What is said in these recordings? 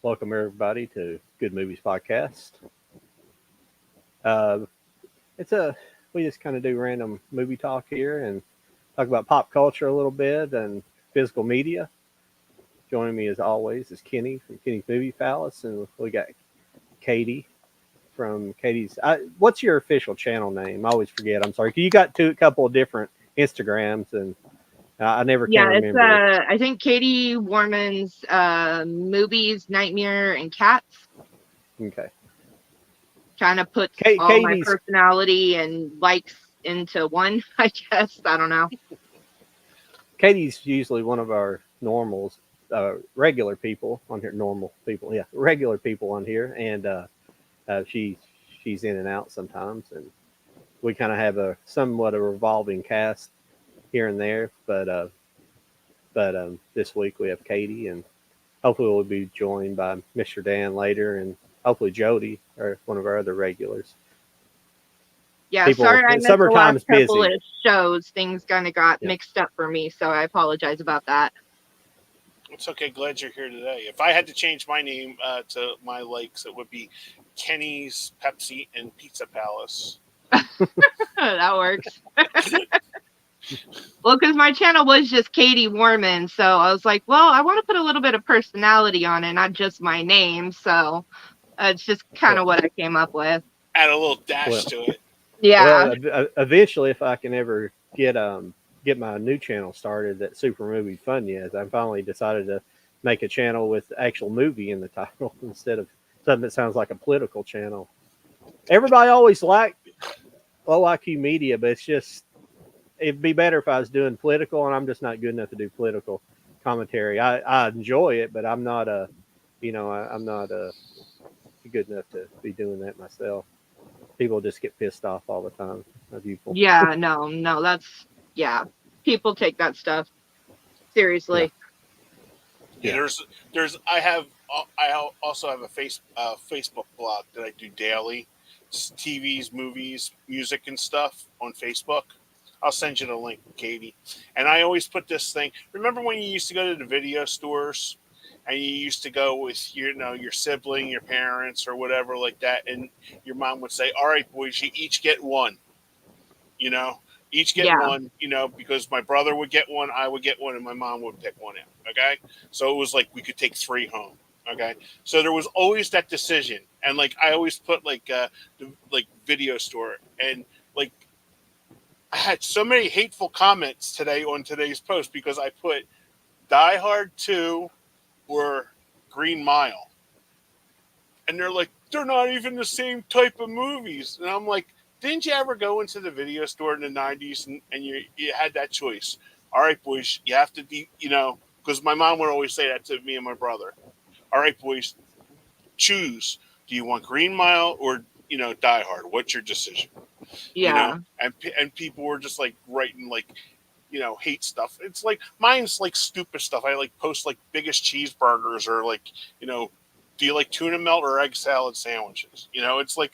welcome everybody to Good Movies Podcast. Uh, it's a we just kind of do random movie talk here and talk about pop culture a little bit and physical media. Joining me as always is Kenny from Kenny's Movie Palace, and we got Katie from Katie's. What's your official channel name? I always forget. I'm sorry. You got a couple of different Instagrams, and I never can Yeah, it's remember. I think Katie Warman's movies, Nightmare and Cats. Okay. Kind of puts all my Katie's personality and likes into one, I guess. I don't know. Katie's usually one of our normals, regular people on here. Normal people, yeah, regular people on here, and she's in and out sometimes, and we kind of have a somewhat a revolving cast here and there. But this week we have Katie, and hopefully we'll be joined by Mr. Dan later, and hopefully Jody or one of our other regulars. Yeah, sorry I missed the last Summertime's couple busy. of shows. Things kind of got mixed up for me, so I apologize about that. It's okay. Glad you're here today. If I had to change my name to my likes, it would be Kenny's Pepsi and Pizza Palace. That works. Well, because my channel was just Katie Warman, so I was like, well, I want to put a little bit of personality on it, not just my name. So it's just kind of what I came up with. Add a little dash to it. Yeah. Well, eventually, if I can ever get my new channel started at Super Movie Fun Yes, I finally decided to make a channel with actual movie in the title instead of something that sounds like a political channel. Everybody always liked low IQ media, but it's just it'd be better if I was doing political, and I'm just not good enough to do political commentary. I enjoy it, but I'm not I'm not good enough to be doing that myself. People just get pissed off all the time. Yeah, no, that's people take that stuff seriously. Yeah. I also have a Facebook blog that I do daily. It's TVs, movies, music, and stuff on Facebook. I'll send you the link, Katie. And I always put this thing. Remember when you used to go to the video stores and you used to go with your sibling, your parents, or whatever like that, and your mom would say, "All right, boys, you each get one." Each get one. Because my brother would get one, I would get one, and my mom would pick one out. Okay, so it was like we could take 3 home. Okay, so there was always that decision, and like I always put the video store, and like I had so many hateful comments today on today's post because I put Die Hard 2 or Green Mile. And they're like, they're not even the same type of movies. And I'm like, didn't you ever go into the video store in the 90s and you had that choice? All right, boys, you have to be, because my mom would always say that to me and my brother. All right, boys, choose. Do you want Green Mile or, Die Hard? What's your decision? Yeah. And people were just like writing hate stuff. It's like mine's like stupid stuff. I like post like biggest cheeseburgers or like, do you like tuna melt or egg salad sandwiches? It's like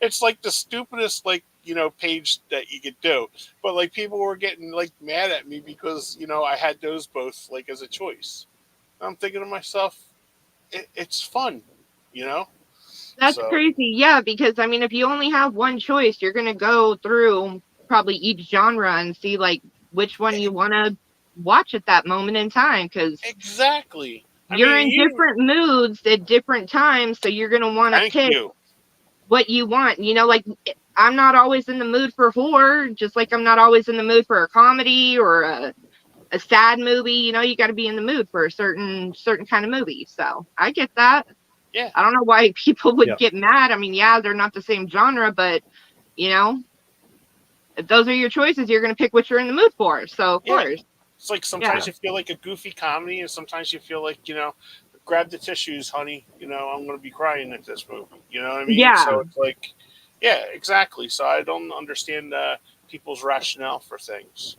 it's like the stupidest page that you could do. But like people were getting like mad at me because I had those both like as a choice. I'm thinking to myself, it's fun, That's crazy. Yeah, because I mean, if you only have one choice, you're going to go through probably each genre and see like which one you want to watch at that moment in time. Because exactly, you're in different moods at different times, so you're going to want to pick what you want. Like I'm not always in the mood for horror, just like I'm not always in the mood for a comedy or a sad movie. You got to be in the mood for a certain kind of movie. So I get that. Yeah. I don't know why people would get mad. I mean, yeah, they're not the same genre, but if those are your choices, you're going to pick what you're in the mood for. So of course. It's like sometimes you feel like a goofy comedy, and sometimes you feel like, grab the tissues, honey. I'm going to be crying at this movie. You know what I mean? Yeah. So it's like, yeah, exactly. So I don't understand people's rationale for things,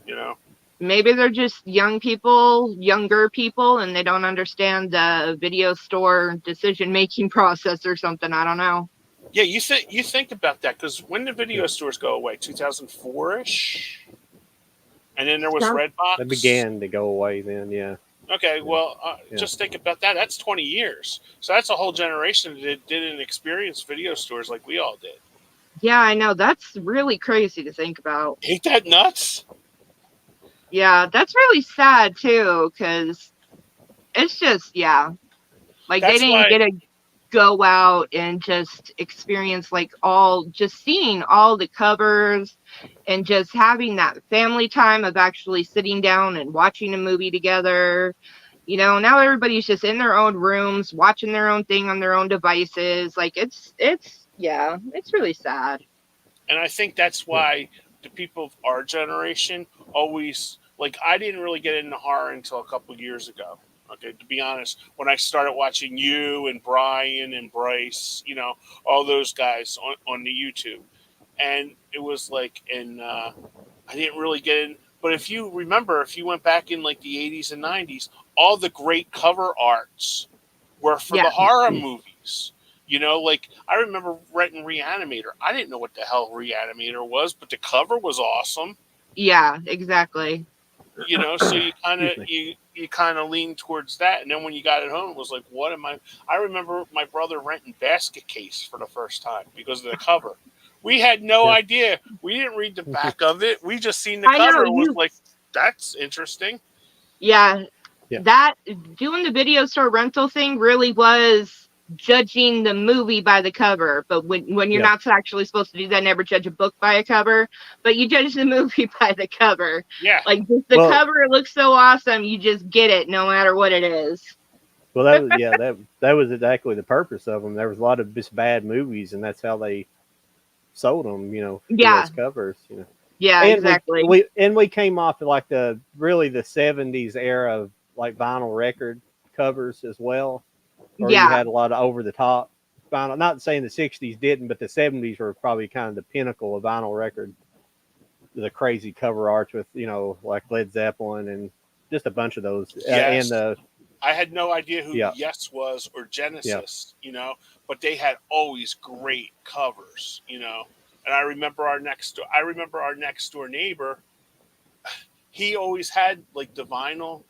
Maybe they're just younger people, and they don't understand the video store decision-making process or something. I don't know. Yeah, you think about that, because when did video stores go away? 2004-ish? And then there was Redbox? They began to go away then, yeah. Okay, well, Yeah. just think about that. That's 20 years. So that's a whole generation that didn't experience video stores like we all did. Yeah, I know. That's really crazy to think about. Ain't that nuts? Yeah, that's really sad too, because it's just, yeah, like they That's didn't why. get to go out and just experience like just seeing all the covers and just having that family time of actually sitting down and watching a movie together. Now everybody's just in their own rooms, watching their own thing on their own devices. Like yeah, it's really sad. And I think that's why the people of our generation always like. I didn't really get into horror until a couple of years ago. Okay, to be honest, when I started watching you and Brian and Bryce, all those guys on the YouTube, and it was like, and I didn't really get in. But if you remember, if you went back in like the 80s and 90s, all the great cover arts were for Yeah, the horror movies. Like I remember renting Reanimator. I didn't know what the hell Reanimator was, but the cover was awesome. yeah, exactly. So you kind of Excuse me. you kind of lean towards that, and then when you got it home, it was like, what am I? I remember my brother renting Basket Case for the first time because of the cover. We had no Yeah. idea. We didn't read the back of it. We just seen the I know cover. It was you. like, that's interesting. Yeah, Yeah. that doing the video store rental thing really was judging the movie by the cover. But when you're Yeah. not actually supposed to do that, never judge a book by a cover, but you judge the movie by the cover. Yeah. Like just the Well, cover, it looks so awesome, you just get it no matter what it is. well, that was exactly the purpose of them. There was a lot of just bad movies, and that's how they sold them. Through Yeah, those covers. yeah, And we exactly. we came off of like the 70s era of like vinyl record covers as well, or you Yeah, had a lot of over the top vinyl. Not saying the 60s didn't, but the 70s were probably kind of the pinnacle of vinyl record. The crazy cover arts with like Led Zeppelin and just a bunch of those, and Yes. I had no idea who yeah, Yes was or yeah, Genesis, but they had always great covers. And I remember our next door neighbor. He always had like the vinyl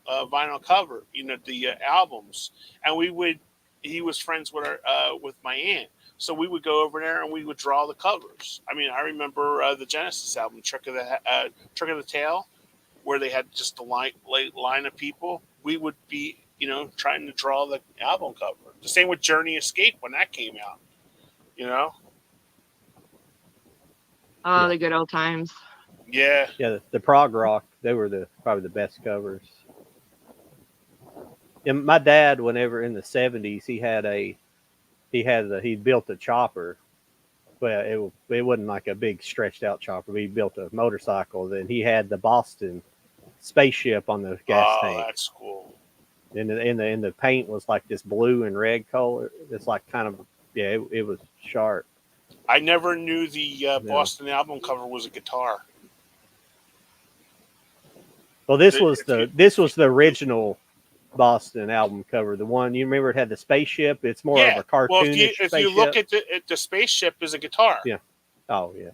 cover, the albums, and we would. He was friends with with my aunt, so we would go over there and we would draw the covers. I mean, I remember the Genesis album, Trick of the Tail, where they had just a line of people. We would be, trying to draw the album cover. The same with Journey Escape when that came out. You know, oh, yeah, the good old times. yeah, yeah. The prog rock, they were probably the best covers. And my dad, whenever in the 70s, he built a chopper. Well, it wasn't like a big stretched out chopper. But he built a motorcycle. Then he had the Boston spaceship on the gas oh, tank, that's cool. and the paint was like this blue and red color. It's like kind of it was sharp. I never knew the Yeah. Boston album cover was a guitar. Well, If you, this was the original Boston album cover. The one you remember, it had the spaceship. It's more of yeah, a well, cartoonish if you look spaceship. at the spaceship as a guitar, Yeah. Oh yeah.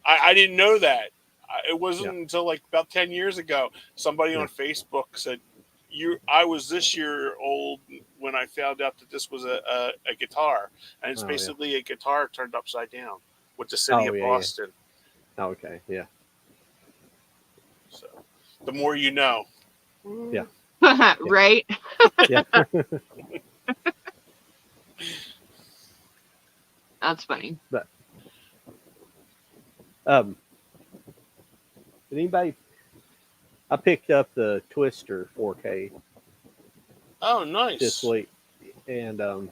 I didn't know that. It Yeah. wasn't until like about 10 years ago somebody Yeah. on Facebook said, I was this year old when I found out that this was a guitar, and it's Oh yeah. basically a guitar turned upside down with the city Oh of yeah. Yeah. Boston. Oh, okay. Yeah. So the more you know. Yeah. Right? Yeah. That's funny. But um, did anybody? I picked up the Twister 4K Oh, this nice. week, and I Is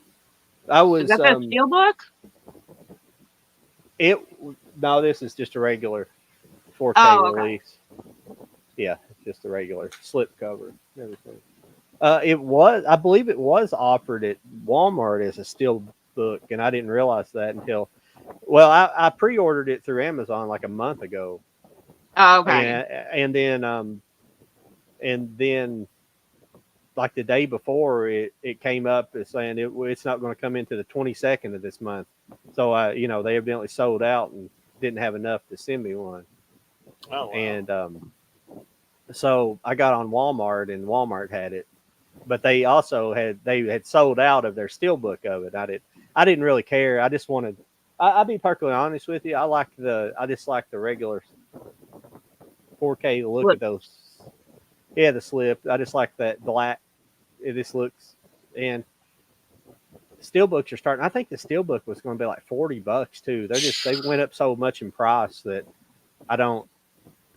was that the steelbook? it. No, this is just a regular 4K Oh, okay. release. Yeah, it's just a regular slip cover. And everything. It was, I believe, it was offered at Walmart as a steel book, and I didn't realize that until, well, I pre-ordered it through Amazon like a month ago, Oh, okay. and then like the day before it came up as saying it's not going to come into the 22nd of this month. So they evidently sold out and didn't have enough to send me one. Oh, wow. And so I got on Walmart and Walmart had it. but they had sold out of their steelbook of it. I didn't really care. I just wanted. I'll be perfectly honest with you. I just like the regular 4K look Look, at those. Yeah, the slip. I just like that black. It just looks and steelbooks are starting. I think the steelbook was going to be like $40 too. They went up so much in price that I don't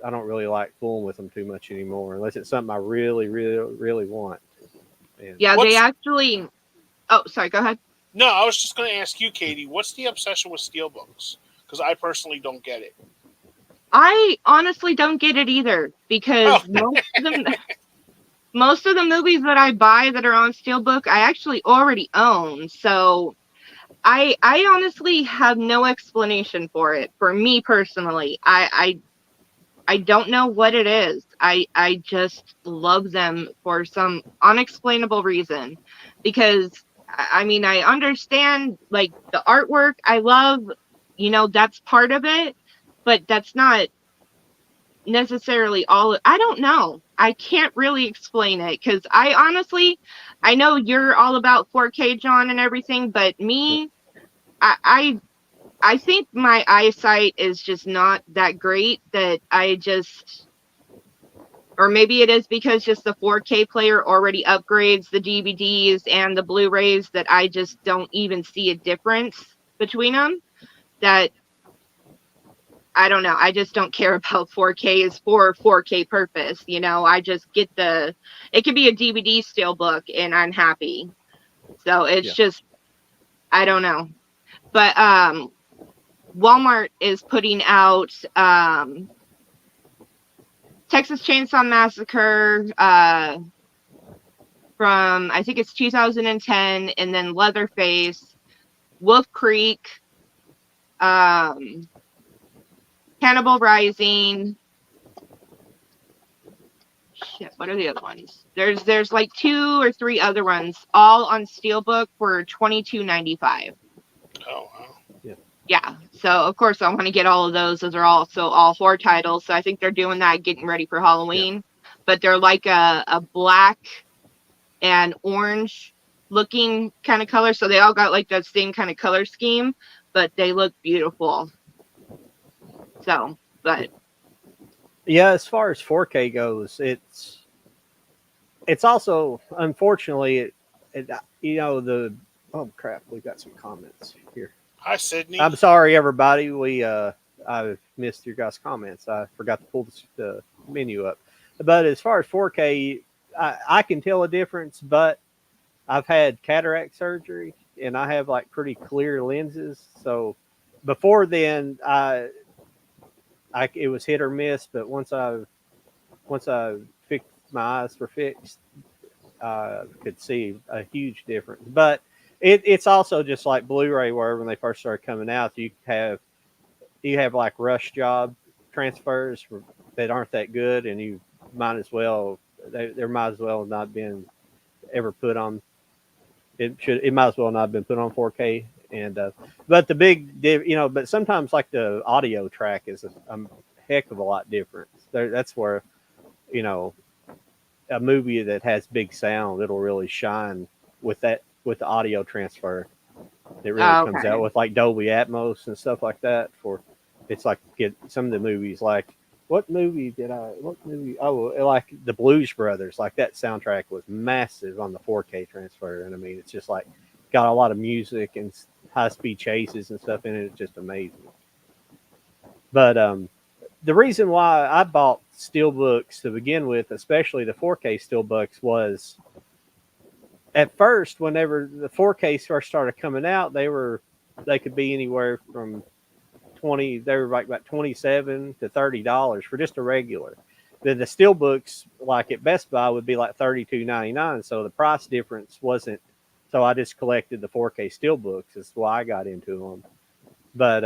I don't really like fooling with them too much anymore unless it's something I really, really, really want. And yeah, they What's actually. Oh, sorry. Go ahead. no? I was just going to ask you, Katie. What's the obsession with steelbooks? Because I personally don't get it. I honestly don't get it either Oh, because most of the movies that I buy that are on Steelbook, I actually already own. So I honestly have no explanation for it. For me personally, I don't know what it is. I just love them for some unexplainable reason. Because I mean, I understand like the artwork. I love, that's part of it, but that's not necessarily all. I don't know. I can't really explain it because I honestly, I know you're all about 4K, John, and everything, but me, I, I I think my eyesight is just not that great that I just, or maybe it is because just the 4K player already upgrades the DVDs and the Blu-rays that I just don't even see a difference between them. That I don't know. I just don't care about 4K is for 4K purpose. I just get it could be a DVD steelbook and I'm happy. So it's yeah, just, I don't know. But Walmart is putting out Texas Chainsaw Massacre from, I think it's 2010, and then Leatherface, Wolf Creek, um, Cannibal Rising. Shit, what are the other ones? There's like 2 or 3 other ones, all on Steelbook for $22.95. oh, wow. yeah, Yeah, so of course I want to get all of those. Those are also all horror titles. So I think they're doing that, getting ready for yeah, Halloween. But they're like a black and orange looking kind of color. So they all got like that same kind of color scheme, but they look beautiful. So, but yeah. As far as 4K goes, it's also unfortunately the oh crap, we got some comments here. Hi, Sydney. I'm sorry, everybody. I missed your guys' comments. I forgot to pull the menu up. But as far as 4K, I can tell a difference. But I've had cataract surgery, and I have like pretty clear lenses. So before then, I it was hit or miss. But once I fixed my eyes were fixed, could see a huge difference. But it's also just like Blu-ray, where when they first started coming out, you have like rush job transfers that aren't that good, and you might as well there might as well not been ever put on. It might as well not have been put on 4K. And but the but sometimes like the audio track is a heck of a lot different. That's where you know a movie that has big sound, it'll really shine with the audio transfer. It really comes okay. out with like Dolby Atmos and stuff like that. For it's like get some of the movies like what movie did I what movie oh like the Blues Brothers, like that soundtrack was massive on the 4K transfer, and I mean it's just like got a lot of music and high speed chases and stuff in it. It's just amazing. But the reason why I bought steelbooks to begin with, especially the 4K steelbooks, was at first whenever the 4K first started coming out, they could be anywhere from 20. They were like about $27 to $30 for just a regular. Then the steelbooks, like at Best Buy, would be like $32.99. So the price difference wasn't. So I just collected the 4K steelbooks. That's why I got into them. But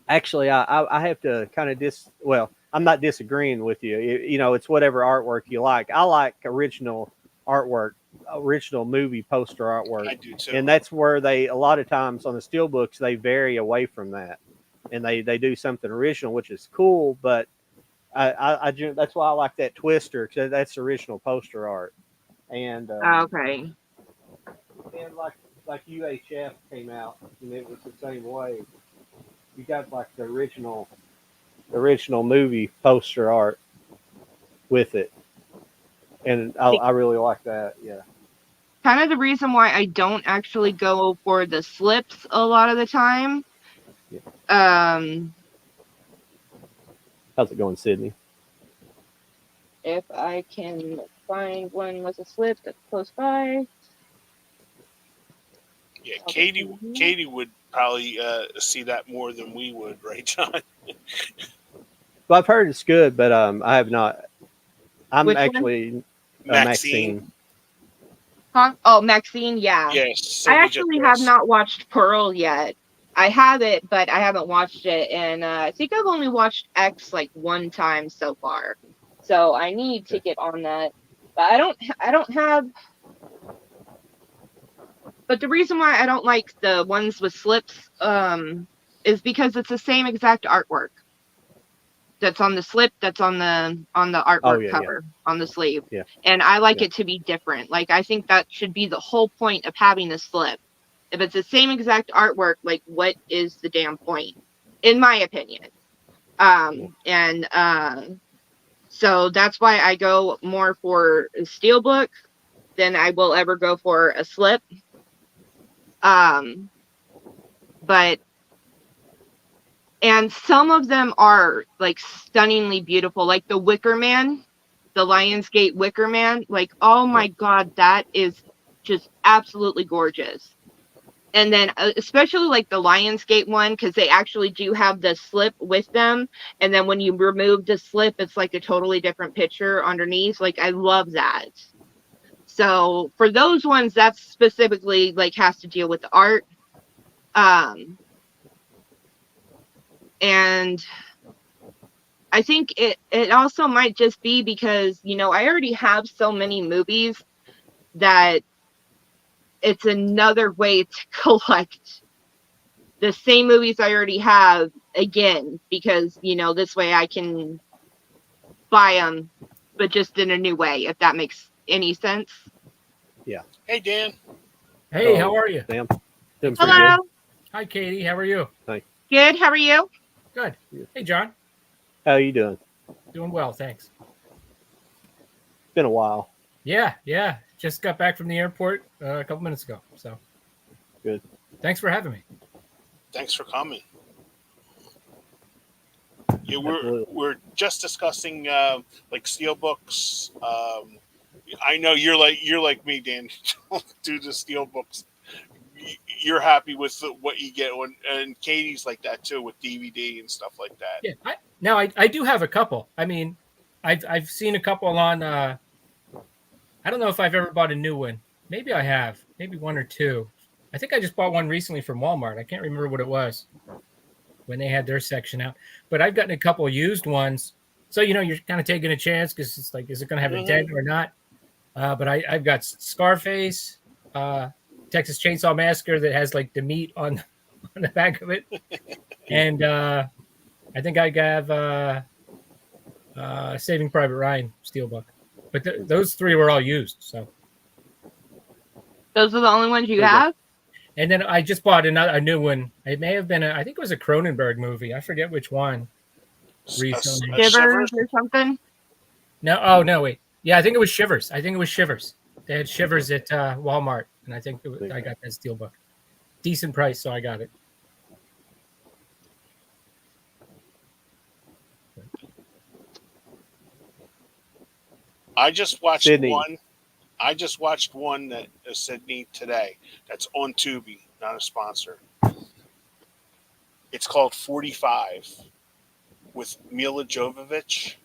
actually, I have to kind of well, I'm not disagreeing with you. It's whatever artwork you like. I like original artwork, original movie poster artwork, I do too. and that's where they a lot of times on the steelbooks they vary away from that, and they do something original, which is cool. But that's why I like that Twister, because that's original poster art. and Okay. and like UHF came out, and it was the same way. You got like the original movie poster art with it, and I really like that. Yeah. Kind of the reason why I don't actually go for the slips a lot of the time. Yeah. Um, How's it going, Sydney? if I can find one with a slip that's close by. Yeah, Katie would probably see that more than we would, right, John? Well, I've heard it's good, but I have not. I'm Which one? actually Maxine. Huh? Oh, Maxine, yeah. Yes. I actually have not watched Pearl yet. I have it, but I haven't watched it, and I think I've only watched X like one time so far. So I need to get on that. But I don't have. But the reason why I don't like the ones with slips, is because it's the same exact artwork that's on the slip, that's on the artwork cover on the sleeve. Yeah. And I like it to be different. Like, I think that should be the whole point of having a slip. If it's the same exact artwork, like, what is the damn point? In my opinion. So that's why I go more for a steelbook than I will ever go for a slip. But and some of them are like stunningly beautiful, like the Wicker Man, the Lionsgate Wicker Man. Like, oh my God, that is just absolutely gorgeous. And then especially like the Lionsgate one, because they actually do have the slip with them. And then when you remove the slip, it's like a totally different picture underneath. Like, I love that. So for those ones, that's specifically like has to deal with the art. And I think it also might just be because, I already have so many movies that it's another way to collect the same movies I already have again, because, this way I can buy them, but just in a new way, if that makes any sense. Yeah. Hey, Dan. Hey, how are you? Sam. Hello. Hi, Katie. How are you? Hi. Good. How are you? Good. Hey, John. How are you doing? Doing well, thanks. Been a while. Yeah. Just got back from the airport a couple minutes ago. So good. Thanks for having me. Thanks for coming. Yeah, we're just discussing like steelbooks. I know you're like me, Dan. Do the steelbooks. You're happy with what you get, and Katie's like that too with DVD and stuff like that. Yeah, I do have a couple. I mean, I've seen a couple on. I don't know if I've ever bought a new one. Maybe I have. Maybe one or two. I think I just bought one recently from Walmart. I can't remember what it was when they had their section out. But I've gotten a couple used ones. So, you're kind of taking a chance because it's like, is it going to have a dent or not? But I've got Scarface, Texas Chainsaw Massacre that has like the meat on the back of it. And I think I have Saving Private Ryan Steelbook. But those three were all used. So those are the only ones you have? And then I just bought a new one. It may have been I think it was a Cronenberg movie. I forget which one. Recently. Shivers or something? No, oh no, wait. Yeah, I think it was Shivers. They had Shivers at Walmart, and I think I got that steelbook. Decent price, so I got it. I just watched Sydney. one. I just watched one that is Sydney today. That's on Tubi, not a sponsor. It's called 45 with Mila Jovovich.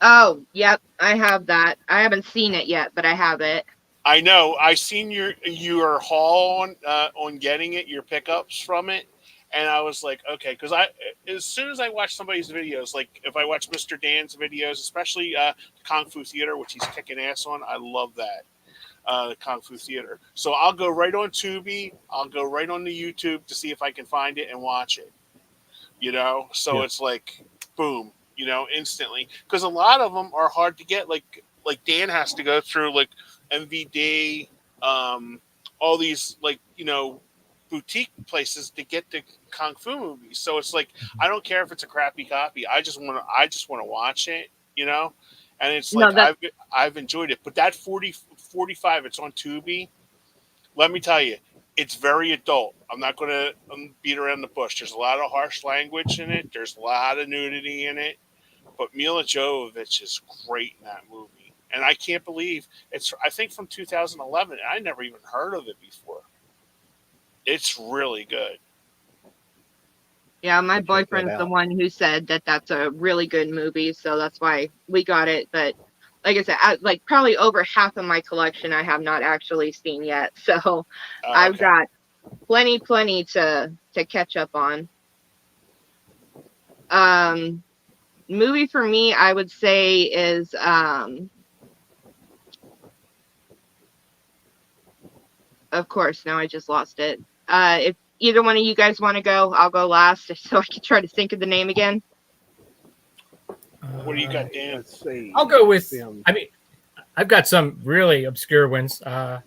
Oh, yep, I have that. I haven't seen it yet, but I have it. I know. I seen your haul on getting it, your pickups from it, and I was like, okay, because as soon as I watch somebody's videos, like if I watch Mr. Dan's videos, especially Kung Fu Theater, which he's kicking ass on, I love that the Kung Fu Theater. So I'll go right on Tubi, I'll go right on the YouTube to see if I can find it and watch it. So it's like, boom, instantly, because a lot of them are hard to get. Like Dan has to go through MVD, all these like boutique places to get the kung fu movies. So it's like I don't care if it's a crappy copy. I just want to watch it, And it's No, like that I've enjoyed it. But that 45, it's on Tubi. Let me tell you, it's very adult. I'm not going to beat around the bush. There's a lot of harsh language in it. There's a lot of nudity in it. But Mila Jovovich is great in that movie. And I can't believe it's, I think, from 2011. I never even heard of it before. It's really good. Yeah, my boyfriend's the one who said that that's a really good movie, so that's why we got it. But like I said, like probably over half of my collection I have not actually seen yet, so I've got plenty to catch up on. Movie for me, I would say is of course, now I just lost it. If either one of you guys want to go, I'll go last so I can try to think of the name again. What do you got, Dan? Let's see. I'll go with, I mean, I've got some really obscure ones. I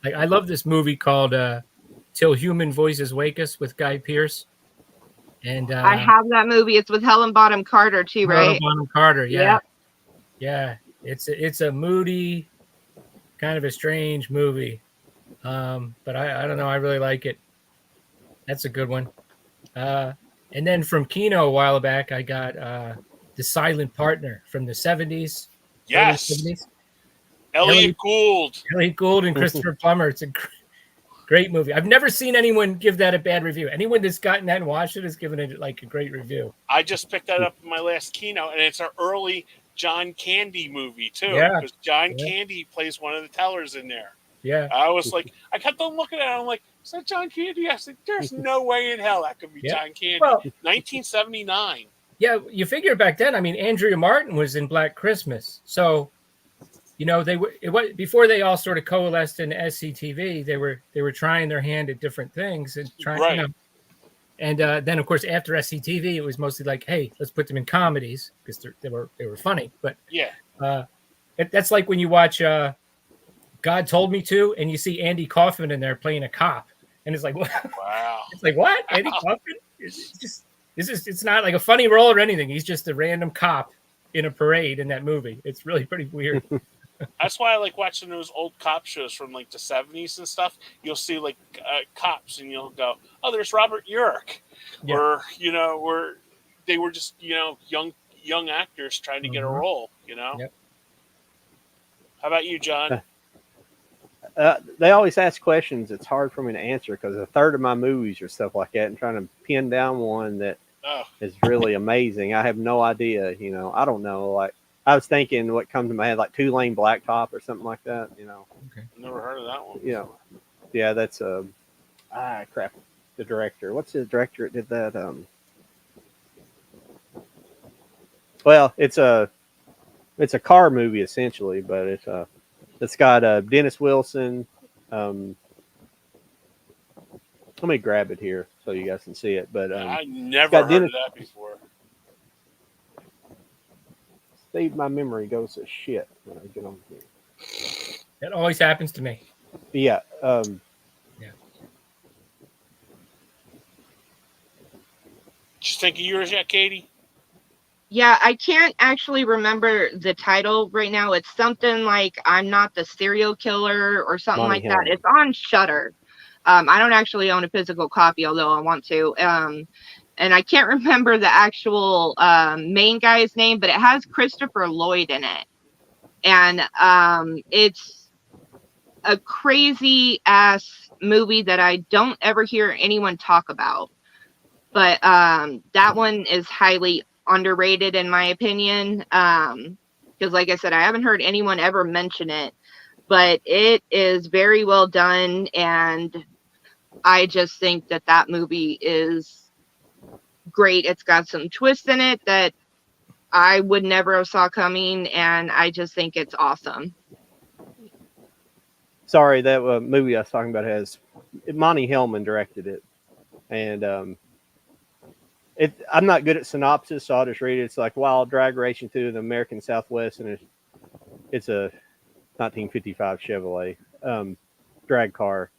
love this movie called Till Human Voices Wake Us with Guy Pearce. And I have that movie. It's with Helen Bonham Carter too, right? Helen Bonham Carter, yeah. Yep. Yeah. It's a moody, kind of a strange movie. But I don't know, I really like it. That's a good one. And then from Kino a while back, I got The Silent Partner from the 70s. Yes. 70s. Elliot Gould. Elliot Gould and Christopher Plummer. It's a great movie. I've never seen anyone give that a bad review. Anyone that's gotten that and watched it has given it like a great review. I just picked that up in my last Kino, and it's an early John Candy movie too. Yeah. Because John Candy plays one of the tellers in there. Yeah. I was like, I kept on looking at it. I'm like, is that John Candy? I said, there's no way in hell that could be John Candy. Well, 1979. Yeah, you figure back then. I mean, Andrea Martin was in Black Christmas, so they were before they all sort of coalesced in SCTV. They were trying their hand at different things and trying. Right. And then, of course, after SCTV, it was mostly like, hey, let's put them in comedies because they were funny. But yeah, that's like when you watch God Told Me To, and you see Andy Kaufman in there playing a cop, and it's like, what? Wow. It's like, what? Andy Kaufman? It's not like a funny role or anything. He's just a random cop in a parade in that movie. It's really pretty weird. That's why I like watching those old cop shows from like the 70s and stuff. You'll see like cops, and you'll go, oh, there's Robert Urich. Yeah. Or, where they were just, young actors trying to get a role, Yep. How about you, John? They always ask questions. It's hard for me to answer because a third of my movies are stuff like that, and trying to pin down one that is really amazing. I have no idea. I don't know. Like I was thinking, what comes to my head, like Two-Lane Blacktop or something like that. Okay. Never heard of that one. Yeah, that's crap. The director. What's the director that did that? Well, it's a car movie essentially, but it's got Dennis Wilson. Let me grab it here so you guys can see it. But I never heard of that before. Steve, my memory goes to shit when I get on here. That always happens to me. Yeah. Yeah. Did you think of yours yet, Katie? Yeah, I can't actually remember the title right now. It's something like I'm Not the Serial Killer or something like that. It's on Shudder. I don't actually own a physical copy, although I want to. And I can't remember the actual main guy's name, but it has Christopher Lloyd in it. And it's a crazy ass movie that I don't ever hear anyone talk about. But that one is highly underrated in my opinion. Because like I said, I haven't heard anyone ever mention it. But it is very well done. And I just think that movie is great. It's got some twists in it that I would never have saw coming, and I just think it's awesome. Sorry, that movie I was talking about has Monty Hellman directed it, and I'm not good at synopsis, so I'll just read it. It's like wild drag racing through the American Southwest, and it's a 1955 Chevrolet drag car.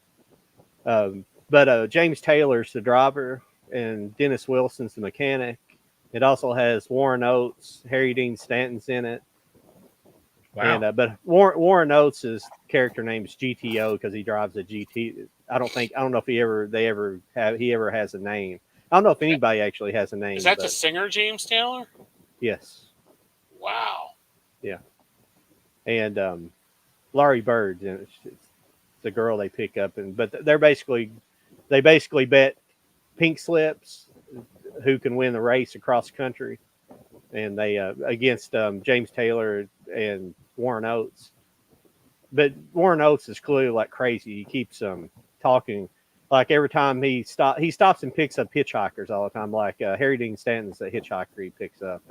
But James Taylor's the driver, and Dennis Wilson's the mechanic. It also has Warren Oates, Harry Dean Stanton's in it. Wow. And but Warren Oates' character name is GTO because he drives a GT. I don't know if he ever has a name. I don't know if anybody actually has a name. Is that the singer James Taylor? Yes. Wow. Yeah. And Laurie Bird, it's the girl they pick up, but they basically bet pink slips who can win the race across country, and they against James Taylor and Warren Oates. But Warren Oates is clearly like crazy. He keeps talking. Like every time he stops and picks up hitchhikers all the time. Like Harry Dean Stanton's the hitchhiker he picks up,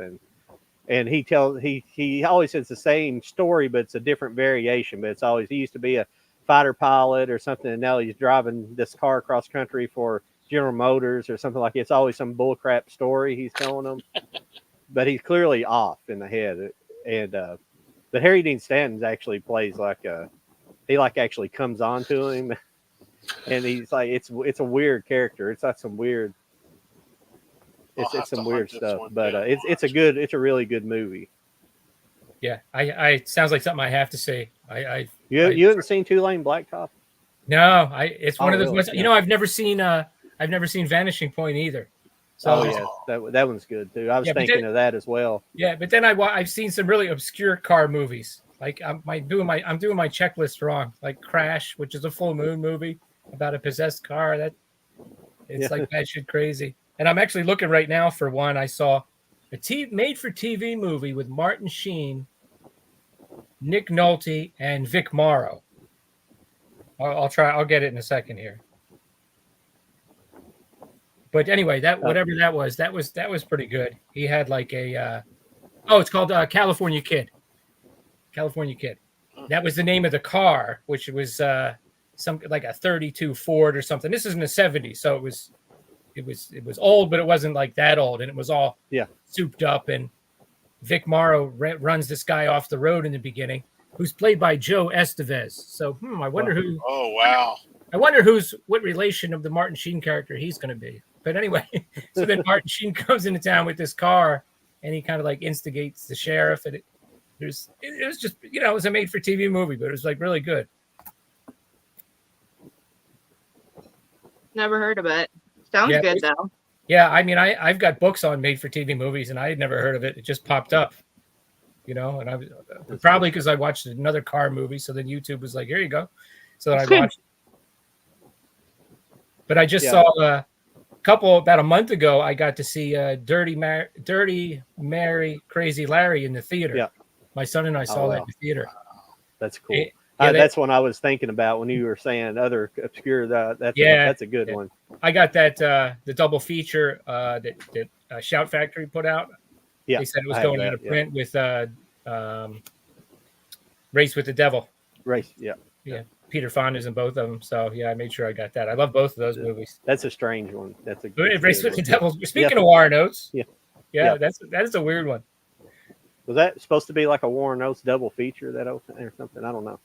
and he always says the same story, but it's a different variation. But it's always he used to be a fighter pilot or something, and now he's driving this car across country for General Motors or something like that. It's always some bullcrap story he's telling them, but he's clearly off in the head. And but Harry Dean Stanton actually plays he actually comes on to him, and he's like it's a weird character. It's not some weird. It's some weird stuff, but it's a really good movie. Yeah, I sounds like something I have to see. You haven't seen Two Lane Blacktop? No, it's one of those. Really? You know, I've never seen Vanishing Point either. So that one's good too. I was thinking of that as well. Yeah, but then I've seen some really obscure car movies. Like I'm doing my checklist wrong. Like Crash, which is a full moon movie about a possessed car. Like that shit crazy. And I'm actually looking right now for one. I saw a made-for-TV movie with Martin Sheen, Nick Nolte, and Vic Morrow. I'll get it in a second here. But anyway, whatever that was pretty good. He had like it's called California Kid. California Kid. That was the name of the car, which was some like a 32 Ford or something. This is in the 70s, so it was old, but it wasn't like that old, and it was all souped up. And Vic Morrow runs this guy off the road in the beginning, who's played by Joe Estevez. So I wonder who. Oh wow! I wonder what relation of the Martin Sheen character he's going to be. But anyway, so then Martin Sheen comes into town with this car, and he kind of like instigates the sheriff, and it was just it was a made-for-TV movie, but it was like really good. Never heard of it. Sounds good though. Yeah, I mean, I've got books on made-for-TV movies, and I had never heard of it. It just popped up, and I was probably because I watched another car movie. So then YouTube was like, "Here you go." So I watched. But I just saw a couple about a month ago. I got to see Dirty Mary, Crazy Larry in the theater. Yeah, my son and I saw that in the theater. That's cool. That's one I was thinking about when you were saying other obscure. That's a good one. I got that the double feature that Shout Factory put out. Yeah, they said it was going out of print with Race with the Devil. Race, yeah. Peter Fonda's in both of them, so I made sure I got that. I love both of those movies. That's a strange one. That's a Race with the Devil. Speaking of Warren Oates, that is a weird one. Was that supposed to be like a Warren Oates double feature or something? I don't know.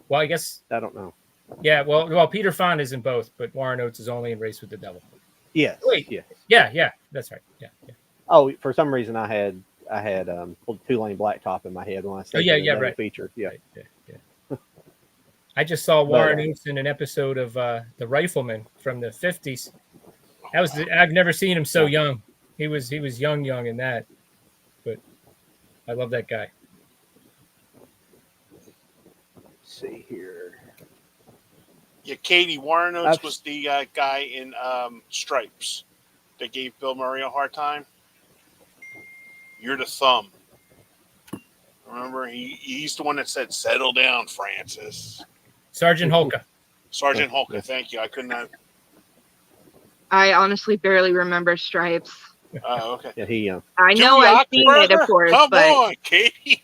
Well, I guess I don't know. Yeah, well, Peter Fonda's in both, but Warren Oates is only in Race with the Devil. Yes. Wait. Yes. Yeah, that's right. Yeah. Oh, for some reason I had Two Lane Blacktop in my head when I said right. feature. Yeah. Right. Yeah. I just saw Warren Oates in an episode of The Rifleman from the 50s. I've never seen him so young. He was young in that, but I love that guy. See here. Yeah, Katie, Warren Oates was the guy in Stripes that gave Bill Murray a hard time. You're the thumb. Remember, he's the one that said, "Settle down, Francis." Sergeant Holka. Sergeant Holka, thank you. I couldn't have. I honestly barely remember Stripes. Oh, okay. Yeah, I know I've seen it, of course. Come on, Katie.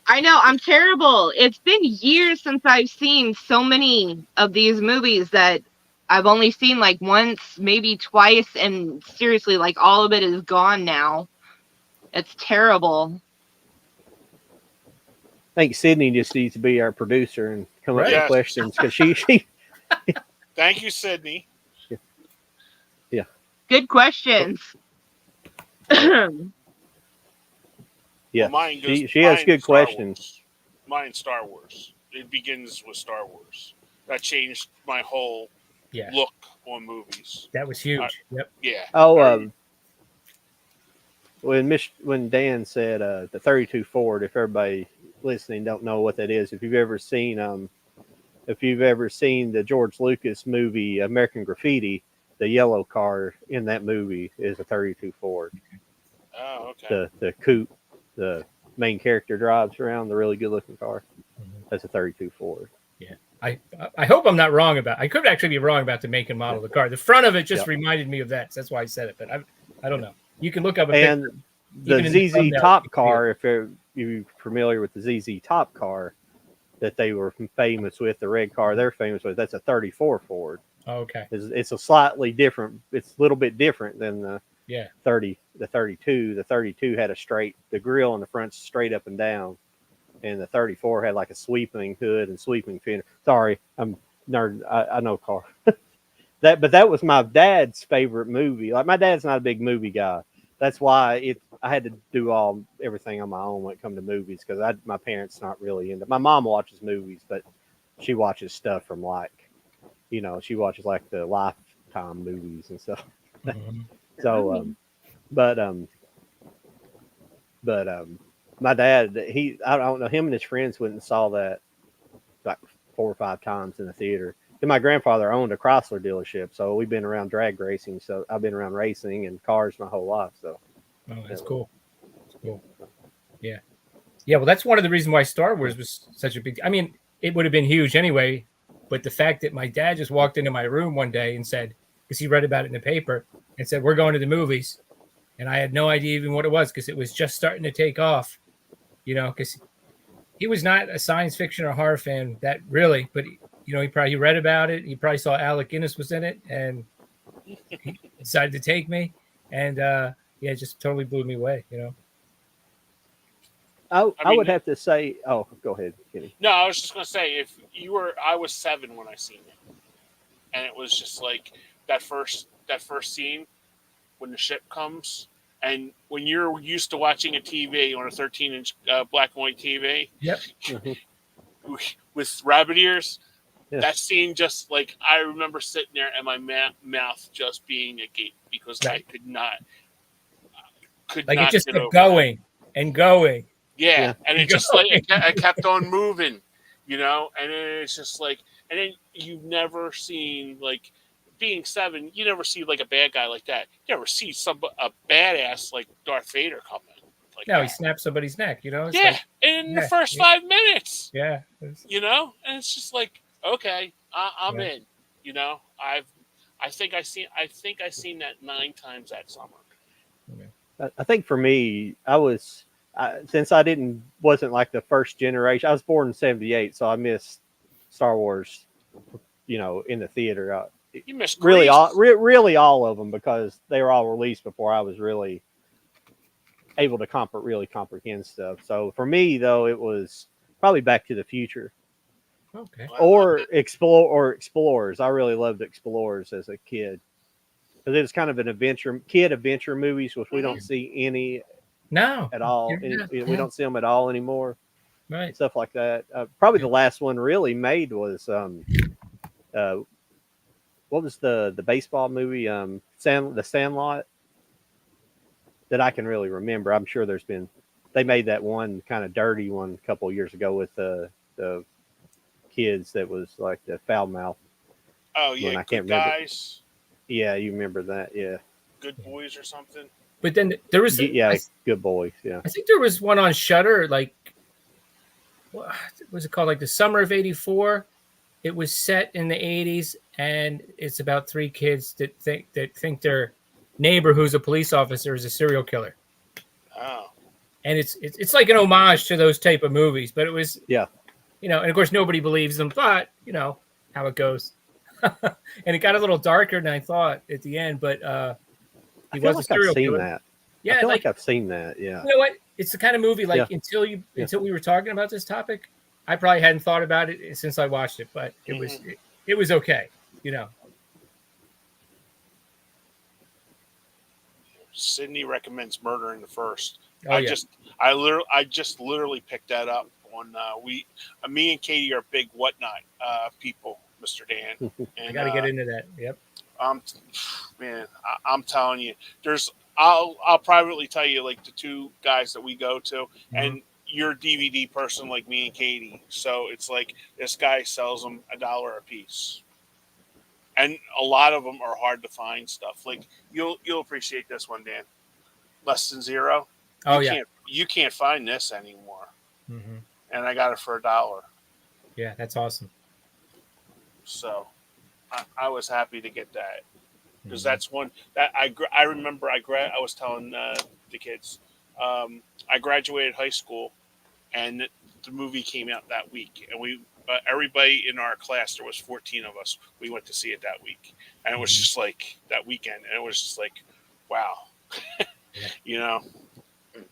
I know, I'm terrible. It's been years since I've seen so many of these movies that I've only seen like once, maybe twice, and seriously, like all of it is gone now. It's terrible. think Sydney just needs to be our producer and come up Right. with Yes. questions because she Thank you, Sydney. Good questions. yeah, Well, mine goes. she has good Star questions. Wars. Mine Star Wars. It begins with Star Wars. That changed my whole Yeah, look on movies. that was huge. Yep. Yeah. Oh, I- when Dan said the 32 Ford, if everybody listening don't know what that is, if you've ever seen the George Lucas movie American Graffiti, the yellow car in that movie is a 32 Ford. oh, okay. The coupe the main character drives around, the really good looking car. That's a 32 Ford. Yeah. I hope I'm not wrong about. I could actually be wrong about the make and model of the car. The front of it just reminded me of that. So that's why I said it. But I don't know. You can look up a picture. And the Even in the ZZ thumbnail, Top you can see car, if you're familiar with the ZZ Top car that they were famous with, the red car they're famous with, that's a 34 Ford. Oh, okay. It's a slightly different. It's a little bit different than the 32. The 32 had the grill in the front straight up and down, and the 34 had like a sweeping hood and sweeping fender. Sorry, I'm nerd. I know car. But that was my dad's favorite movie. Like, my dad's not a big movie guy. That's why I had to do everything on my own when it come to movies, because my parents not really into. My mom watches movies, but she watches stuff from she watches like the Lifetime movies and stuff. So, but my dad, I don't know, him and his friends went and saw that like 4 or 5 times in the theater. And my grandfather owned a Chrysler dealership, so we've been around drag racing. So I've been around racing and cars my whole life. So, that's cool. That's cool. Yeah. Well, that's one of the reasons why Star Wars was such a big. I mean, it would have been huge anyway, but the fact that my dad just walked into my room one day and said, because he read about it in the paper, and said, "We're going to the movies," and I had no idea even what it was, because it was just starting to take off. Because he was not a science fiction or horror fan that really, but he read about it. He probably saw Alec Guinness was in it, and he decided to take me, and it just totally blew me away. I would have to say, oh, go ahead, Kenny. No, I was just gonna say, I was 7 when I seen it, and it was just like that first scene when the ship comes, and when you're used to watching a TV on a 13-inch black and white TV, with rabbit ears, that scene just like, I remember sitting there and my mouth just being agape, because I could not it just kept going and going. Yeah, and it just like I kept on moving, and then it's just like, and then you've never seen, like, being 7, you never see like a bad guy like that. You never see a badass like Darth Vader come in. Like he snaps somebody's neck, It's in the first 5 minutes. Yeah, and it's just like, okay, I'm in. I think I seen that 9 times that summer. I think for me, since I wasn't like the first generation. I was born in '78, so I missed Star Wars, in the theater. You missed really all of them, because they were all released before I was really able to comprehend stuff. So for me, though, it was probably Back to the Future. Okay. Or Explorers. I really loved Explorers as a kid, because it was kind of an adventure movies, which we don't see any. No, at all. We don't see them at all anymore. Right. Stuff like that. Probably the last one really made was what was the baseball movie? The Sandlot. That I can really remember. I'm sure they made that one kind of dirty one a couple of years ago with the kids that was like the foul mouth. Oh yeah, I can't remember. Guys. Yeah, you remember that? Yeah. Good Boys or something. But then there was Good Boys. Yeah, I think there was one on Shudder. Like, what was it called? Like the Summer of '84. It was set in the '80s, and it's about 3 kids that think their neighbor, who's a police officer, is a serial killer. Oh. And it's like an homage to those type of movies. But it was and of course nobody believes them, but how it goes. And it got a little darker than I thought at the end, but. He was a serial killer. Yeah, I feel like I've seen that. Yeah. You know what? it's the kind of movie like until we were talking about this topic, I probably hadn't thought about it since I watched it, but it was okay, you know. Sydney recommends Murder in the First. Oh, I just literally picked that up on me and Katie are big Whatnot people, Mr. Dan. And, I got to get into that. Yep. Man, I'm telling you, I'll privately tell you, like, the two guys that we go to, and you're a DVD person like me and Katie, so it's like this guy sells them $1 a piece, and a lot of them are hard to find stuff. Like, you'll appreciate this one, Dan. Less Than Zero. Oh, You can't find this anymore, and I got it for $1. Yeah, that's awesome. So I was happy to get that, because that's one that I remember. I was telling the kids, I graduated high school, and the movie came out that week, and we everybody in our class, there was 14 of us. We went to see it that week, and it was just like that weekend, and it was just like, wow, you know.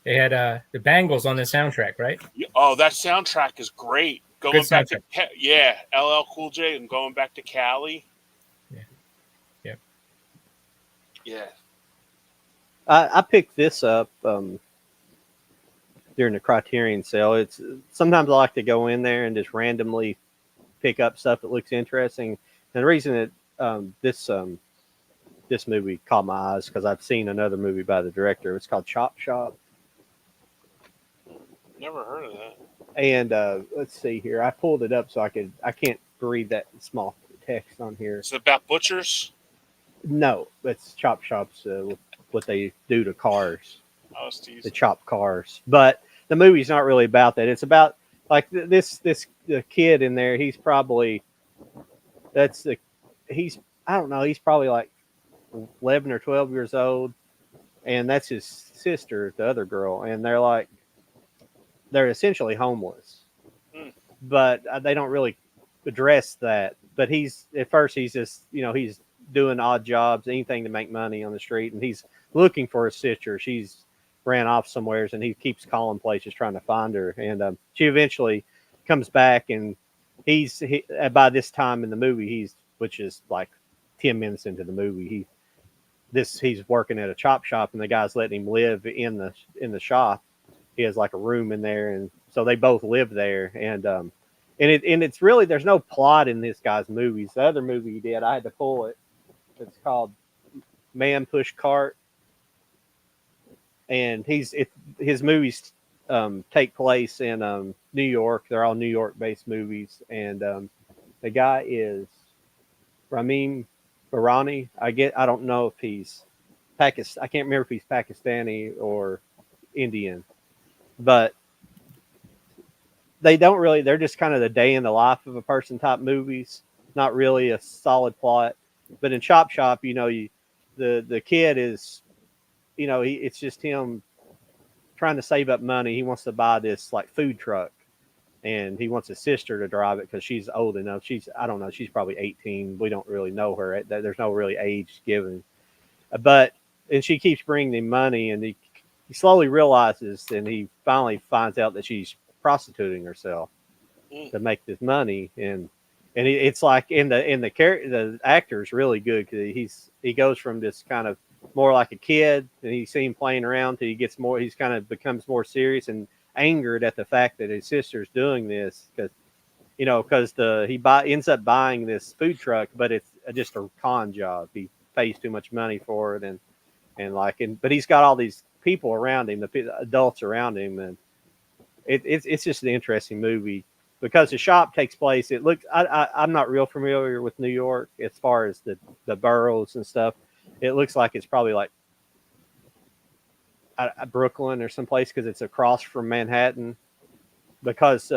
They had the Bangles on the soundtrack, right? Oh, that soundtrack is great. Going back to LL Cool J and going back to Cali. Yeah. I picked this up during the Criterion sale. It's sometimes I like to go in there and just randomly pick up stuff that looks interesting. And the reason that this movie caught my eyes because I've seen another movie by the director. It's called Chop Shop. Never heard of that. And let's see here. I pulled it up so I can't read that small text on here. Is it about butchers? No, it's Chop Shop's what they do to cars. I was teasing. The chop cars. But the movie's not really about that. It's about like the kid in there. He's probably I don't know. He's probably like 11 or 12 years old, and that's his sister, the other girl, and they're essentially homeless, but they don't really address that. But at first he's just, he's doing odd jobs, anything to make money on the street. And he's looking for his sister. She's ran off somewheres, and he keeps calling places trying to find her. And she eventually comes back, and by this time in the movie, which is like 10 minutes into the movie, he's working at a chop shop, and the guy's letting him live in the shop. He has like a room in there, and so they both live there. And it's really, there's no plot in this guy's movies. The other movie he did, I had to pull it. It's called Man Push Cart, and his movies take place in New York. They're all New York based movies, and the guy is Ramin Barani. I don't know if he's I can't remember if he's Pakistani or Indian. But they're just kind of the day in the life of a person type movies, not really a solid plot. But in Chop Shop, the kid is, it's just him trying to save up money. He wants to buy this like food truck, and he wants his sister to drive it because she's old enough. I don't know, she's probably 18. We don't really know her. There's no really age given. And she keeps bringing him money, and he slowly realizes, and he finally finds out that she's prostituting herself to make this money. And it's like the actor's really good because he goes from this kind of more like a kid, and you see him playing around till he kind of becomes more serious and angered at the fact that his sister's doing this because he ends up buying this food truck, but it's just a con job. He pays too much money for it, but he's got all these people around him, the adults around him, and it's just an interesting movie because the shop takes place. It looks I'm not real familiar with New York as far as the boroughs and stuff. It looks like it's probably like Brooklyn or someplace because it's across from Manhattan. Because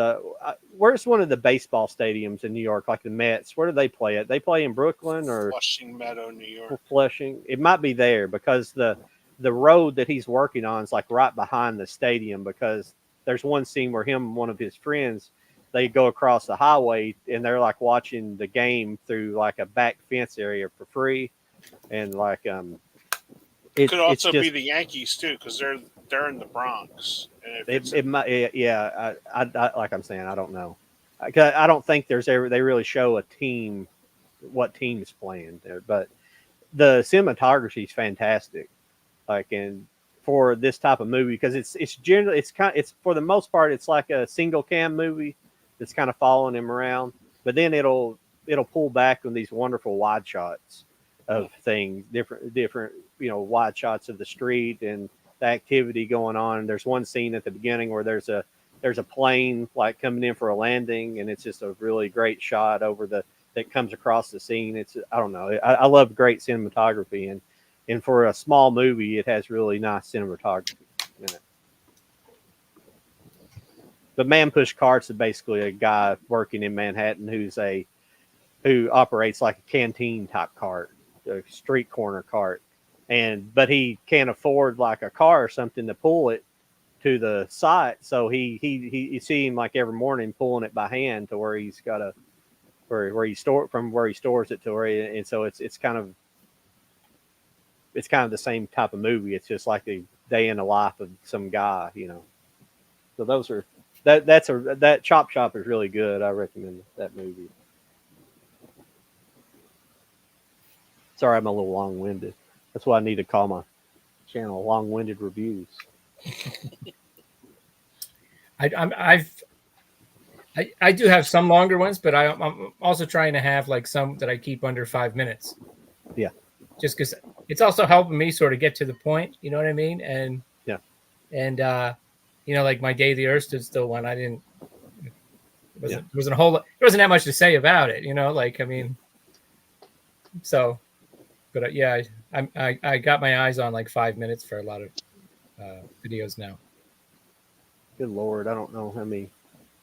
where's one of the baseball stadiums in New York, like the Mets? Where do they play at? They play in Brooklyn or Flushing Meadow, New York. Flushing. It might be there because the road that he's working on is like right behind the stadium, because there's one scene where him and one of his friends, they go across the highway and they're like watching the game through like a back fence area for free. And like, it could also be the Yankees too, because they're in the Bronx. And if It might, yeah. I like I'm saying, I don't know. I don't think they really show a team, what team is playing there, but the cinematography is fantastic. Like, and for this type of movie, because it's generally it's for the most part it's like a single cam movie that's kind of following him around, but then it'll pull back on these wonderful wide shots of things, different wide shots of the street and the activity going on. There's one scene at the beginning where there's a plane like coming in for a landing, and it's just a really great shot over that comes across the scene. It's, I don't know, I love great cinematography, and for a small movie, it has really nice cinematography in it. But Man Push Carts is basically a guy working in Manhattan who operates like a canteen type cart, a street corner cart, but he can't afford like a car or something to pull it to the site, so you see him like every morning pulling it by hand to where he's got a where he stores it to and so it's kind of the same type of movie. It's just like a day in the life of some guy, So those are that Chop Shop is really good. I recommend that movie. Sorry, I'm a little long-winded. That's why I need to call my channel Long-Winded Reviews. I do have some longer ones, but I'm also trying to have like some that I keep under 5 minutes. Yeah. Just because it's also helping me sort of get to the point, you know what I mean? And yeah. And like my Day the Earth Stood Still one, there wasn't a whole lot, there wasn't that much to say about it, so, but I got my eyes on like 5 minutes for a lot of videos now. Good Lord, I don't know how many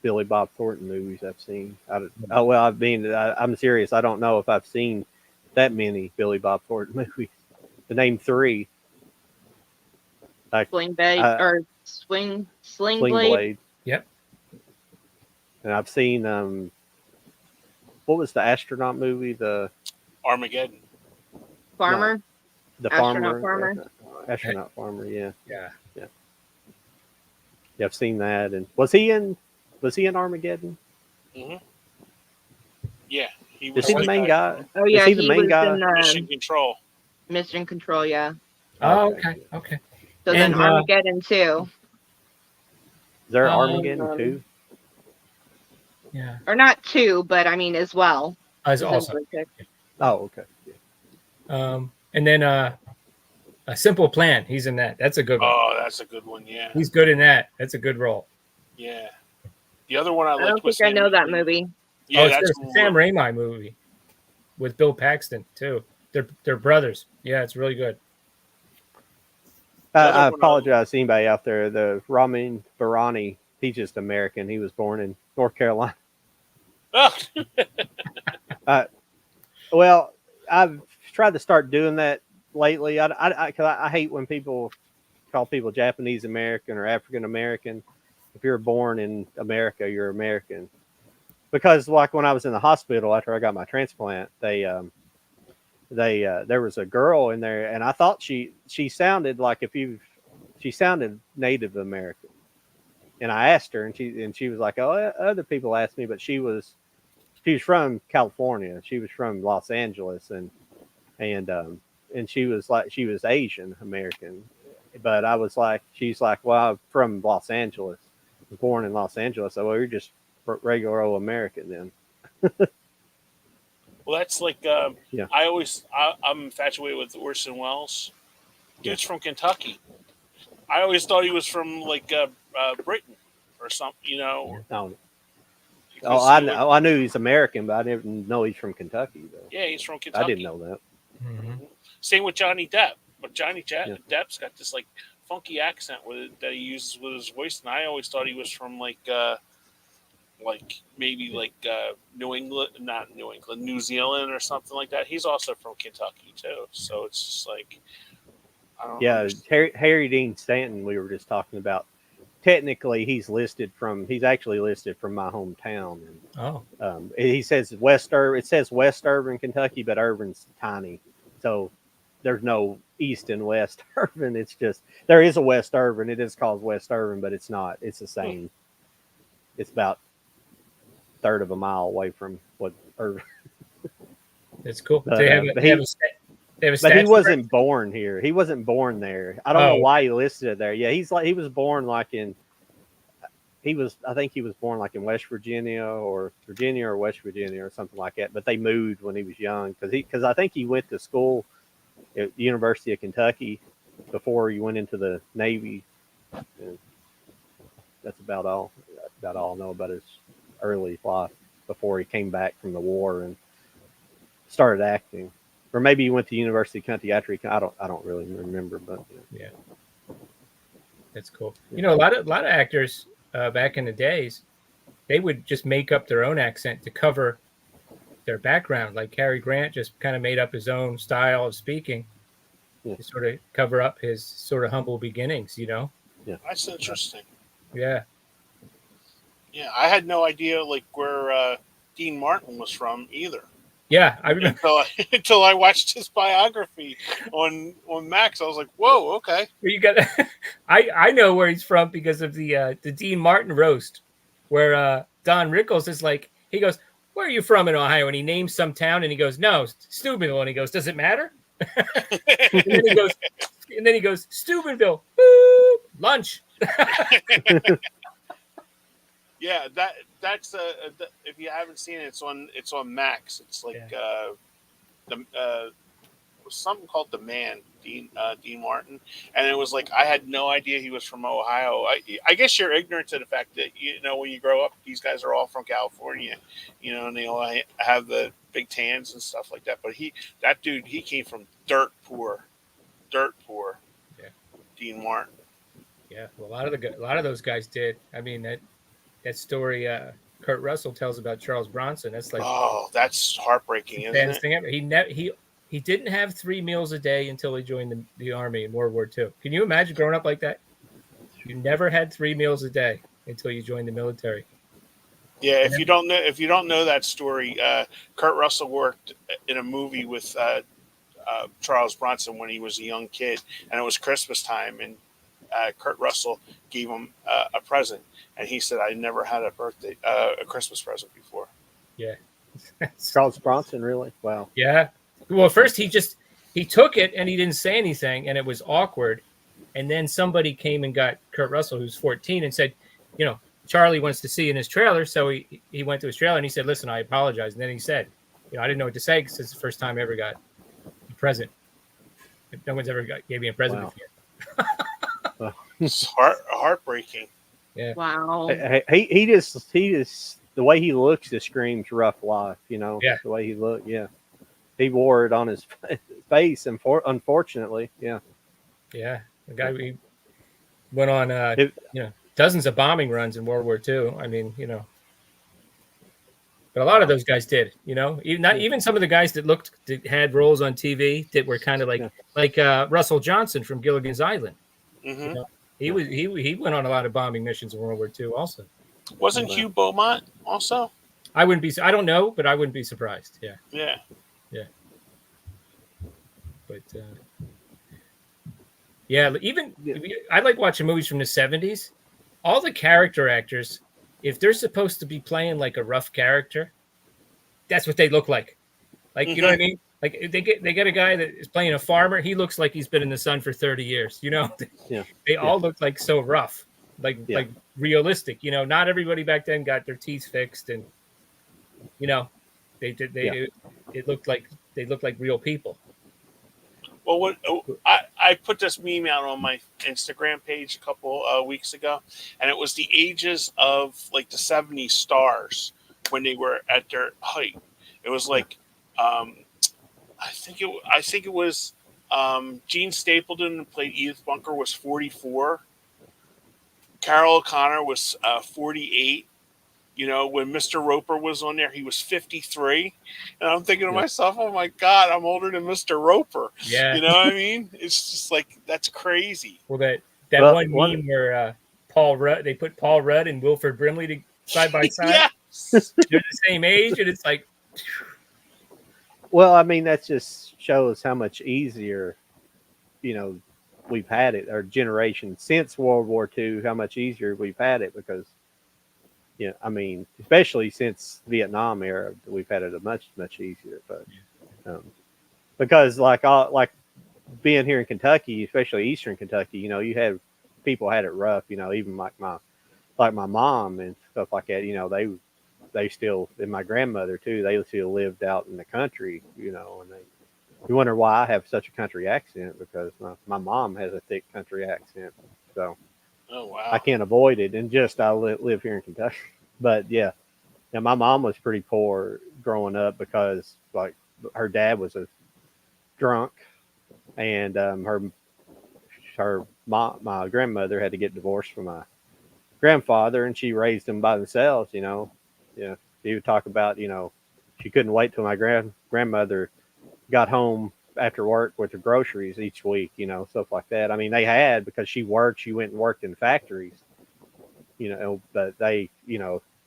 Billy Bob Thornton movies I've seen. I'm serious. I don't know if I've seen that many Billy Bob Thornton movies. To name 3. Sling Blade. Yep. And I've seen what was the astronaut movie? The Armageddon. Farmer. No, the Astronaut Farmer. Astronaut Farmer. Yeah. Yeah. Yeah, I've seen that. And was he in Armageddon? Mm-hmm. Yeah, he was. Is he the main guy? Oh yeah, is he the main guy? In, Mission Control. Yeah. Oh, okay. So then Armageddon 2. Is there Armageddon 2? Yeah. Or not 2, but I mean as well. As also. Oh, okay. Yeah. And then A Simple Plan. He's in that. That's a good one. Oh, that's a good one. Yeah. He's good in that. That's a good role. Yeah. The other one I liked don't think I know that movie. Yeah, that's a Sam Raimi movie with Bill Paxton too. They're brothers. Yeah, it's really good. I apologize to anybody out there. The Ramin Barani, he's just American. He was born in North Carolina. Well, I've tried to start doing that lately. I hate when people call people Japanese American or African American. If you're born in America, you're American. Because like when I was in the hospital after I got my transplant, there was a girl in there, and I thought she sounded like she sounded Native American. And I asked her, and she was like, "Oh, other people asked me," but she was from California. She was from Los Angeles, and she was like, she was Asian American. But I was like, she's like, "Well, I'm from Los Angeles, I was born in Los Angeles." So, well, you're just regular old American then. Well, that's like I'm infatuated with Orson Welles. Dude's from Kentucky. I always thought he was from like Britain or something, No. I knew he's American, but I didn't know he's from Kentucky though. Yeah, he's from Kentucky. I didn't know that. Mm-hmm. Same with Johnny Depp, but Depp's got this like funky accent that he uses with his voice, and I always thought he was from like maybe New England, not New England, New Zealand or something like that. He's also from Kentucky too, so it's just like I don't know. Harry Dean Stanton, we were just talking about. Technically, he's actually listed from my hometown. And, he says West Urban. It says West Urban, Kentucky, but Urban's tiny. So there's no East and West Irvin. It's just there is a West Irvin. It is called West Irvin, but it's not. It's the same. It's about a third of a mile away from what Irvin. That's cool. But, They have a but he wasn't born here. He wasn't born there. I don't know why he listed it there. Yeah, he was born like in. I think he was born like in West Virginia or West Virginia or something like that. But they moved when he was young because I think he went to school at the University of Kentucky before he went into the Navy. And that's about all. About all I know about his early life before he came back from the war and started acting. Or maybe he went to University of Kentucky after I don't really remember, but yeah, that's cool. You know, a lot of actors back in the days, they would just make up their own accent to cover their background. Like Cary Grant just kind of made up his own style of speaking to sort of cover up his sort of humble beginnings. You know? Yeah, that's interesting. Yeah. Yeah, I had no idea like where Dean Martin was from either. Yeah, I remember until I watched his biography on Max. I was like, "Whoa, okay." You got. I know where he's from because of the Dean Martin roast, where Don Rickles is like, he goes, "Where are you from in Ohio?" And he names some town, and he goes, "No, Steubenville." And he goes, "Does it matter?" and then he goes, "Steubenville, boop, lunch." Yeah, that's if you haven't seen it, it's on Max. It's like something called The Man, Dean Martin, and it was like I had no idea he was from Ohio. I guess you're ignorant to the fact that when you grow up, these guys are all from California, and they all have the big tans and stuff like that. But that dude came from dirt poor. Yeah, Dean Martin. Yeah, well, a lot of those guys did. I mean that story Kurt Russell tells about Charles Bronson. That's like, that's heartbreaking, isn't it? He didn't have 3 meals a day until he joined the Army in World War II. Can you imagine growing up like that? You never had 3 meals a day until you joined the military. Yeah, if you don't know that story, Kurt Russell worked in a movie with Charles Bronson when he was a young kid, and it was Christmas time, and Kurt Russell gave him a present, and he said, "I never had a Christmas present before." Yeah, Charles Bronson, really? Wow. Yeah. Well, first he took it and he didn't say anything, and it was awkward. And then somebody came and got Kurt Russell, who's 14, and said, Charlie wants to see you in his trailer. So he went to his trailer and he said, "Listen, I apologize." And then he said, I didn't know what to say because it's the first time I ever got a present. No one's ever gave me a present before. It's heartbreaking. Yeah. Wow. He just the way he looks just screams rough life. Yeah. The way he looked. Yeah. He wore it on his face, and unfortunately, yeah. Yeah, the guy we went on, dozens of bombing runs in World War II. I mean, but a lot of those guys did. Even some of the guys that had roles on TV that were kind of like Russell Johnson from Gilligan's Island. Mm-hmm. He went on a lot of bombing missions in World War II. Also, wasn't Hugh Beaumont also? I don't know, but I wouldn't be surprised. Yeah. Yeah. Yeah. But even I like watching movies from the 70s. All the character actors, if they're supposed to be playing like a rough character, that's what they look like. Like, you know what I mean? Like they get a guy that is playing a farmer. He looks like he's been in the sun for 30 years. They all look like so rough, like realistic. Not everybody back then got their teeth fixed, and it looked like they looked like real people. Well, I put this meme out on my Instagram page a couple weeks ago, and it was the ages of like the 70s stars when they were at their height. It was like, I think it was Gene Stapleton, who played Edith Bunker, was 44. Carol O'Connor was 48. When Mr. Roper was on there, he was 53. And I'm thinking to myself, oh my God, I'm older than Mr. Roper. Yeah. You know what I mean? It's just like, that's crazy. Well, that one meme where Paul Rudd, they put Paul Rudd and Wilford Brimley side by side. Yes. They're the same age, and it's like, Well, I mean, that just shows how much easier, you know, we've had it, our generation since World War II, how much easier we've had it because, I mean, especially since Vietnam era, we've had it a much easier. But um, because like being here in Kentucky, especially Eastern Kentucky, you had people had it rough. Even like my mom and stuff like that. They still, and my grandmother too. They still lived out in the country. And you wonder why I have such a country accent because my mom has a thick country accent. So Oh wow. I can't avoid it. And just I live here in Kentucky. But yeah, my mom was pretty poor growing up because like her dad was a drunk, and my grandmother had to get divorced from my grandfather, and she raised them by themselves. Yeah, he would talk about she couldn't wait till my grandmother got home after work with the groceries each week, stuff like that. I mean, they had because she went and worked in factories, but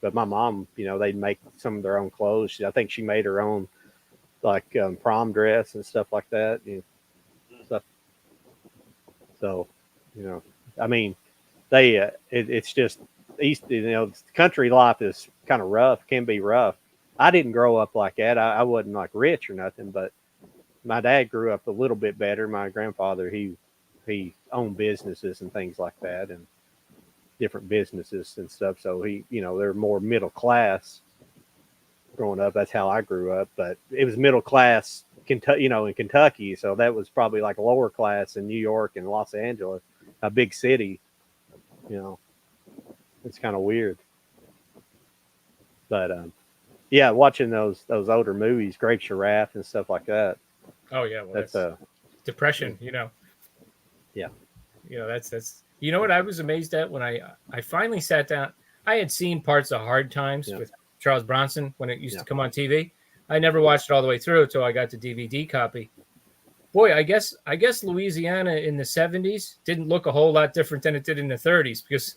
but my mom, they'd make some of their own clothes. I think she made her own like prom dress and stuff like that. Stuff. So, I mean, it's just East, country life is kind of rough, can be rough. I didn't grow up like that. I wasn't like rich or nothing, but my dad grew up a little bit better. My grandfather, he owned businesses and things like that, and different businesses and stuff. So they're more middle class growing up. That's how I grew up, but it was middle class, Kentucky, in Kentucky. So that was probably like lower class in New York and Los Angeles, a big city. It's kind of weird, but yeah, watching those older movies, Grape Giraffe and stuff like that. Oh yeah, well, that's depression. Yeah. That's what I was amazed at when I finally sat down. I had seen parts of Hard Times with Charles Bronson when it used to come on TV. I never watched it all the way through until I got the DVD copy. Boy, I guess Louisiana in the 70s didn't look a whole lot different than it did in the 30s because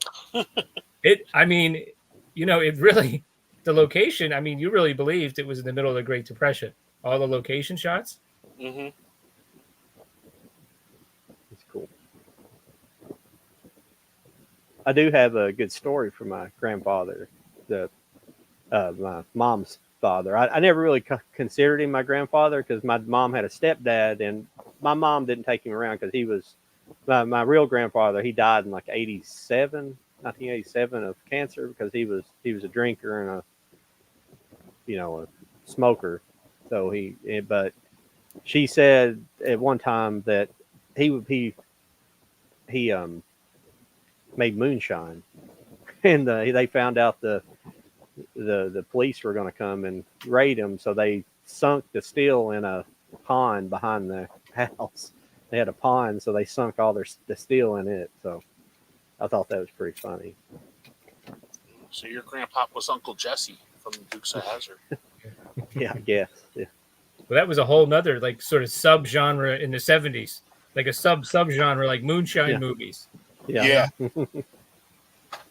it really, the location, I mean, you really believed it was in the middle of the Great Depression. All the location shots. Mm-hmm. It's cool. I do have a good story from my grandfather, my mom's father. I never really considered him my grandfather because my mom had a stepdad, and my mom didn't take him around because he was my real grandfather. He died in like 1987 of cancer because he was a drinker and a smoker. So but she said at one time that he made moonshine, and they found out the police were going to come and raid him, so they sunk the still in a pond behind the house. They had a pond, so they sunk all the steel in it. So I thought that was pretty funny. So your grandpa was Uncle Jesse from the Dukes of Hazzard. Yeah, I guess. Yeah. Well, that was a whole nother like sort of subgenre in the 70s, like a subgenre like moonshine movies. Yeah.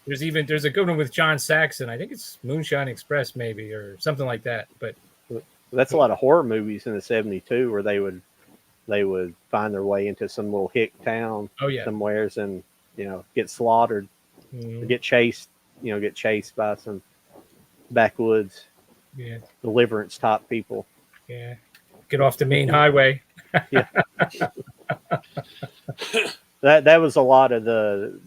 There's a good one with John Saxon. I think it's Moonshine Express, maybe, or something like that. But that's a lot of horror movies in the 72 where they would find their way into some little hick town somewheres and get slaughtered, or get chased by some backwoods deliverance type people. Yeah, get off the main highway. Yeah. that was a lot of the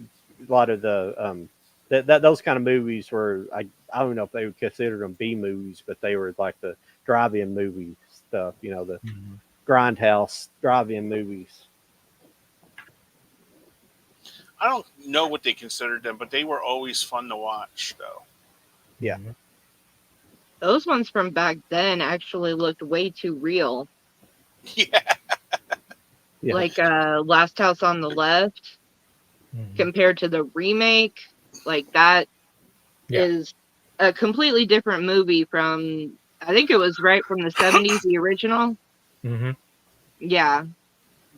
those kind of movies were I don't know if they would consider them B movies, but they were like the drive-in movie stuff, the grindhouse drive-in movies. I don't know what they considered them, but they were always fun to watch, though. Yeah. Those ones from back then actually looked way too real. Yeah. Like Last House on the Left compared to the remake. Like that is a completely different movie from, I think it was right from the 70s, the original. Mm-hmm. Yeah.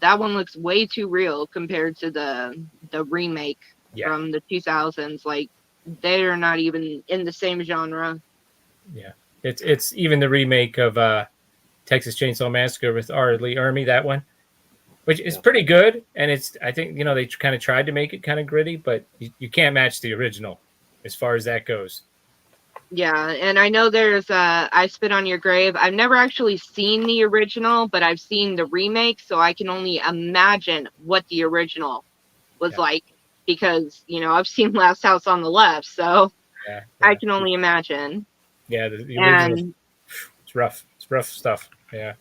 That one looks way too real compared to the remake from the 2000s. Like they're not even in the same genre. Yeah. It's even the remake of Texas Chainsaw Massacre with R. Lee Ermey, that one, which is pretty good. And I think, they kind of tried to make it kind of gritty, but you can't match the original as far as that goes. Yeah, and I know there's I Spit on Your Grave. I've never actually seen the original, but I've seen the remake, so I can only imagine what the original was like, because I've seen Last House on the Left, so I can only imagine. Yeah, the original, it's rough. It's rough stuff. Yeah.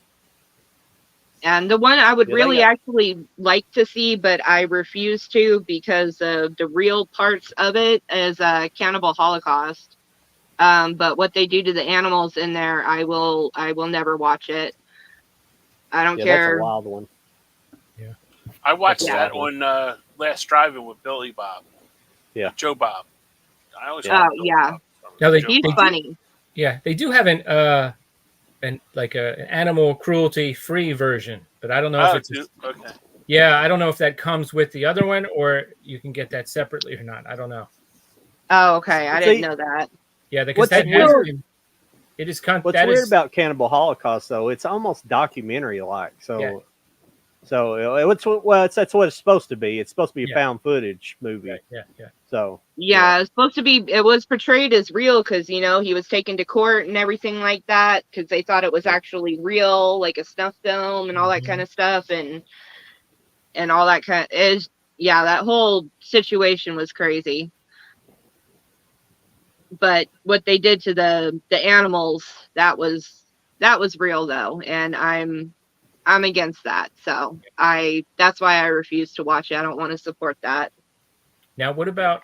And the one I would really actually like to see, but I refuse to because of the real parts of it, is Cannibal Holocaust. But what they do to the animals in there, I will never watch it. I don't care. That's a wild one. Yeah. I watched that on Last Drive-In with Billy Bob. Yeah. Joe Bob. I always yeah. Bob. He's funny. They do have an animal cruelty free version, but I don't know if it's okay. Yeah, I don't know if that comes with the other one or you can get that separately or not. I don't know. Oh, okay. I didn't know that. Yeah, because it is. What's weird about Cannibal Holocaust, though, it's almost documentary-like. So, that's what it's supposed to be. It's supposed to be a found footage movie. Yeah. So. Yeah, it's supposed to be. It was portrayed as real because he was taken to court and everything like that because they thought it was actually real, like a snuff film and all that kind of stuff, and all that kind of is. Yeah, that whole situation was crazy. But what they did to the animals, that was real though, and I'm against that. So that's why I refuse to watch it. I don't want to support that. Now, what about?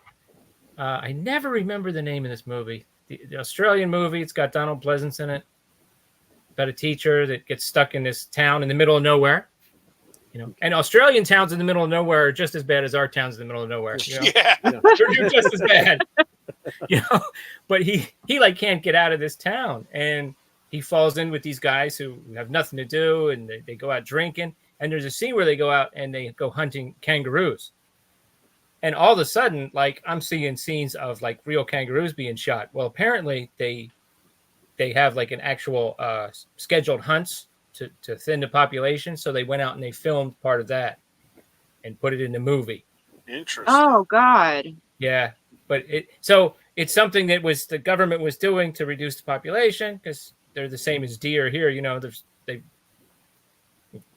I never remember the name of this movie. The Australian movie. It's got Donald Pleasance in it. About a teacher that gets stuck in this town in the middle of nowhere. And Australian towns in the middle of nowhere are just as bad as our towns in the middle of nowhere. They're just as bad. But he can't get out of this town, and he falls in with these guys who have nothing to do, and they go out drinking. And there's a scene where they go out and they go hunting kangaroos, and all of a sudden, I'm seeing scenes of real kangaroos being shot. Well, apparently they have an actual scheduled hunts to thin the population, so they went out and they filmed part of that and put it in the movie. Interesting. Oh God. Yeah. But it's something that the government was doing to reduce the population because they're the same as deer here. If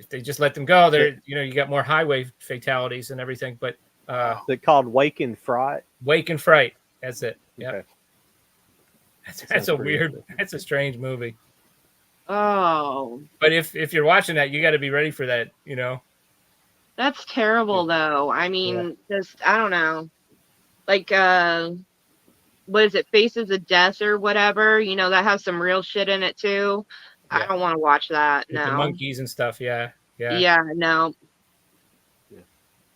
they just let them go, you got more highway fatalities and everything. But they're called Wake and Fright. Wake and Fright. That's it. Yeah. Okay. That's a weird. That's a strange movie. Oh. But if you're watching that, you got to be ready for that. That's terrible, though. I mean, just I don't know. What is it, Faces of Death or whatever, that has some real shit in it too. I don't want to watch that. With the monkeys and stuff. Yeah, no.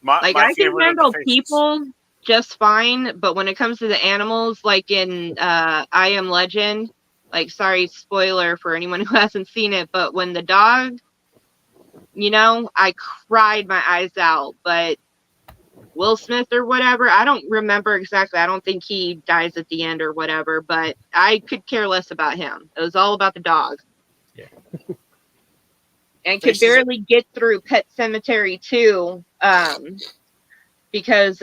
My I can handle people just fine, but when it comes to the animals, like in I Am Legend, sorry, spoiler for anyone who hasn't seen it, but when the dog, I cried my eyes out. But Will Smith or whatever, I don't remember exactly. I don't think he dies at the end or whatever, but I could care less about him. It was all about the dog. Yeah. And could barely get through Pet Cemetery 2 because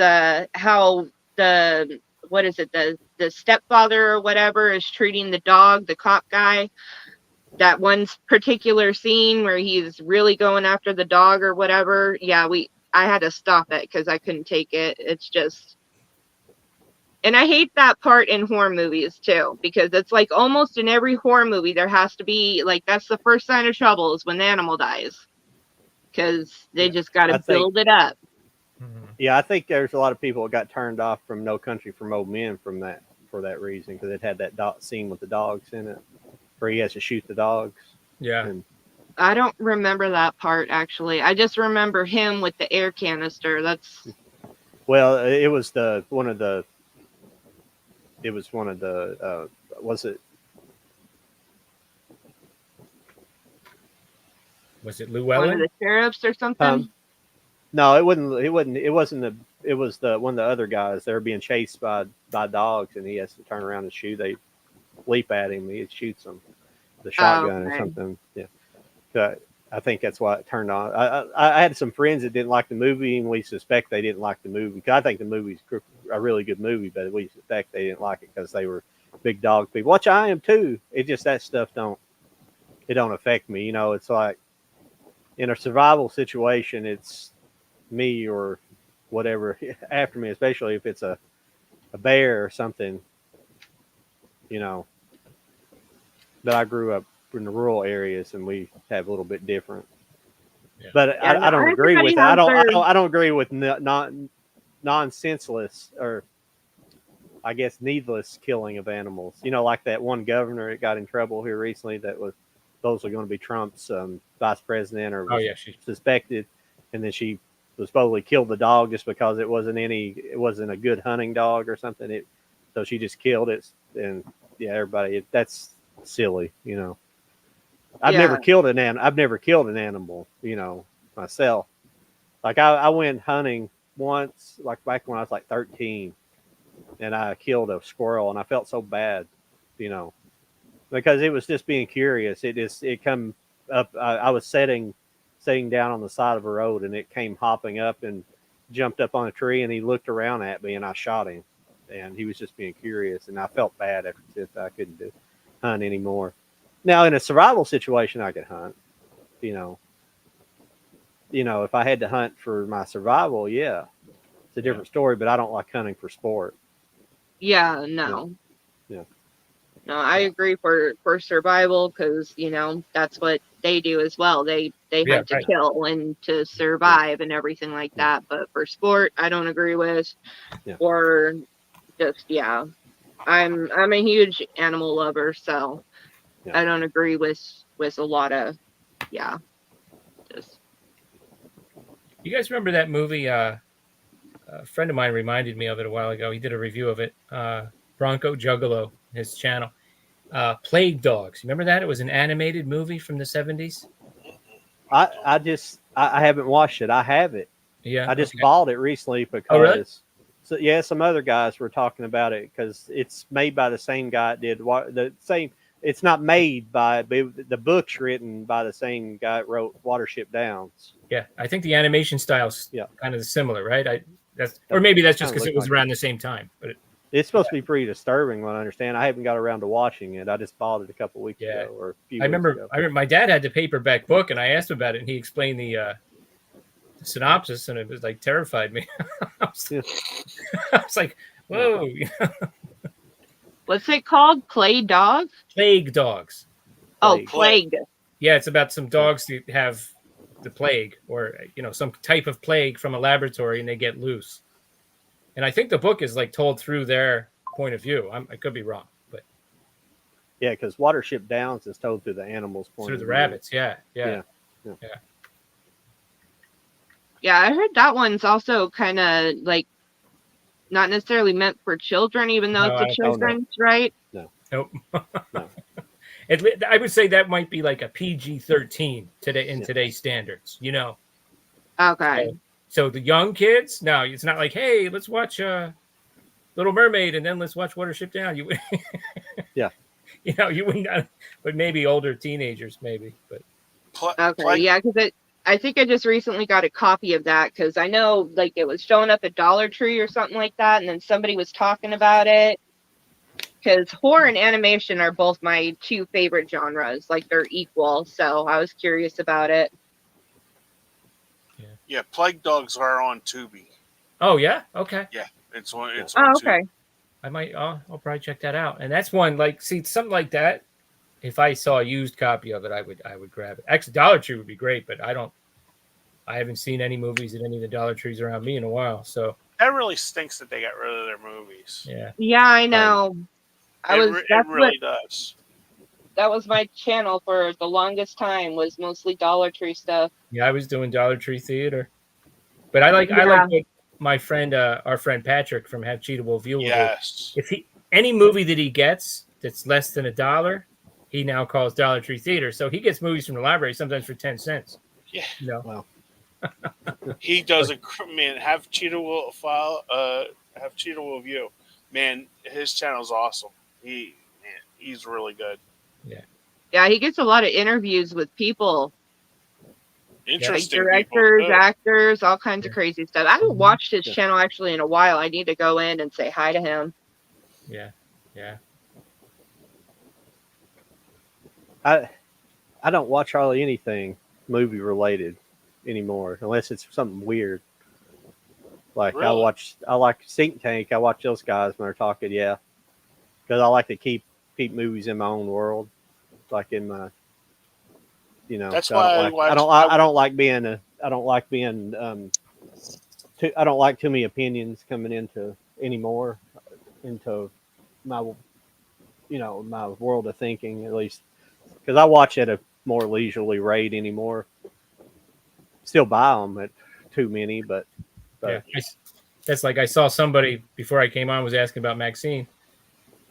how the stepfather or whatever is treating the dog, the cop guy. That one particular scene where he's really going after the dog or whatever. Yeah, I had to stop it because I couldn't take it. It's just, and I hate that part in horror movies too, because it's almost in every horror movie there has to be that's the first sign of trouble is when the animal dies, because they just got to build it up. Yeah, I think there's a lot of people that got turned off from No Country for Old Men for that reason, because it had that scene with the dogs in it, where he has to shoot the dogs. Yeah. I don't remember that part actually. I just remember him with the air canister. It was one of the was it Llewellyn? One of the sheriffs or something? No, it wasn't. It wasn't it was one of the other guys. They were being chased by dogs, and he has to turn around and shoot. They leap at him. He shoots them with a shotgun or something. Yeah. I think that's why it turned on. I had some friends that didn't like the movie, and we suspect they didn't like the movie. Cause I think the movie's a really good movie, but we suspect they didn't like it because they were big dog people. Which I am too. It just that stuff don't affect me. It's like in a survival situation, it's me or whatever after me, especially if it's a bear or something. But I grew up in the rural areas, and we have a little bit different. Yeah. But Yeah, I don't agree everybody with that. has their. I don't agree with non-senseless or I guess needless killing of animals. Like that one governor that got in trouble here recently that was supposedly going to be Trump's vice president or Oh was yeah, suspected, and then she was supposedly killed the dog just because it wasn't a good hunting dog or something. So she just killed it, and yeah, everybody that's silly. I've Yeah. never killed an animal, myself. Like I went hunting once, like back when I was like 13, and I killed a squirrel, and I felt so bad, you know, because it was just being curious. It come up. I was sitting down on the side of a road, and it came hopping up and jumped up on a tree, and he looked around at me, and I shot him, and he was just being curious, and I felt bad after that. I couldn't hunt anymore. Now in a survival situation, I could hunt, you know. If I had to hunt for my survival, yeah, it's a different story. But I don't like hunting for sport. Yeah, no. Yeah. No, I agree for survival because that's what they do as well. They hunt to kill and to survive and everything like that. But for sport, I don't agree with. Yeah. Or just I'm a huge animal lover, so I don't agree with a lot of just. You guys remember that movie? A friend of mine reminded me of it a while ago. He did a review of it. Bronco Juggalo, his channel. Plague Dogs. Remember that? It was an animated movie from the 70s. I haven't watched it. I have it. Yeah. I just bought it recently because. Oh, really? So yeah, some other guys were talking about it because it's made by the same guy that did the same. It's not made by the book's written by the same guy that wrote Watership Downs. Yeah, I think the animation style's kind of similar, right? Or maybe that's just because it was around the same time. But it's supposed to be pretty disturbing. What I understand, I haven't got around to watching it. I just bought it a couple weeks ago or a few. I remember my dad had the paperback book, and I asked him about it, and he explained the synopsis, and it was like terrified me. I was like, whoa. What's it called? Plague Dogs? Plague Dogs. Oh, Plague. Yeah, it's about some dogs that have the plague or some type of plague from a laboratory, and they get loose. And I think the book is like told through their point of view. I could be wrong, but yeah, because Watership Downs is told through the animals' point through of the view. rabbits. Yeah. Yeah, I heard that one's also kind of like not necessarily meant for children, even though it's a children's, right? No. Nope. No. I would say that might be like a PG-13 today in today's standards. Okay. So the young kids, no, it's not like, hey, let's watch Little Mermaid and then let's watch Watership Down. You wouldn't, but maybe older teenagers, maybe. But okay, yeah, because I think I just recently got a copy of that because I know like it was showing up at Dollar Tree or something like that, and then somebody was talking about it. Because horror and animation are both my two favorite genres, like they're equal. So I was curious about it. Yeah, Plague Dogs are on Tubi. Oh yeah, okay. Yeah, it's on. Okay. Tubi. I'll probably check that out. And that's one something like that. If I saw a used copy of it, I would grab it. Actually, Dollar Tree would be great, but I haven't seen any movies at any of the Dollar Trees around me in a while. So that really stinks that they got rid of their movies. Yeah. Yeah, I know. It really does. That was my channel for the longest time. Was mostly Dollar Tree stuff. Yeah, I was doing Dollar Tree theater, but I like what my friend, our friend Patrick from Have Cheatable View. Yes. If any movie that he gets that's less than $1, he now calls Dollar Tree theater. So he gets movies from the library sometimes for 10 cents. Yeah. Wow. He does Have Cheatable View. Man, his channel's awesome. He's really good. Yeah. Yeah, he gets a lot of interviews with people Interesting. directors, people, actors, all kinds of crazy stuff. I haven't watched his Yeah. channel actually in a while. I need to go in and say hi to him. Yeah. I don't watch hardly anything movie related anymore unless it's something weird. Like Really? I like Think Tank. I watch those guys when they're talking. Yeah, because I like to keep movies in my own world, like in my, That's So I don't why I like watch. I don't like being I don't like too many opinions coming into anymore into my my world of thinking, at least because I watch at a more leisurely rate anymore. Still buy them at too many, but Yeah. That's like I saw somebody before I came on was asking about Maxine.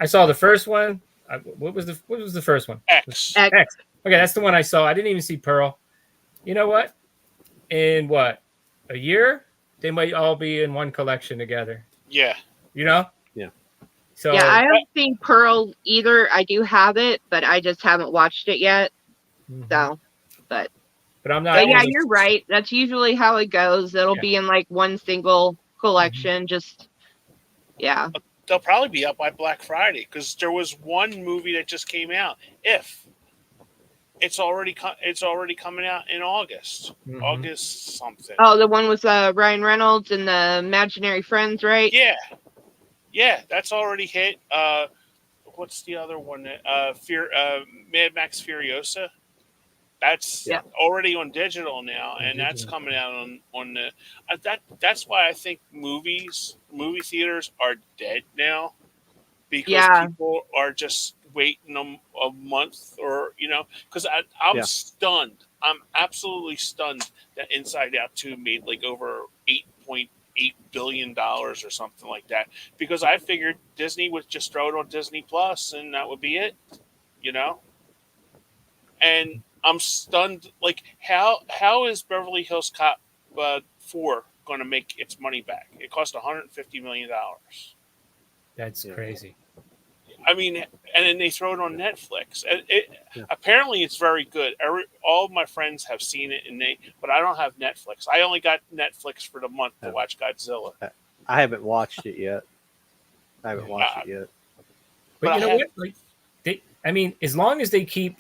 I saw the first one. What was the first one? X. X. Okay, that's the one I saw. I didn't even see Pearl. You know what? In what, a year, they might all be in one collection together. Yeah. You know? Yeah. So Yeah, I haven't seen Pearl either. I do have it, but I just haven't watched it yet. So, but I'm not. yeah, you're right. That's usually how it goes. It'll be in like one single collection. Just yeah. They'll probably be up by Black Friday because there was one movie that just came out. If it's already coming out in August, August something. Oh, the one with Ryan Reynolds and the imaginary friends, right? Yeah, that's already hit. What's the other one? Mad Max Furiosa. That's already on digital now, and that's coming out on the. That's why I think movie theaters are dead now, because people are just waiting a month or because I'm stunned. I'm absolutely stunned that Inside Out 2 made like over $8.8 billion or something like that, because I figured Disney would just throw it on Disney Plus and that would be it, and I'm stunned. Like, how is Beverly Hills Cop 4 going to make its money back? It cost $150 million. That's crazy. I mean, and then they throw it on Netflix. And apparently it's very good. All of my friends have seen it, but I don't have Netflix. I only got Netflix for the month to watch Godzilla. I haven't watched it yet. But you know what? Like, as long as they keep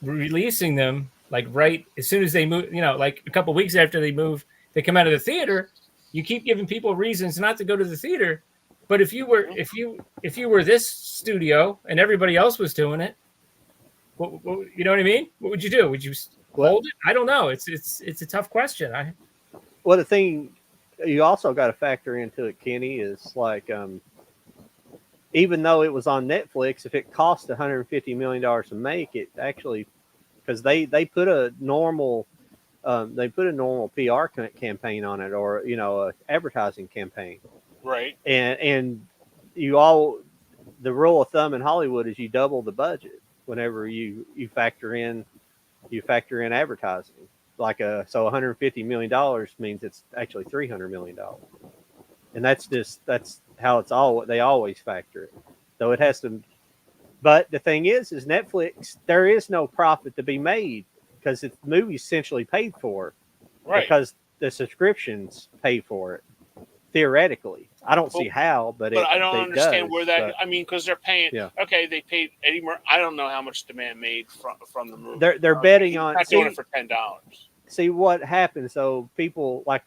releasing them, like right as soon as they move, like a couple weeks after they come out of the theater, you keep giving people reasons not to go to the theater. But if you were this studio and everybody else was doing it, what you know what I mean? What would you do? Would you hold it? I don't know. It's a tough question. Well, the thing you also got to factor into it, Kenny, is like even though it was on Netflix, if it cost $150 million to make it, actually, because they put a normal PR campaign on it, or a advertising campaign, right? And the rule of thumb in Hollywood is you double the budget whenever you factor in advertising. Like so $150 million means it's actually $300 million, and that's how they always factor it. So it has to. But the thing is Netflix, there is no profit to be made because the movie's essentially paid for, right? Because the subscriptions pay for it. Theoretically, I don't see how, but I don't understand does, where that. Because they're paying. Yeah. Okay, they paid Eddie Murphy. I don't know how much demand made from the movie. They're betting on doing it for $10. See what happens. So people like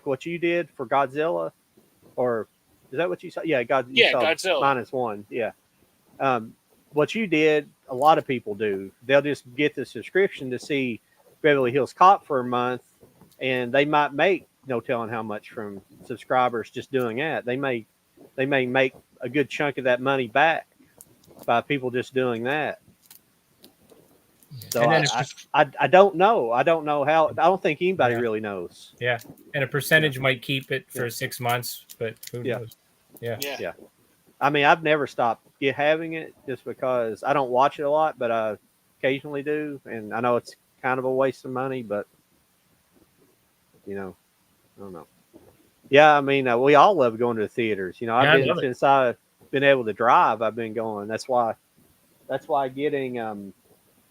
what you did for Godzilla, or is that what you saw? Yeah, Godzilla -1. Yeah. What you did, a lot of people do. They'll just get the subscription to see Beverly Hills Cop for a month, and they might make no telling how much from subscribers just doing that. They may make a good chunk of that money back by people just doing that. So I don't know. I don't know how. I don't think anybody really knows. Yeah, and a percentage might keep it for 6 months, but who knows? Yeah. I mean, I've never stopped having it just because I don't watch it a lot, but I occasionally do, and I know it's kind of a waste of money, but I don't know. Yeah, I mean, we all love going to the theaters. Since I've been able to drive, I've been going. That's why getting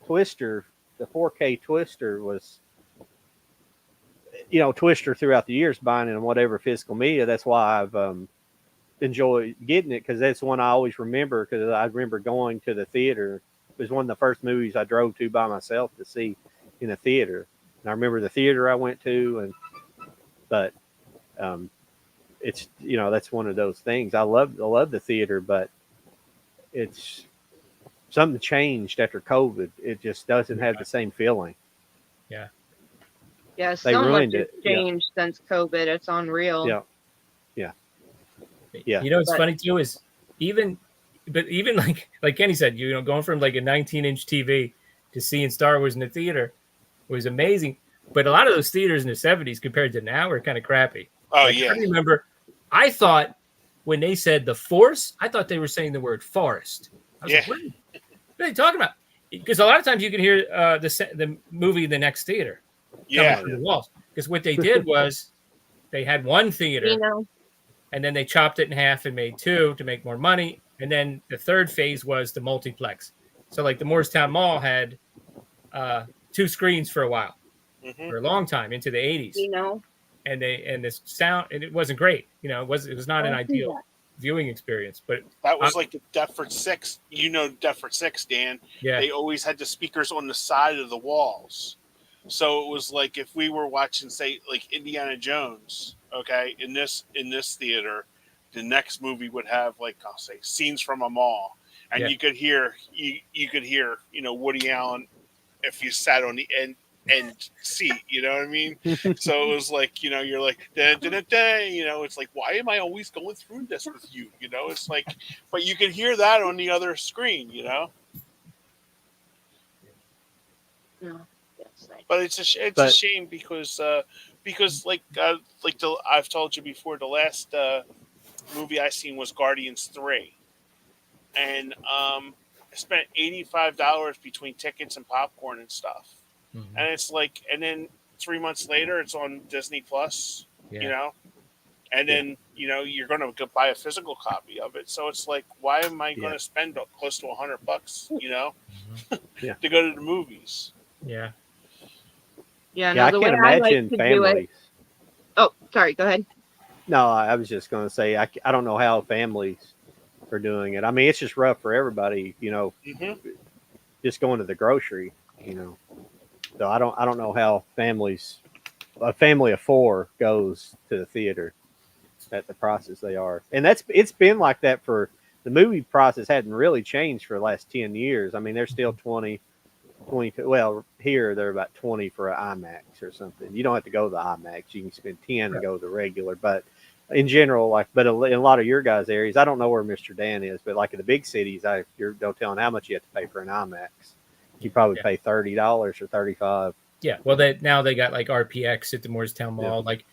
Twister, the 4K Twister, was Twister throughout the years buying it on whatever physical media. That's why I've enjoyed getting it, because that's one I always remember, because I remember going to the theater. It was one of the first movies I drove to by myself to see in a theater. And I remember the theater I went to, but it's, that's one of those things. I love the theater, but it's something changed after COVID. It just doesn't have the same feeling. Yeah. Yeah, They so much ruined has it. changed since COVID. It's unreal. Yeah. Yeah. What's funny too is even like Kenny said, going from like a 19-inch TV to seeing Star Wars in the theater was amazing. But a lot of those theaters in the 70s compared to now are kind of crappy. Oh, I remember, I thought when they said the Force, I thought they were saying the word forest. I was like, what are they talking about? Because a lot of times you can hear the movie in the next theater coming through the walls. Because what they did was they had one theater, and then they chopped it in half and made two to make more money. And then the third phase was the multiplex. So like the Moorestown Mall had 2 screens for a while, for a long time into the 80s. And the sound, and it wasn't great. It was not an ideal viewing experience. But that was like the Deptford 6. Deptford 6, Dan. Yeah. They always had the speakers on the side of the walls. So it was like if we were watching, say, like Indiana Jones, okay, in this theater, the next movie would have, like, I'll say, scenes from a mall, and you could hear Woody Allen if you sat on the end seat, you know what I mean? So it was like, you're like, da, da, da, da, it's like, why am I always going through this with you? It's like, but you can hear that on the other screen, Yeah. But it's a shame because I've told you before, the last movie I seen was Guardians 3, and I spent $85 between tickets and popcorn and stuff, and it's like, and then 3 months later it's on Disney Plus, and then you're going to buy a physical copy of it, so it's like, why am I going to spend close to $100, to go to the movies? Yeah. Yeah, no, I can't imagine families. Oh, sorry, go ahead. No, I was just going to say, I don't know how families are doing it. I mean, it's just rough for everybody, just going to the grocery, So I don't know how a family of 4 goes to the theater at the prices they are. And it's been like that for the movie process hadn't really changed for the last 10 years. I mean, they're still 22. Well, here they're about 20 for an IMAX or something. You don't have to go to the IMAX. You can spend 10 to go to the regular. But in general, in a lot of your guys' areas, I don't know where Mr. Dan is, but like in the big cities, you're no telling how much you have to pay for an IMAX. You probably pay $30 or $35. Yeah, well, now they got like RPX at the Moorestown Mall, like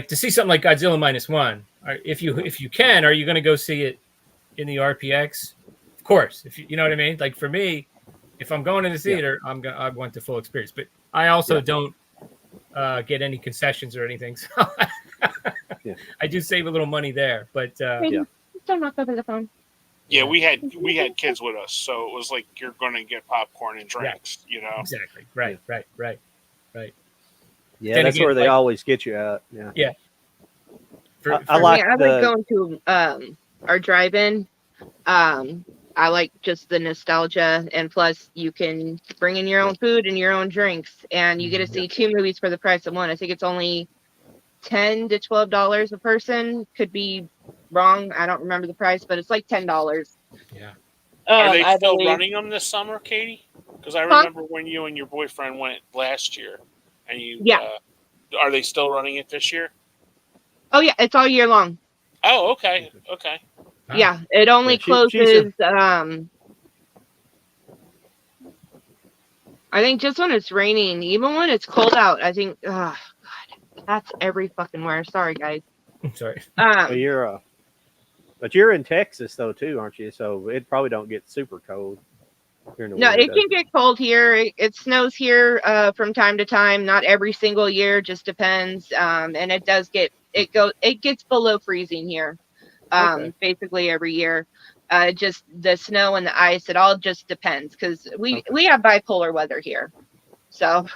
to see something like Godzilla -1. If you can, are you going to go see it in the RPX? Of course, if you know what I mean. Like for me, if I'm going to the theater, I want the full experience. But I also don't get any concessions or anything, so I do save a little money there. But don't knock over the phone. Yeah, we had kids with us, so it was like you're going to get popcorn and drinks, Exactly. Right. Yeah, then that's again, where they always get you at. Yeah. Yeah. I like going to our drive-in. I like just the nostalgia, and plus you can bring in your own food and your own drinks, and you get to see 2 movies for the price of one. I think it's only $10 to $12 a person. Could be wrong. I don't remember the price, but it's like $10. Yeah. Are they still running them this summer, Katie? Because I remember when you and your boyfriend went last year, and are they still running it this year? Oh yeah, it's all year long. Oh, okay. Yeah, it only closes. I think just when it's raining, even when it's cold out. I think. Oh God, that's every fucking where. Sorry, guys. Sorry. But you're in Texas though too, aren't you? So it probably don't get super cold. No, it can get cold here. It snows here from time to time. Not every single year, just depends. And it does it gets below freezing here. Basically every year. Just the snow and the ice, it all just depends because we have bipolar weather here. So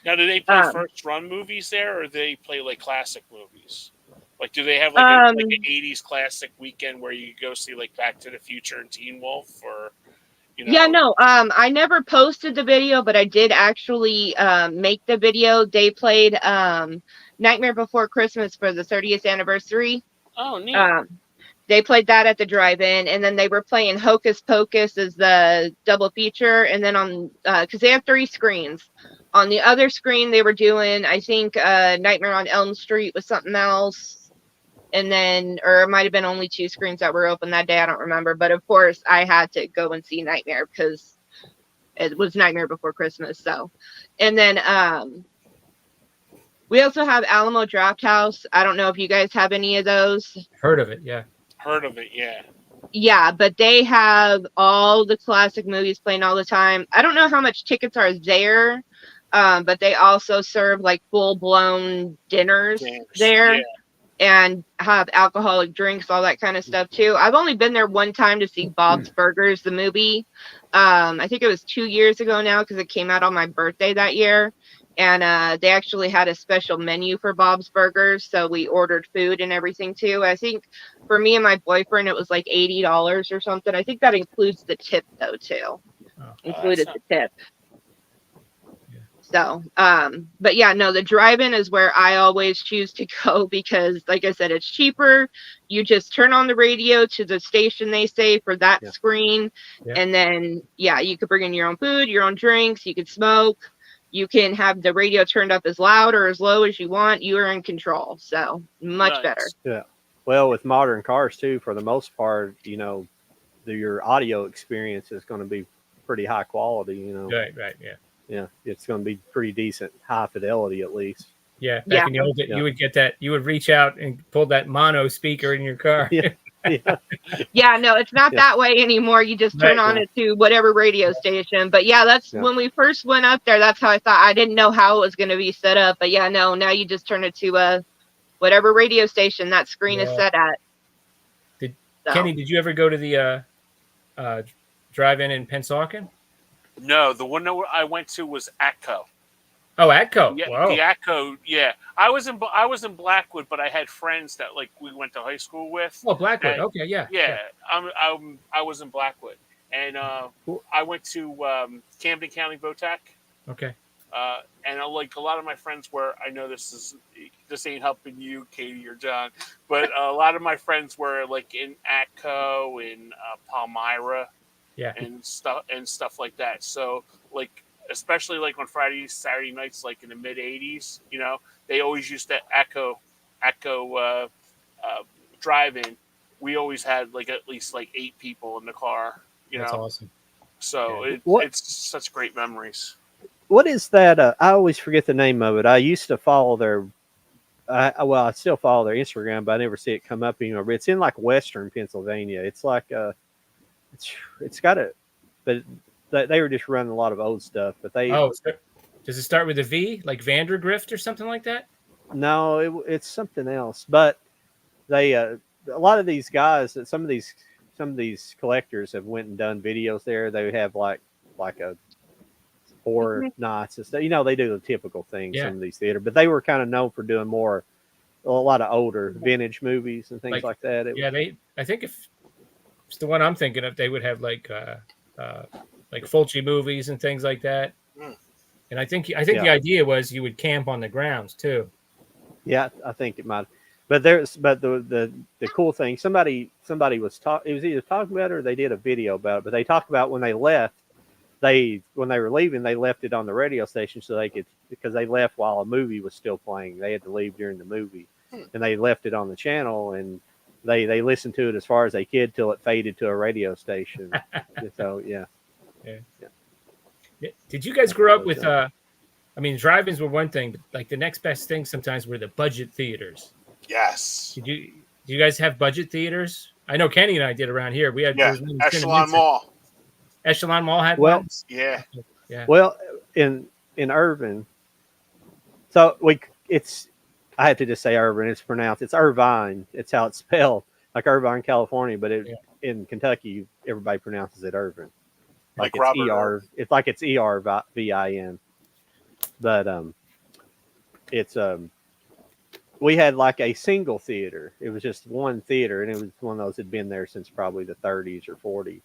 Now, do they play first run movies there, or do they play like classic movies? Like, do they have like an '80s classic weekend where you go see like Back to the Future and Teen Wolf, or Yeah, no. I never posted the video, but I did actually make the video. They played Nightmare Before Christmas for the 30th anniversary. Oh, neat. They played that at the drive-in, and then they were playing Hocus Pocus as the double feature, and then on because they have 3 screens. On the other screen, they were doing, I think, Nightmare on Elm Street was something else, and then, or it might have been only 2 screens that were open that day. I don't remember, but of course, I had to go and see Nightmare because it was Nightmare Before Christmas. So, and then we also have Alamo Drafthouse. I don't know if you guys have any of those. Heard of it? Yeah. Heard of it? Yeah. Yeah, but they have all the classic movies playing all the time. I don't know how much tickets are there, but they also serve like full-blown dinners there, and have alcoholic drinks, all that kind of stuff too. I've only been there one time to see Bob's Burgers, the movie. I think it was 2 years ago now because it came out on my birthday that year. And they actually had a special menu for Bob's Burgers, so we ordered food and everything too. I think for me and my boyfriend, it was like $80 or something. I think that includes the tip though too. Included the tip. Yeah. So, but yeah, no, the drive-in is where I always choose to go because, like I said, it's cheaper. You just turn on the radio to the station they say for that screen, and then you could bring in your own food, your own drinks. You could smoke. You can have the radio turned up as loud or as low as you want. You are in control. So much better. Yeah. Well, with modern cars too, for the most part, your audio experience is going to be pretty high quality, Right. Yeah. Yeah. It's going to be pretty decent, high fidelity at least. Yeah. Back in the old days, you would get that. You would reach out and pull that mono speaker in your car. Yeah, no, it's not that way anymore. You just turn on it to whatever radio station. But that's when we first went up there. That's how I thought. I didn't know how it was going to be set up. But now you just turn it to whatever radio station that screen is set at. Kenny, did you ever go to the drive-in in Pennsauken? No, the one that I went to was Atco. Oh, Atco. Yeah, wow. The Atco. Yeah, I was in Blackwood, but I had friends that we went to high school with. Oh, Blackwood. Okay, yeah. Yeah, I was in Blackwood, and I went to Camden County VOTAC. Okay. And a lot of my friends were. I know this ain't helping you, Katie or John, but a lot of my friends were in Atco and Palmyra, and stuff like that. So especially on Fridays, Saturday nights, in the mid '80s, they always used to Atco drive-in. We always had at least 8 people in the car. That's awesome. So it's such great memories. What is that? I always forget the name of it. I used to follow their. I still follow their Instagram, but I never see it come up anymore. But it's in Western Pennsylvania. It's it's got a, but they were just running a lot of old stuff. But they. Oh, does it start with a V, like Vandergrift or something like that? No, it's something else. But they a lot of these guys, some of these collectors have went and done videos there. They have like a 4 nights and stuff. They do the typical things, some of these theater, but they were kind of known for doing a lot of older vintage movies and things like that. I think if it's the one I'm thinking of, they would have like Fulci movies and things like that. And I think the idea was you would camp on the grounds too. Yeah, I think it might. But the cool thing, somebody was it was either talking about it or they did a video about it. But they talked about when they left. When they were leaving, they left it on the radio station so they could, because they left while a movie was still playing. They had to leave during the movie, and they left it on the channel, and they listened to it as far as they could till it faded to a radio station. So yeah. Did you guys grow up with? Drive-ins were one thing, but the next best thing sometimes were the budget theaters. Yes. Do you guys have budget theaters? I know Kenny and I did around here. We had Echelon Mall. Echelon Mall had one? Yeah. Well, in Irvine, so I had to just say Irvine. It's Irvine. It's how it's spelled, like Irvine, California. But in Kentucky, everybody pronounces it Irvine. Like it's Robert. ER. It's like it's ERVIN. But it's we had like a single theater. It was just one theater, and it was one of those that had been there since probably the 30s or 40s,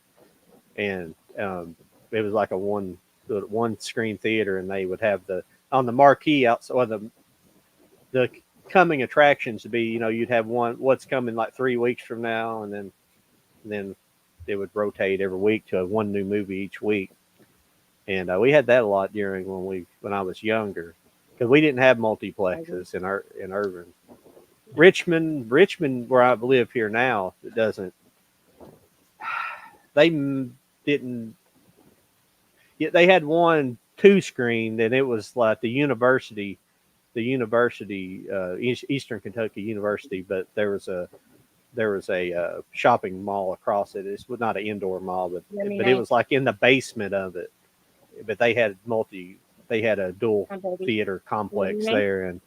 and it was like a one screen theater, and they would have the on the marquee outside, or the coming attractions to be, you'd have one what's coming like 3 weeks from now, and then it would rotate every week to one new movie each week. And we had that a lot during when I was younger, because we didn't have multiplexes in urban. Richmond, where I live here now, it doesn't. They didn't. Yeah, they had one 2 screen, and it was like the university, Eastern Kentucky University, but there was a shopping mall across it. It was not an indoor mall, but it was like in the basement of it. But they had a dual theater complex there, and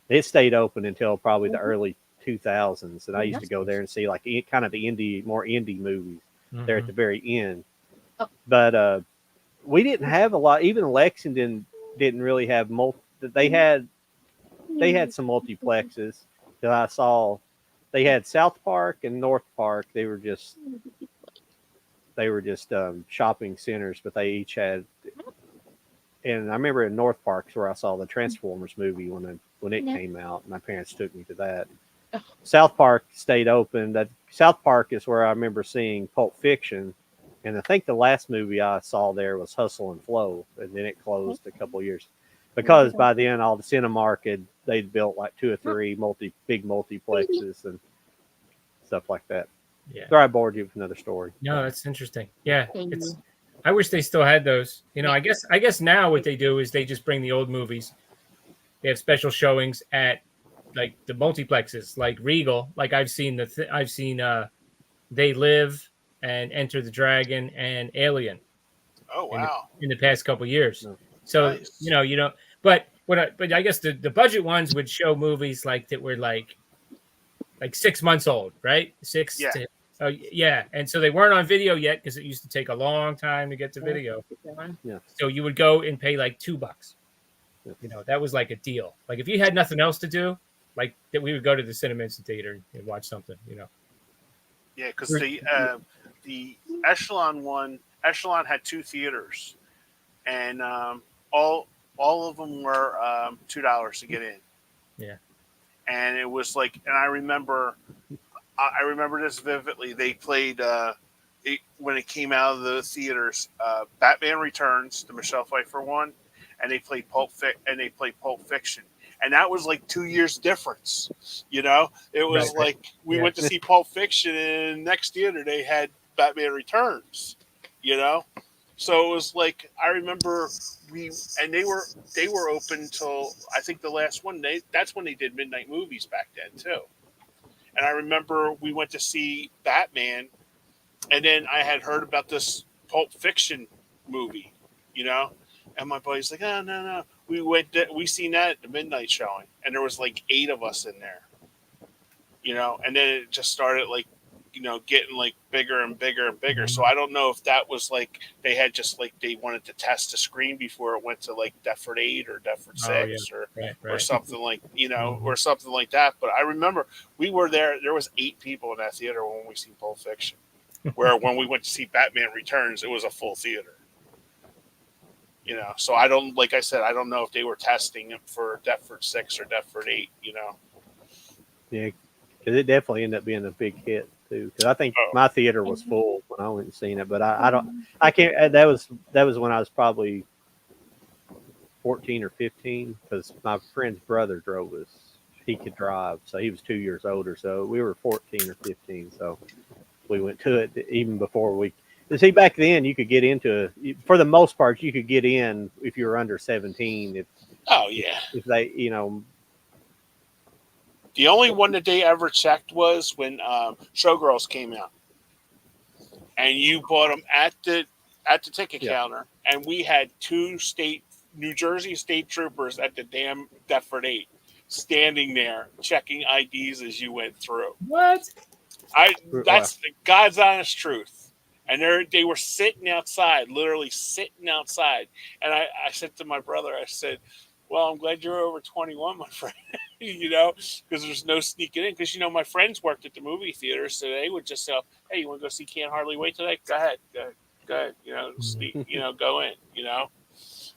it stayed open until probably the early 2000s. And I used to go there and see like kind of the more indie movies there at the very end. But we didn't have a lot. Even Lexington didn't really have They had some multiplexes that I saw. They had South Park and North Park. They were just shopping centers, but they each had. And I remember in North Park where I saw the Transformers movie when it came out. My parents took me to that. South Park stayed open. That South Park is where I remember seeing Pulp Fiction, and I think the last movie I saw there was Hustle and Flow, and then it closed a couple years because by then all the Cinemark they'd built like 2 or 3 big multiplexes and stuff like that. Yeah. Sorry, I bored you with another story. No, that's interesting. Yeah, I wish they still had those. I guess now what they do is they just bring the old movies. They have special showings at like the multiplexes, like Regal. Like I've seen They Live and Enter the Dragon and Alien. Oh wow! In the past couple years. No. So Nice. you don't. But I guess the budget ones would show movies like that were like 6 months old, right? Yeah. And so they weren't on video yet because it used to take a long time to get to video. Yeah. So you would go and pay like $2. Yeah. That was like a deal. Like if you had nothing else to do, like that we would go to the Cinema Theater and watch something, Yeah, because the Echelon had 2 theaters, and all of them were $2 to get in. Yeah. And it was like, and I remember this vividly. They played when it came out of the theaters, Batman Returns, the Michelle Pfeiffer one, and they played Pulp Fiction, and that was like 2 years difference. It was Right. like we went to see Pulp Fiction, and next theater they had Batman Returns. So it was like I remember they were open till I think the last one. That's when they did midnight movies back then too. And I remember we went to see Batman, and then I had heard about this Pulp Fiction movie, and my buddy's like, "Oh no, we seen that at the midnight showing, and there was like 8 of us in there, and then it just started like." Getting like bigger and bigger and bigger. So I don't know if that was like they had just like they wanted to test the screen before it went to like Deptford 8 or Deptford 6 or something like or something like that. But I remember we were there. There was 8 people in that theater when we seen Pulp Fiction. Where when we went to see Batman Returns, it was a full theater. So I don't like I said I don't know if they were testing it for Deptford 6 or Deptford 8. Yeah, because it definitely ended up being a big hit too. Because I think my theater was full when I went and seen it, but I can't. That was when I was probably 14 or 15. Because my friend's brother drove us. He could drive, so he was 2 years older. So we were 14 or 15. So we went to it even before we. See, back then you could get into for the most part you could get in if you were under 17. If they The only one that they ever checked was when Showgirls came out, and you bought them at the ticket counter, and we had 2 New Jersey state troopers at the damn Deptford 8 standing there checking IDs as you went through. What? That's the God's honest truth. And they were sitting outside, literally sitting outside. And I said to my brother, I said, Well, I'm glad you're over 21, my friend. Because there's no sneaking in. Because my friends worked at the movie theater, so they would just say, "Hey, you want to go see Can't Hardly Wait today? Go ahead, go ahead. Sneak. Go in.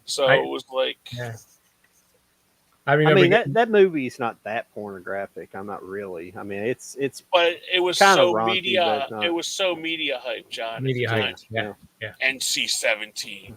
So it was like, yeah. I remember that movie is not that pornographic. I'm not really. I mean, it's but it was kind of so raunchy, media. but not, It was so media hype, John. media At the hype. time. Yeah. NC-17.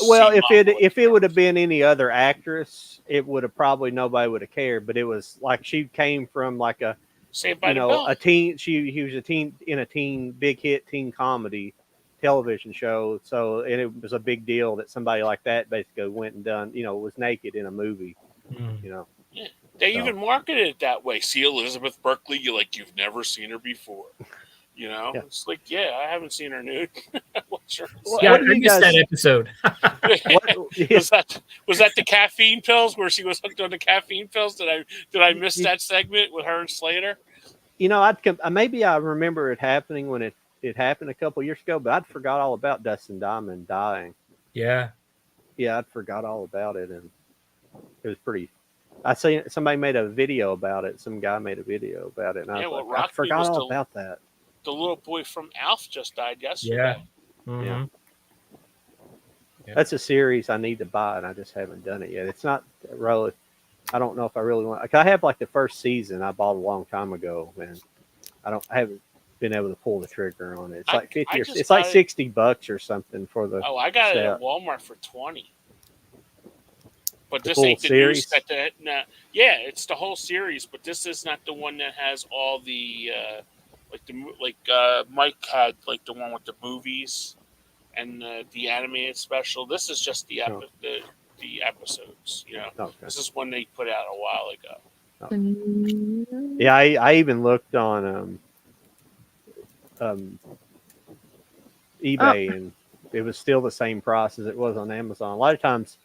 Well, C if it would have been any other actress, it would have probably nobody would have cared. But it was like she came from like a Saved by the Bell. a teen. He was a teen in a big hit teen comedy television show. So and it was a big deal that somebody like that basically went and done. Was naked in a movie. Mm. Yeah. They even marketed it that way. See Elizabeth Berkley, you've never seen her before. It's like, I haven't seen her nude. What's her? Yeah, I missed that episode. Was that the caffeine pills where she was hooked on the caffeine pills? Did I miss that segment with her and Slater? Maybe I remember it happening when it happened a couple years ago, but I'd forgot all about Dustin Diamond dying. Yeah, I'd forgot all about it, and it was pretty. I seen somebody made a video about it. Some guy made a video about it, and I forgot all about that. The little boy from Alf just died yesterday. Yeah. Mm-hmm. Yeah. That's a series I need to buy, and I just haven't done it yet. It's not really. I don't know if I really want. I have like the first season I bought a long time ago, and I haven't been able to pull the trigger on it. It's like 50 it's like $60 or something for the. Oh, I got it at Walmart for 20. But this full ain't the series. It's the whole series, but this is not the one that has all the Mike had like the one with the movies and the animated special. This is just the episodes. Okay. This is one they put out a while ago. Oh. Yeah, I even looked on eBay, and it was still the same price as it was on Amazon. A lot of times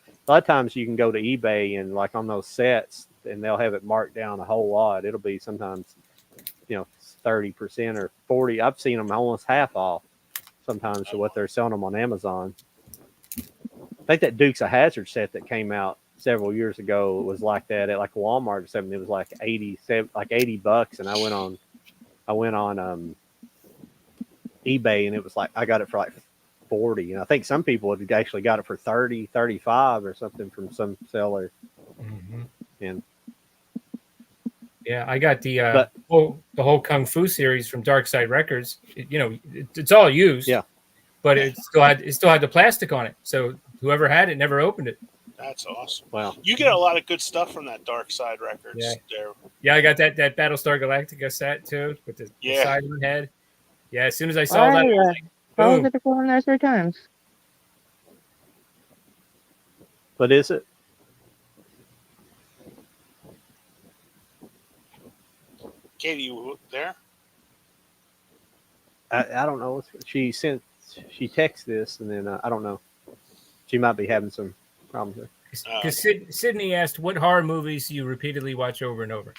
you can go to eBay and like on those sets, and they'll have it marked down a whole lot. It'll be sometimes 30% or 40%. I've seen them almost half off sometimes to what they're selling them on Amazon. I think that Dukes of Hazzard set that came out several years ago was like that at like Walmart or something. It was like $80, and I went on eBay, and it was like I got it for like 40, and I think some people had actually got it for 30, 35 or something from some seller. Mm-hmm. And I got the whole Kung Fu series from Dark Side Records. It's all used. Yeah, but it still had the plastic on it. So whoever had it never opened it. That's awesome. Wow, you get a lot of good stuff from that Dark Side Records. Yeah, there. Yeah, I got that Battlestar Galactica set too with the side of the head. Yeah, as soon as I saw that, I was like, I'll get to go on there 3 times. What is it? Katie, you there? I don't know. She texted this, and then I don't know. She might be having some problems there. Because Sydney asked, what horror movies do you repeatedly watch over and over?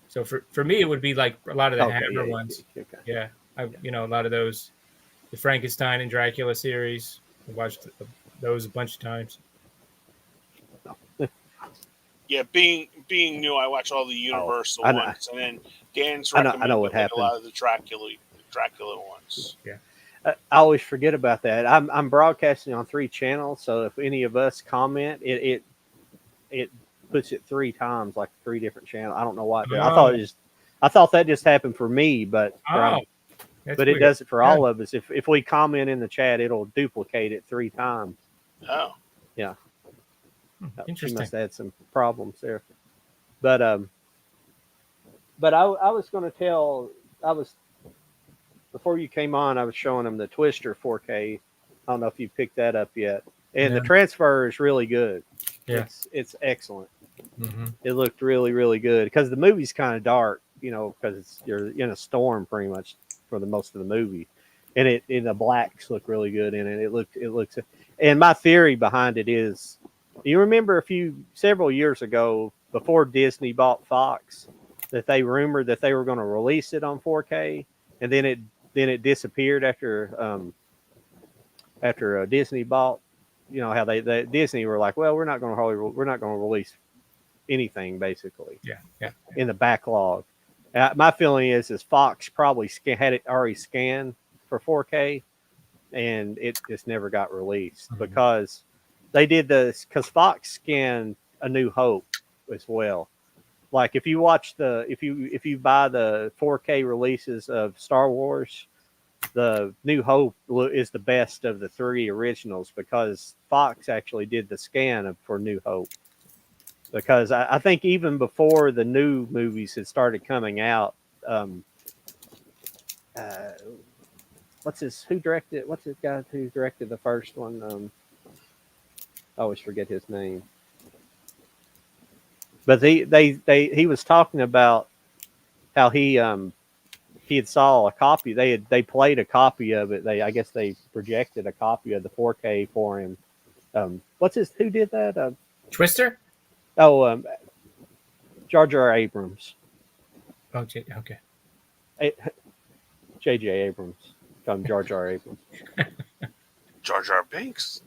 So for me, it would be like a lot of the Hammer ones. Okay. Yeah, a lot of those, the Frankenstein and Dracula series. I watched those a bunch of times. Yeah, being new, I watch all the Universal ones, and then Dan's recommended I know what happened. A lot of the Dracula ones. Yeah, I always forget about that. I'm broadcasting on 3 channels, so if any of us comment, it puts it 3 times, like 3 different channels. I don't know why. I thought that just happened for me, but it weird. does it for all of us. If we comment in the chat, it'll duplicate it 3 times. Oh, yeah. Interesting. She must have had some problems there. But I was going to tell. Before you came on, I was showing them the Twister 4K. I don't know if you picked that up yet. And the transfer is really good. Yeah, it's excellent. Mm-hmm. It looked really, really good because the movie's kind of dark, because you're in a storm pretty much for the most of the movie, and the blacks look really good in it. It looks. And my theory behind it is, you remember several years ago, before Disney bought Fox, that they rumored that they were going to release it on 4K, and then it disappeared after after Disney bought. You know how they Disney were like, well, we're not going to release anything basically. Yeah. In the backlog. My feeling is Fox probably had it already scanned for 4K, and it just never got released because they did this because Fox scanned A New Hope as well. Like if you watch if you buy the 4K releases of Star Wars, the New Hope is the best of the three originals because Fox actually did the scan for New Hope. Because I think even before the new movies had started coming out, what's his guy who directed the first one? I always forget his name. But he was talking about how he had saw a copy. They played a copy of it. I guess they projected a copy of the 4K for him. Who did that? Twister? Oh, Jar Jar Abrams. Oh, okay. J.J. Abrams. Call him Jar Jar Abrams. Jar Jar Binks.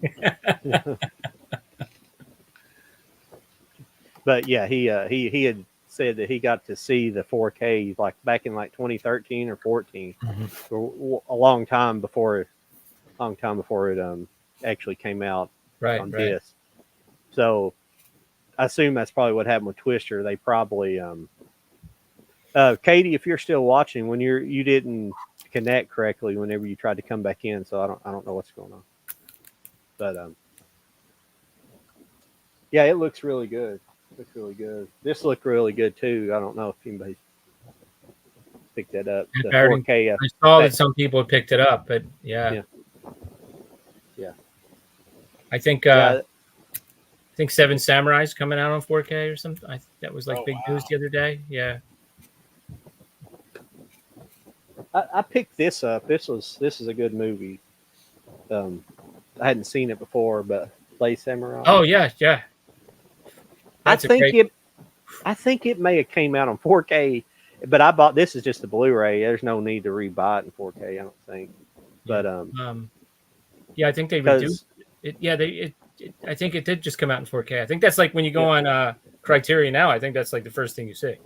But yeah, he had said that he got to see the 4K like back in like 2013 or 14, a long time before it actually came out on disc. So I assume that's probably what happened with Twister. They probably Katie, if you're still watching, when you didn't connect correctly whenever you tried to come back in, so I don't know what's going on. But yeah, it looks really good. Looks really good. This looked really good too. I don't know if anybody picked that up. The 4K. I saw that some people had picked it up, but yeah. I think Seven Samurai's coming out on 4K or something. That was like big news the other day. Yeah. I picked this up. This is a good movie. I hadn't seen it before, but Last Samurai. Oh yeah. I think it may have came out on 4K, but I bought this is just a Blu-ray. There's no need to rebuy it in 4K. I don't think. But yeah, I think they reduced it. Yeah, I think it did just come out in 4K. I think that's like when you go on Criterion now. I think that's like the first thing you see.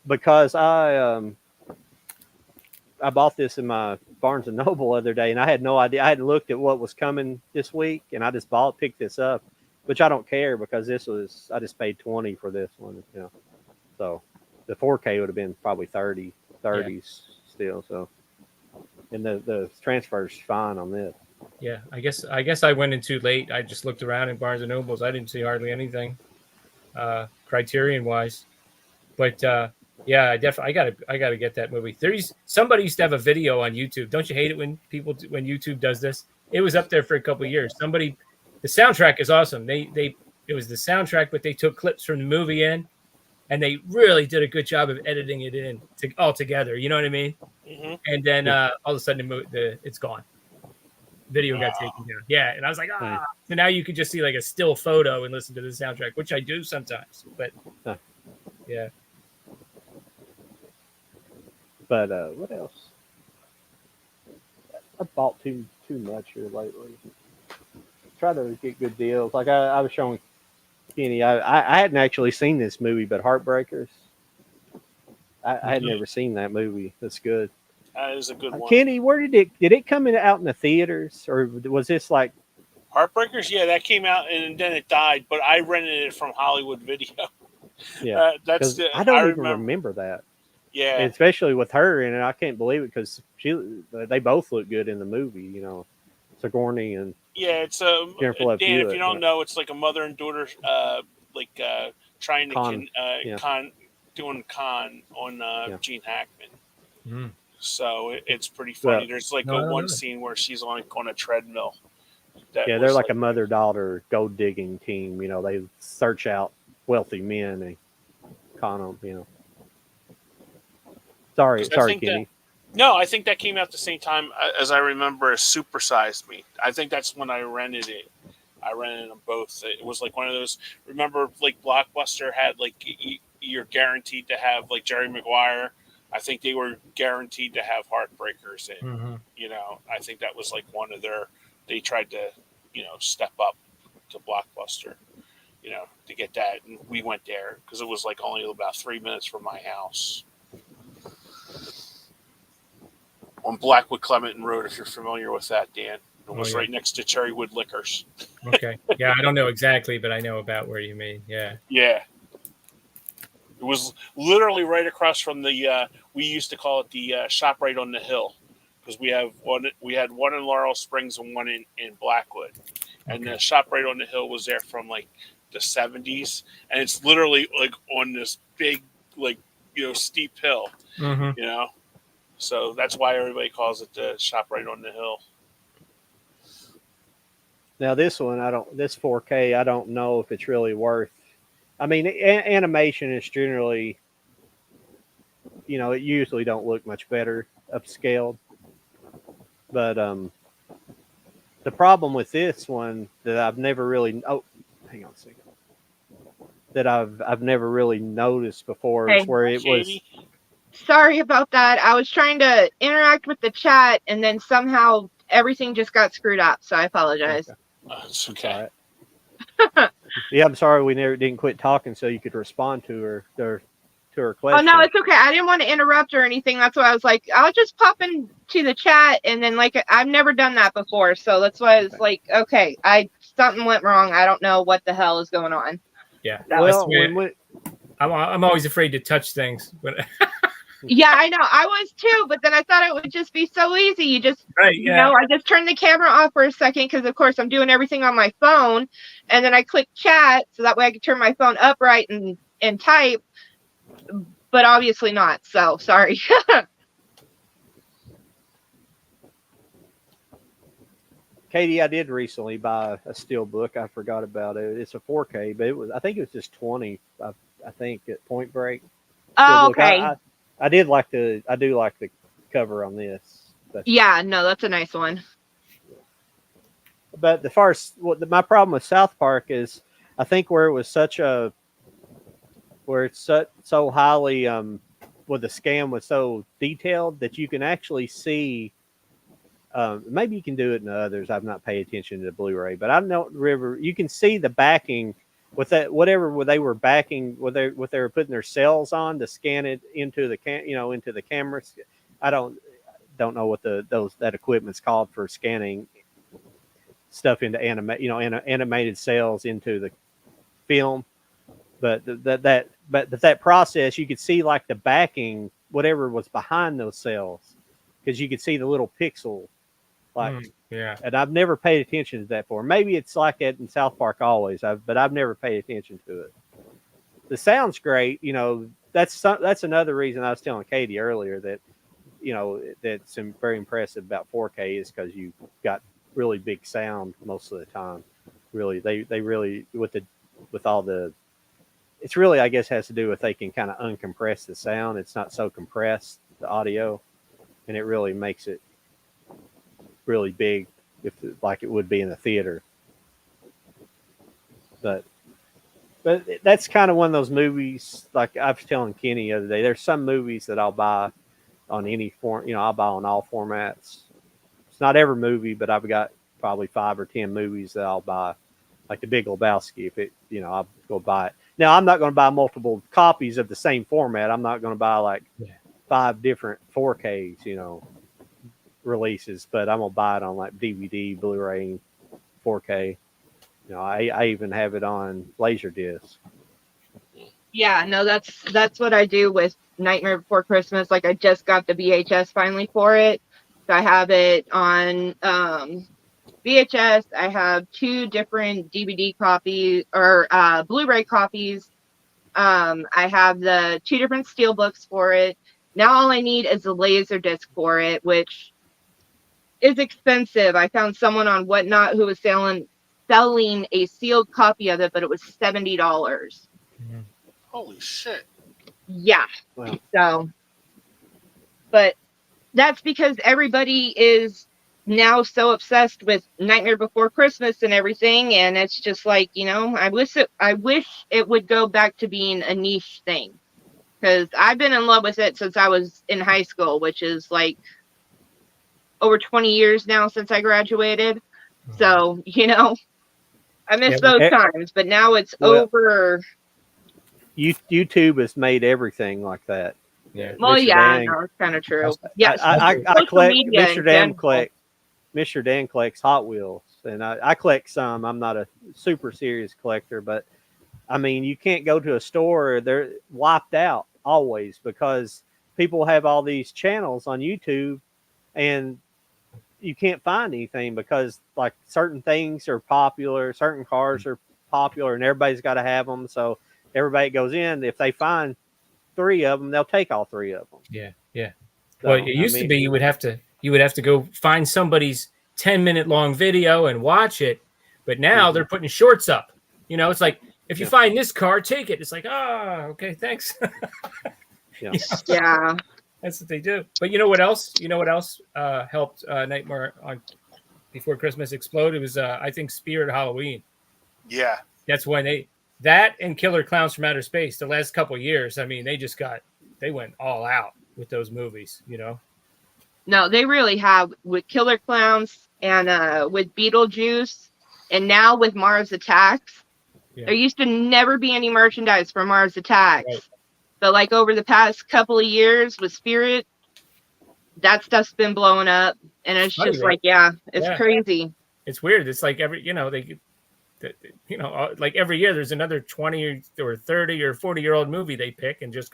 Because I bought this in my Barnes and Noble the other day, and I had no idea. I hadn't looked at what was coming this week, and I just picked this up, which I don't care because I just paid $20 for this one, you know. So the 4K would have been probably 30s still. So, and the transfer's fine on this. Yeah, I guess I went in too late. I just looked around in Barnes and Nobles. I didn't see hardly anything, Criterion wise, but. Yeah, I gotta get that movie. Somebody used to have a video on YouTube. Don't you hate it when YouTube does this? It was up there for a couple of years. The soundtrack is awesome. It was the soundtrack, but they took clips from the movie in, and they really did a good job of editing it in all together. You know what I mean? Mm-hmm. And then all of a sudden it's gone. Video got taken down. Yeah, and I was like, So now you could just see like a still photo and listen to the soundtrack, which I do sometimes. But yeah. But what else? I bought too much here lately. Try to get good deals. Like I was showing Kenny, I hadn't actually seen this movie, but Heartbreakers. I had never seen that movie. That's good. That is a good one. Kenny, where did it come out in the theaters, or was this like Heartbreakers? Yeah, that came out and then it died. But I rented it from Hollywood Video. Yeah, I don't even remember that. Yeah, and especially with her in it, I can't believe it because they both look good in the movie. You know, Sigourney and it's Jennifer Love Dan. Hewitt, if you don't know, it's like a mother and daughter, trying to doing con on Gene Hackman. Mm. So it's pretty funny. There's like one scene where she's on a treadmill. They're like a mother-daughter gold digging team. You know, they search out wealthy men and con them. You know. Sorry, Kenny. No, I think that came out the same time as I remember as Super Size Me. I think that's when I rented it. I rented them both. It was like one of those. Remember, like Blockbuster had like you're guaranteed to have like Jerry Maguire. I think they were guaranteed to have Heartbreakers in. Mm-hmm. You know, I think that was like one of their they tried to, step up to Blockbuster, to get that. And we went there because it was like only about 3 minutes from my house on Blackwood Clementon Road, if you're familiar with that, Dan. It was right next to Cherrywood Liquors. Okay. Yeah, I don't know exactly, but I know about where you mean. Yeah. Yeah. It was literally right across from the, we used to call it the shop right on the hill, because we had one in Laurel Springs and one in Blackwood. And the shop right on the hill was there from like the 70s. And it's literally like on this big, like, steep hill, So that's why everybody calls it the shop right on the hill. Now this one, this 4K, I don't know if it's really worth. I mean, animation is generally, it usually don't look much better upscaled. But the problem with this one that I've never really hang on a second. That I've never really noticed before is where it was. Sorry about that. I was trying to interact with the chat, and then somehow everything just got screwed up. So I apologize. Okay. It's okay. Right. Yeah, I'm sorry we didn't quit talking so you could respond to her question. Oh no, it's okay. I didn't want to interrupt or anything. That's why I was like, I'll just pop into the chat, and then I've never done that before, so that's why I was like, okay, something went wrong. I don't know what the hell is going on. Yeah. Well, I'm always afraid to touch things. Yeah, I know. I was too, but then I thought it would just be so easy. You just, I just turned the camera off for a second because, of course, I'm doing everything on my phone, and then I click chat so that way I can turn my phone upright and type, but obviously not. So sorry. Katie, I did recently buy a steel book. I forgot about it. It's a 4K, but I think it was just 20. I think at Point Break. Oh, okay. I do like the cover on this. Yeah, no, that's a nice one. But my problem with South Park is, I think where it's so highly where the scam was so detailed that you can actually see. Maybe you can do it in others. I've not paid attention to the Blu-ray, but I know you can see the backing with that whatever they were backing, what they were putting their cells on to scan it into the into the cameras. I don't know what that equipment's called for scanning stuff into animated cells into the film, but that process, you could see like the backing, whatever was behind those cells, because you could see the little pixel. And I've never paid attention to that before. Maybe it's like that in South Park always, but I've never paid attention to it. The sound's great. That's another reason I was telling Katie earlier that, that's very impressive about 4K is because you got really big sound most of the time. Really, they really with all the. It's really, I guess, has to do with they can kind of uncompress the sound. It's not so compressed, the audio, and it really makes it really big, like it would be in a theater. But that's kind of one of those movies. Like I was telling Kenny the other day, there's some movies that I'll buy on any form. I'll buy on all formats. It's not every movie, but I've got probably 5 or 10 movies that I'll buy, like The Big Lebowski. I'll go buy it. Now I'm not going to buy multiple copies of the same format. I'm not going to buy 5 different 4Ks, releases, but I'm gonna buy it on like DVD, Blu-ray, 4K. I even have it on Laserdisc. Yeah, no, that's what I do with Nightmare Before Christmas. Like I just got the VHS finally for it. So I have it on VHS. I have 2 different DVD copies or Blu-ray copies. I have the 2 different steelbooks for it. Now all I need is a Laserdisc for it, which is expensive. I found someone on Whatnot who was selling a sealed copy of it, but it was $70. Mm-hmm. Holy shit. Yeah. Wow. So, but that's because everybody is now so obsessed with Nightmare Before Christmas and everything, and it's just like, I wish it would go back to being a niche thing, because I've been in love with it since I was in high school, which is like over 20 years now since I graduated. So, I miss those times, but now it's over. YouTube has made everything like that. Yeah. Well, Mr. Dan, no, it's kind of true. Yeah, I collect media Mr. Dan collects Hot Wheels, and I collect some. I'm not a super serious collector, but I mean, you can't go to a store; they're wiped out always because people have all these channels on YouTube, and you can't find anything because like certain things are popular, certain cars are popular, and everybody's got to have them. So everybody goes in. If they find 3 of them, they'll take all 3 of them. Yeah, yeah. So, well, it used to be you would have to go find somebody's 10-minute long video and watch it, but now they're putting shorts up. It's like if you find this car, take it. It's like, okay, thanks. Yeah. That's what they do. But you know what else? Helped Nightmare on Before Christmas explode? It was I think Spirit Halloween. Yeah. That's when that and Killer Clowns from Outer Space, the last couple of years, I mean, they went all out with those movies, No, they really have with Killer Clowns and with Beetlejuice, and now with Mars Attacks. Yeah. There used to never be any merchandise for Mars Attacks. Right. But like over the past couple of years with Spirit, that stuff's been blowing up, and it's just like, it's crazy. It's weird. It's like like every year there's another 20 or 30 or 40-year-old movie they pick and just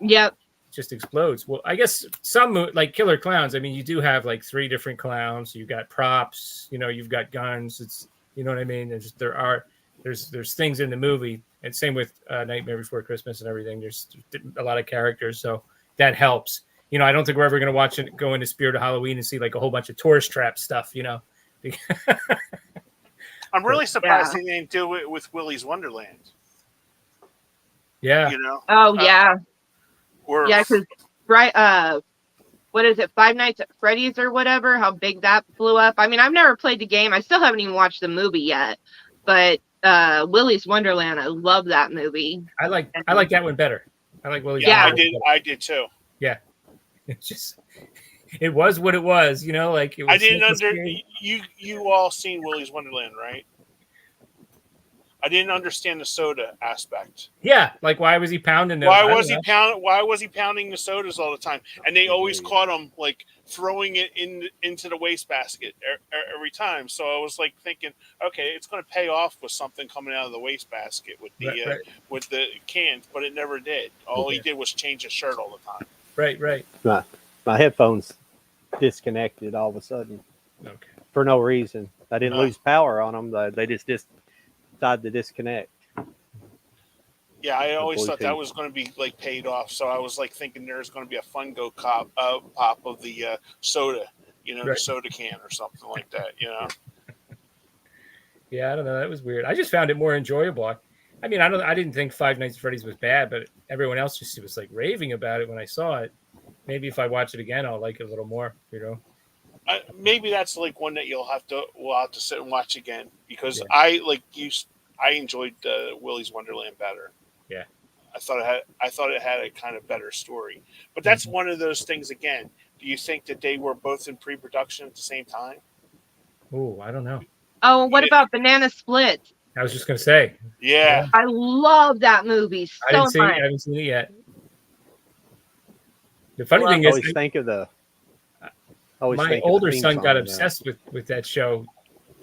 Yep. Just explodes. Well, I guess some like Killer Clowns. I mean, you do have like 3 different clowns. You've got props. You've got guns. It's what I mean. There's things in the movie, and same with Nightmare Before Christmas and everything. There's a lot of characters, so that helps. I don't think we're ever going to go into Spirit of Halloween and see like a whole bunch of tourist trap stuff. I'm really surprised they didn't do it with Willy's Wonderland. Yeah. Oh yeah. Because what is it? Five Nights at Freddy's or whatever? How big that blew up. I mean, I've never played the game. I still haven't even watched the movie yet. But Willy's Wonderland, I love that movie. I like that one better. I like Willy's. Yeah, I did too. Yeah. It's just it was what it was, like it was. I didn't you all seen Willy's Wonderland, right? I didn't understand the soda aspect. Yeah, like why was he pounding them? Why was he pounding the sodas all the time? And they always caught him like throwing it into the wastebasket every time. So I was like thinking, okay, it's going to pay off with something coming out of the wastebasket with the with the cans, but it never did. All he did was change his shirt all the time. Right. My headphones disconnected all of a sudden. Okay. For no reason. I didn't lose power on them. They just decided to disconnect. Yeah, I always thought that was going to be like paid off. So I was like thinking there's going to be a Funko pop of the soda, the soda can or something like that, Yeah, I don't know. That was weird. I just found it more enjoyable. I mean, I didn't think Five Nights at Freddy's was bad, but everyone else just was like raving about it when I saw it. Maybe if I watch it again, I'll like it a little more. Maybe that's like one that we'll have to sit and watch again because I enjoyed Willy's Wonderland better. Yeah, I thought it had a kind of better story, but that's one of those things again. Do you think that they were both in pre-production at the same time? Oh, I don't know. Oh, what about Banana Split? I was just gonna say. Yeah, I love that movie so much. I haven't seen it yet. The funny thing is, my older son got obsessed with that show.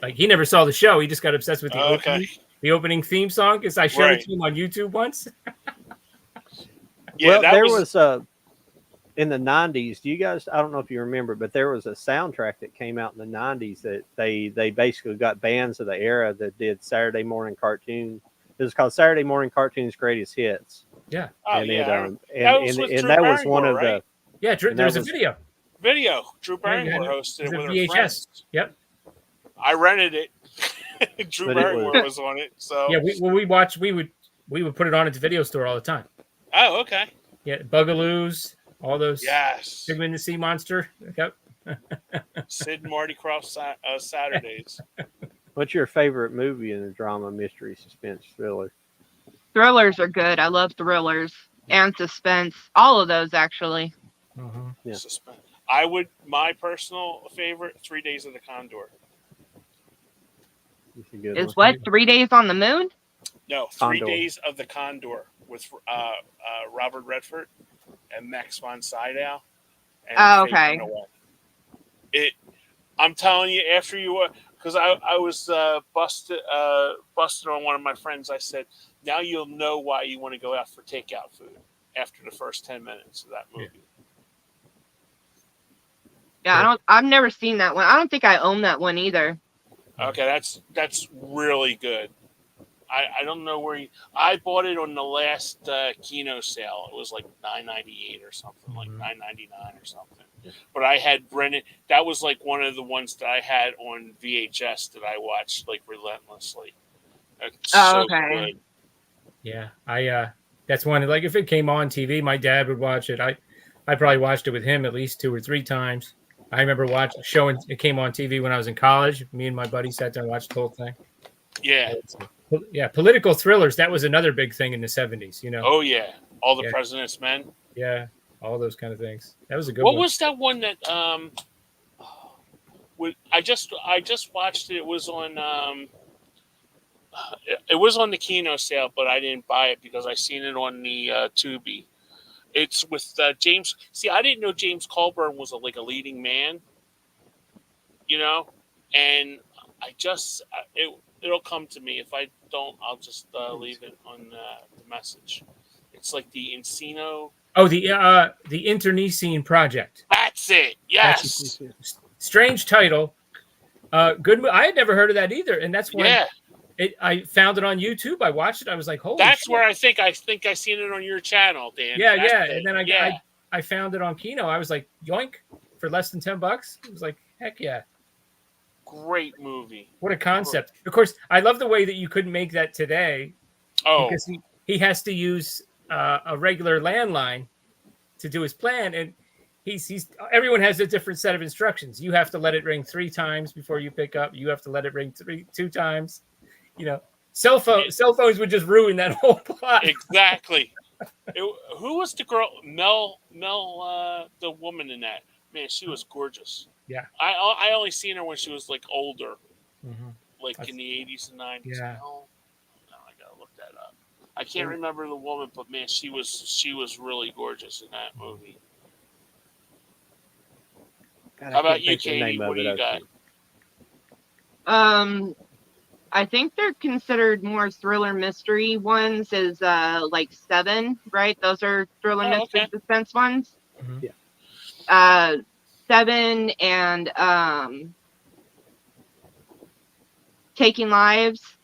Like he never saw the show; he just got obsessed with the opening theme song. Because I showed it to him on YouTube once. Yeah, there was in the '90s. Do you guys? I don't know if you remember, but there was a soundtrack that came out in the '90s that they basically got bands of the era that did Saturday morning cartoon. It was called Saturday Morning Cartoons Greatest Hits. Yeah. And that was one of the. Yeah, there's a video. Drew Barrymore hosted it with her VHS. friends. Yep. I rented it. Drew Barrymore was on it. So yeah, we would put it on at the video store all the time. Oh, okay. Yeah, Bugaloos, all those. Yes. Sigmund the Sea Monster. Yep. Sid and Marty Cross Saturdays. What's your favorite movie in the drama, mystery, suspense, thriller? Thrillers are good. I love thrillers and suspense. All of those, actually. Yeah. Suspense. My personal favorite, 3 Days of the Condor. Is what 3 Days on the Moon? No, Condor. 3 Days of the Condor with Robert Redford and Max von Sydow. And Okay. I'm telling you, after you, because I was busted on one of my friends. I said, now you'll know why you want to go out for takeout food after the first 10 minutes of that movie. Yeah, I've never seen that one. I don't think I own that one either. Okay, that's really good. I don't know where I bought it on the last Kino sale. It was like $9.98 or something, like $9.99 or something. But I had Brennan. That was like one of the ones that I had on VHS that I watched like relentlessly. Okay. Good. Yeah, that's one. Like if it came on TV, my dad would watch it. I probably watched it with him at least 2 or 3 times. I remember showing it came on TV when I was in college. Me and my buddy sat there and watched the whole thing. Yeah. Yeah, political thrillers. That was another big thing in the 70s, you know. Oh yeah, All the President's Men. Yeah, all those kind of things. That was a good one. one. What was that one that I just watched it. It was on the Kino sale, but I didn't buy it because I seen it on the Tubi. It's with James. See, I didn't know James Colburn was a leading man. You know, and I just it'll come to me. If I don't, I'll just leave it on the message. It's like the Encino. Oh, the Internecine Project. That's it. Yes. Strange title. Good. I had never heard of that either, and that's when I found it on YouTube. I watched it. I was like, "Holy!" That's shit. Where I think I seen it on your channel, Dan. Yeah, and then I found it on Kino. I was like, "Yoink!" For less than $10. It was like, "Heck yeah!" Great movie. What a concept. Of course, I love the way that you couldn't make that today. Oh. Because he has to use a regular landline to do his plan. And everyone has a different set of instructions. You have to let it ring 3 times before you pick up. You have to let it ring 2 times. You know, cell phones would just ruin that whole plot. Exactly. Who was the girl? Mel, the woman in that. Man, she was gorgeous. Yeah. I only seen her when she was like older, That's in the 80s and 90s. Yeah. No, I gotta look that up. I can't remember the woman, but man, she was really gorgeous in that movie. God, how about you, Katie? What do you got? I think they're considered more thriller mystery ones is like 7, right? Those are thriller mystery suspense ones. Yeah. 7 and Taking Lives,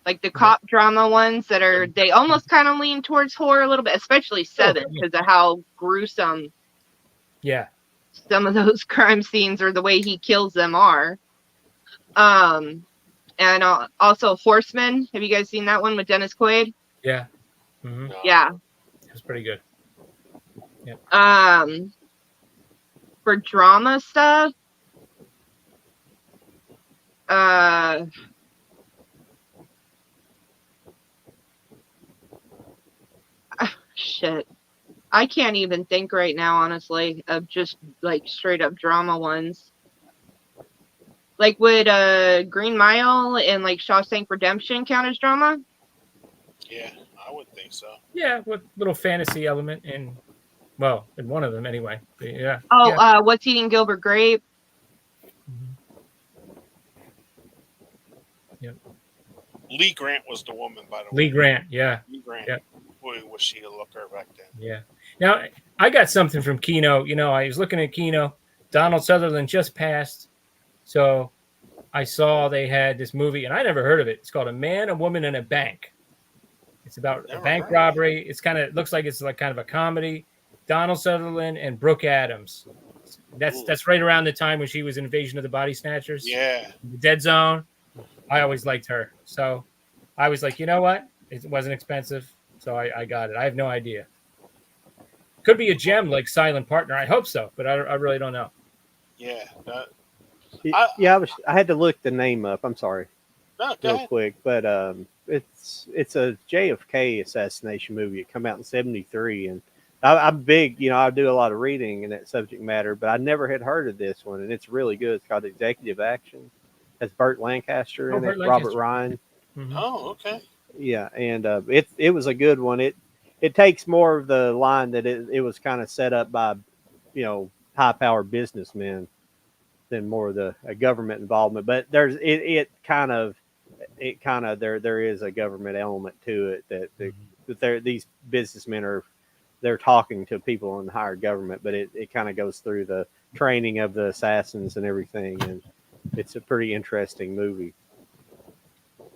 like the cop drama ones that are, they almost kind of lean towards horror a little bit, especially 7 because of how gruesome some of those crime scenes or the way he kills them are. And also Horseman. Have you guys seen that one with Dennis Quaid? Yeah. Yeah. That's pretty good. Yep. For drama stuff, shit. I can't even think right now, honestly, of just like straight up drama ones. Like, would Green Mile and like Shawshank Redemption count as drama? Yeah, I would think so. Yeah, with little fantasy element in one of them anyway. But yeah. Oh, What's Eating Gilbert Grape? Yep. Lee Grant was the woman, by the way. Lee Grant, yeah. Lee Grant. Yeah. Boy, was she a looker back then. Yeah. Now, I got something from Kino. You know, I was looking at Kino. Donald Sutherland just passed. So I saw they had this movie, and I never heard of it. It's called A Man, a Woman, and a Bank. It's about a bank robbery. It looks like it's like kind of a comedy. Donald Sutherland and Brooke Adams. That's right around the time when she was in Invasion of the Body Snatchers. Yeah. The Dead Zone. I always liked her. So I was like, you know what? It wasn't expensive. So I got it. I have no idea. Could be a gem like Silent Partner. I hope so, but I really don't know. Yeah. I had to look the name up. I'm sorry. No, real quick, but it's a JFK assassination movie. It came out in '73, and I'm big, I do a lot of reading in that subject matter, but I never had heard of this one, and it's really good. It's called Executive Action. Has Burt Lancaster in Burt it, Robert Lancaster. Ryan. Mm-hmm. Oh, okay. Yeah, and it was a good one. It takes more of the line that it was kind of set up by, high powered businessmen than more of the government involvement. But there's it kind of there is a government element to it that these businessmen they're talking to people in higher government, but it kind of goes through the training of the assassins and everything, and it's a pretty interesting movie.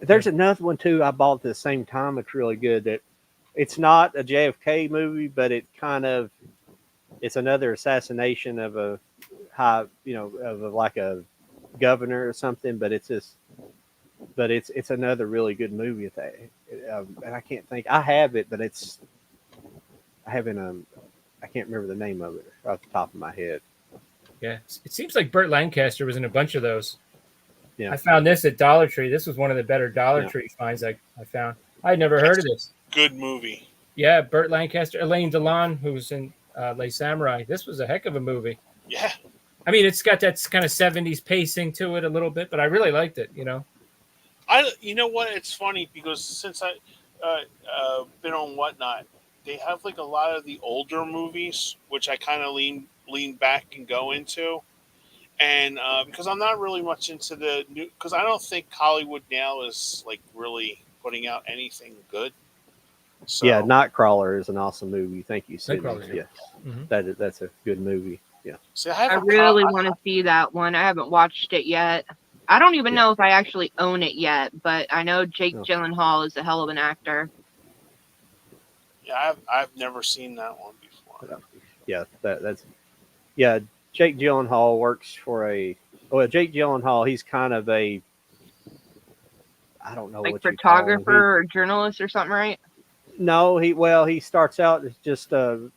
There's another one too I bought at the same time. It's really good. That it's not a JFK movie, but it's another assassination of a high, like a governor or something. But it's another really good movie. And I can't think. I have it, but I haven't. I can't remember the name of it off the top of my head. Yeah, it seems like Burt Lancaster was in a bunch of those. Yeah. I found this at Dollar Tree. This was one of the better Dollar Tree finds I found. I'd never heard of this. Good movie. Yeah, Burt Lancaster, Elaine Delon, who's in Les Samurai. This was a heck of a movie. Yeah. I mean, it's got that kind of 70s pacing to it a little bit, but I really liked it, You know what? It's funny because since I been on Whatnot, they have like a lot of the older movies, which I kind of lean back and go into. And because I'm not really much into the new, because I don't think Hollywood now is like really putting out anything good. So, Yeah, Nightcrawler is an awesome movie. Thank you, Sydney. Nightcrawler, Yeah, mm-hmm. That's a good movie. Yeah, see, I really want to see that one. I haven't watched it yet. I don't even know if I actually own it yet, but I know Jake Gyllenhaal is a hell of an actor. Yeah, I've never seen that one before. Yeah, Jake Gyllenhaal works for Jake Gyllenhaal, he's kind of I don't know, like what photographer or journalist or something, right? No, he starts out as just that's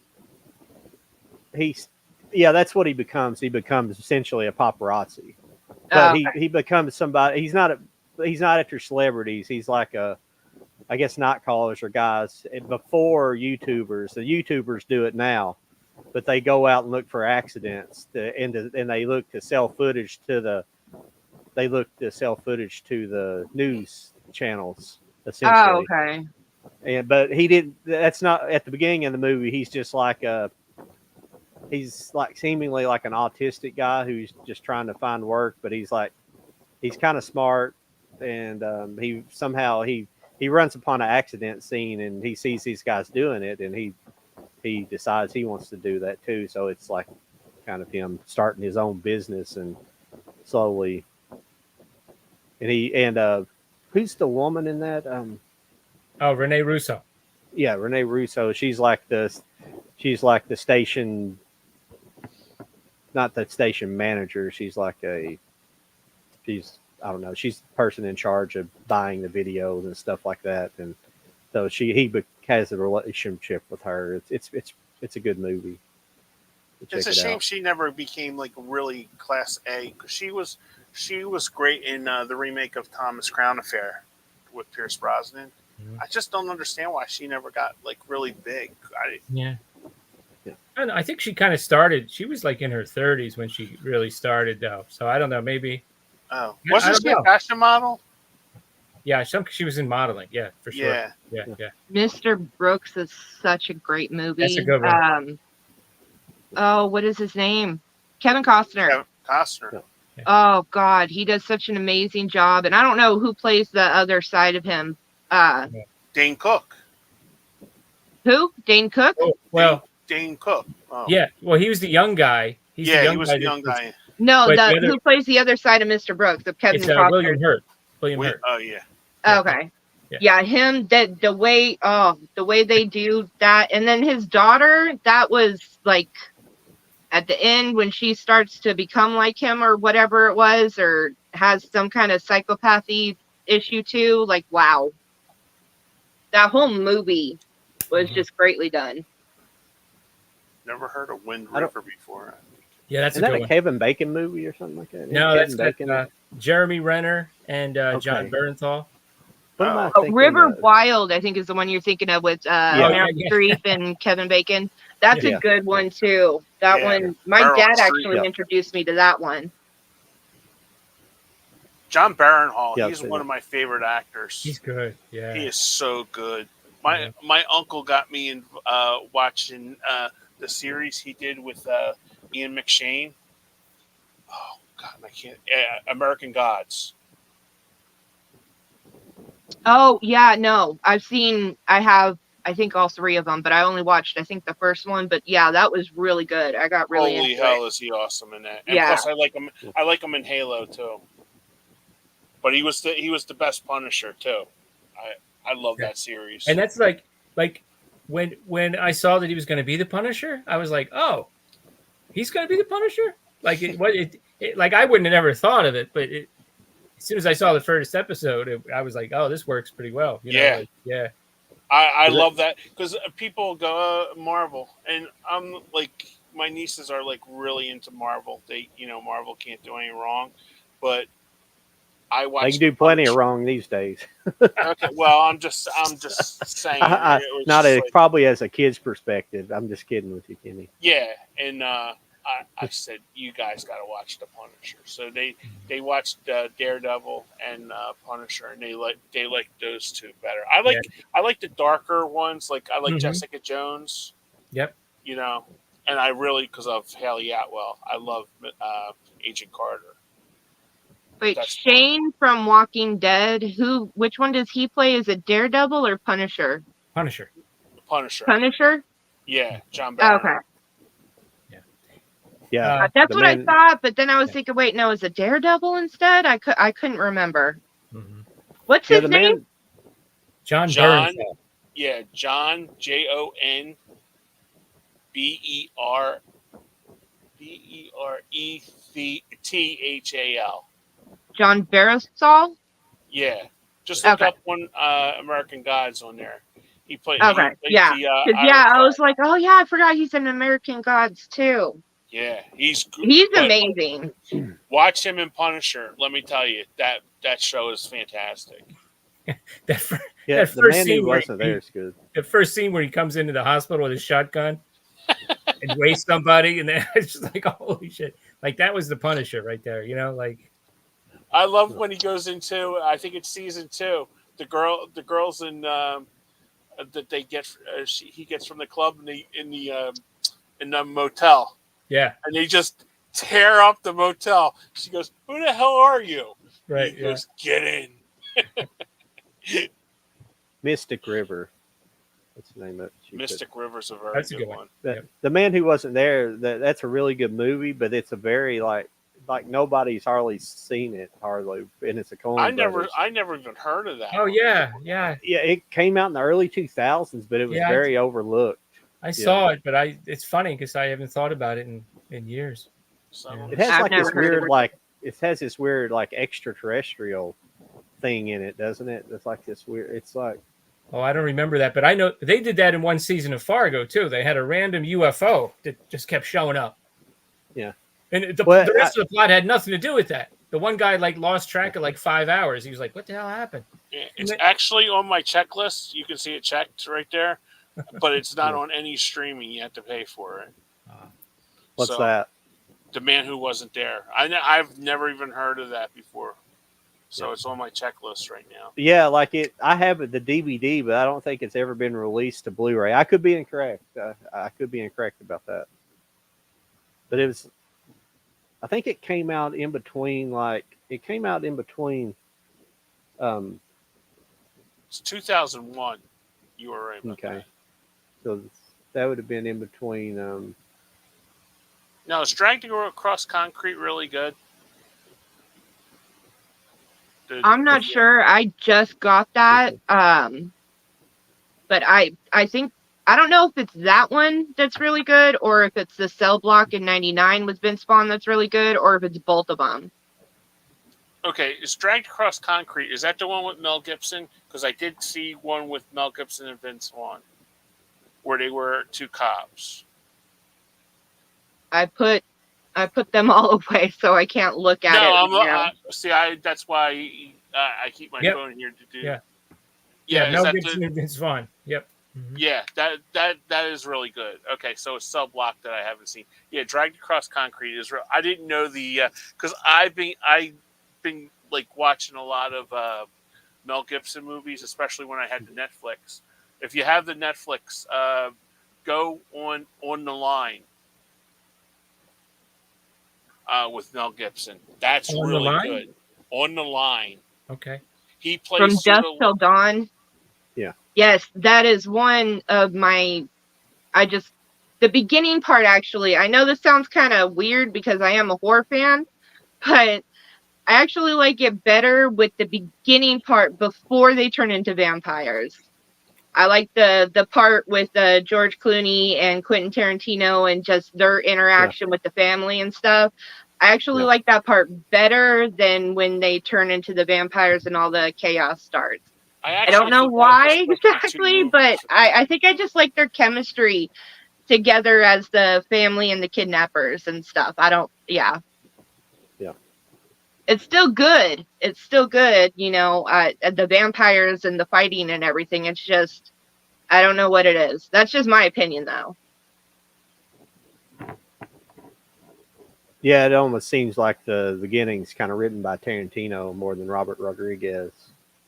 what he becomes. He becomes essentially a paparazzi. But he becomes somebody. He's not after celebrities. He's like I guess night callers or guys before YouTubers. The YouTubers do it now, but they go out and look for accidents and they look to sell footage to the news channels essentially. Oh, okay. But he didn't. That's not at the beginning of the movie. He's just like he's like seemingly like an autistic guy who's just trying to find work, but he's kind of smart, and he runs upon an accident scene and he sees these guys doing it, and he decides he wants to do that too. So it's like kind of him starting his own business and slowly. And who's the woman in that? Renee Russo. Yeah, Renee Russo. She's like the station, not the station manager. She's like I don't know. She's the person in charge of buying the videos and stuff like that. And so he has a relationship with her. It's a good movie. It's a shame she never became like really class A, because she was great in the remake of Thomas Crown Affair with Pierce Brosnan. I just don't understand why she never got like really big. Yeah. I think she kind of started. She was like in her 30s when she really started, though. So I don't know. Maybe. Oh, wasn't she a fashion model? Yeah, she was in modeling. Yeah, for sure. Yeah. Mr. Brooks is such a great movie. That's a good one. What is his name? Kevin Costner. Kevin Costner. Yeah. Oh God, he does such an amazing job, and I don't know who plays the other side of him. Dane Cook. Who? Dane Cook? Oh, well, Dane Cook. Oh. Yeah. Well, he was the young guy. He was the young guy. No, who plays the other side of Mr. Brooks? Of Kevin Costner. William Hurt. Oh yeah. Okay. Yeah, him. The way they do that, and then his daughter. That was like at the end when she starts to become like him or whatever it was, or has some kind of psychopathy issue too. Like, wow, that whole movie was just greatly done. Never heard of Wind River before. Yeah, that's Is that a Kevin Bacon movie or something like that? No, that's Jeremy Renner and John Bernthal. What am I thinking River of? Wild, I think, is the one you're thinking of with Meryl Streep and Kevin Bacon. That's a good one too. That one, my Meryl dad Streep. actually introduced me to that one. John Barinhall, Yeah, he's one of my favorite actors. He's good. Yeah, he is so good. My uncle got me in watching the series he did with Ian McShane. Oh God, I can't. American Gods. Oh yeah, no, I have, I think all three of them, but I only watched, I think, the first one. But yeah, that was really good. I got really Holy into hell, it. is he awesome in that? And plus, I like him. I like him in Halo too. But he was the best Punisher too. I love that series. And that's like when I saw that he was going to be the Punisher, I was like, oh, he's going to be the Punisher. Like like I wouldn't have never thought of it, but as soon as I saw the first episode, I was like, oh, this works pretty well. You know, like, yeah. I love that because people go Marvel, and I'm like, my nieces are like really into Marvel. They, Marvel can't do any wrong, but I watch. They can do plenty of wrong these days. Okay, well, I'm just saying. Probably as a kid's perspective. I'm just kidding with you, Kenny. Yeah, and I said you guys got to watch the Punisher. So they watched Daredevil and Punisher, and they like those two better. I like the darker ones. Like I like Jessica Jones. Yep. And I really, because of Haley Atwell, I love Agent Carter. Wait, Shane from Walking Dead. Which one does he play? Is it Daredevil or Punisher? Punisher. Punisher? Yeah, John Barry. Okay. Yeah, that's what I thought, but then I was thinking, wait, no, is it Daredevil instead? I couldn't remember. Mm-hmm. What's his name? John Bernthal. Yeah, John JON BERETHAL. John Bernthal? Yeah, just look up one American Gods on there. He played. Okay, I was like, oh yeah, I forgot he's in American Gods too. Yeah, he's amazing. Watch him in Punisher. Let me tell you, that show is fantastic. that first man who wasn't there is good. The first scene where he comes into the hospital with his shotgun and wastes somebody, and then it's just like, holy shit! Like that was the Punisher right there. Like. I love when he goes into. I think it's season 2. The girls in that they get. He gets from the club in the motel. Yeah, and they just tear up the motel. She goes, "Who the hell are you?" Right. He goes, "Get in." Mystic River. What's the name of it? Mystic River's a very good one. The Man Who Wasn't There. That's a really good movie, but it's a very like nobody's hardly seen it and it's a Coen. I never even heard of that. Oh yeah. It came out in the early 2000s, but it was very overlooked. I saw it, but it's funny because I haven't thought about it in years. It has it has this weird like extraterrestrial thing in it, doesn't it? It's like this weird. It's like. Oh, I don't remember that, but I know they did that in one season of Fargo too. They had a random UFO that just kept showing up. Yeah. And the rest of the plot had nothing to do with that. The one guy lost track of 5 hours. He was like, "What the hell happened?" Yeah, it's actually on my checklist. You can see it checked right there, but it's not on any streaming. You have to pay for it. What's that? The Man Who Wasn't There. I've never even heard of that before, so it's on my checklist right now. Yeah, I have the DVD, but I don't think it's ever been released to Blu-ray. I could be incorrect. I could be incorrect about that, but it was. I think it came out in between. It's 2001. You were right about that. So that would have been in between. Now, is Dragged Across Concrete really good? I'm not sure. I just got that. But I think. I don't know if it's that one that's really good, or if it's the Cell Block in '99 with Vince Vaughn that's really good, or if it's both of them. Okay, is Dragged Across Concrete, is that the one with Mel Gibson? Because I did see one with Mel Gibson and Vince Vaughn, where they were two cops. I put them all away, so I can't look at it. That's why I keep my phone here to do. Yeah. Yeah, Mel Gibson and Vince Vaughn. Yep. Mm-hmm. Yeah, that is really good. Okay, so it's Cell Block that I haven't seen. Yeah, Dragged Across Concrete is real. I didn't know the because I've been like watching a lot of Mel Gibson movies, especially when I had the Netflix. If you have the Netflix, go on the line with Mel Gibson. That's On the really Line? good. On the Line. Okay. He plays From sort Dusk of Till Dawn. Yeah. Yes, that is one of my. The beginning part, actually. I know this sounds kind of weird because I am a horror fan, but I actually like it better with the beginning part before they turn into vampires. I like the part with George Clooney and Quentin Tarantino and just their interaction with the family and stuff. I actually like that part better than when they turn into the vampires and all the chaos starts. I don't know why exactly, but I think I just like their chemistry together as the family and the kidnappers and stuff. Yeah. It's still good. It's still good, the vampires and the fighting and everything. It's just, I don't know what it is. That's just my opinion, though. Yeah, it almost seems like the beginning's kind of written by Tarantino more than Robert Rodriguez.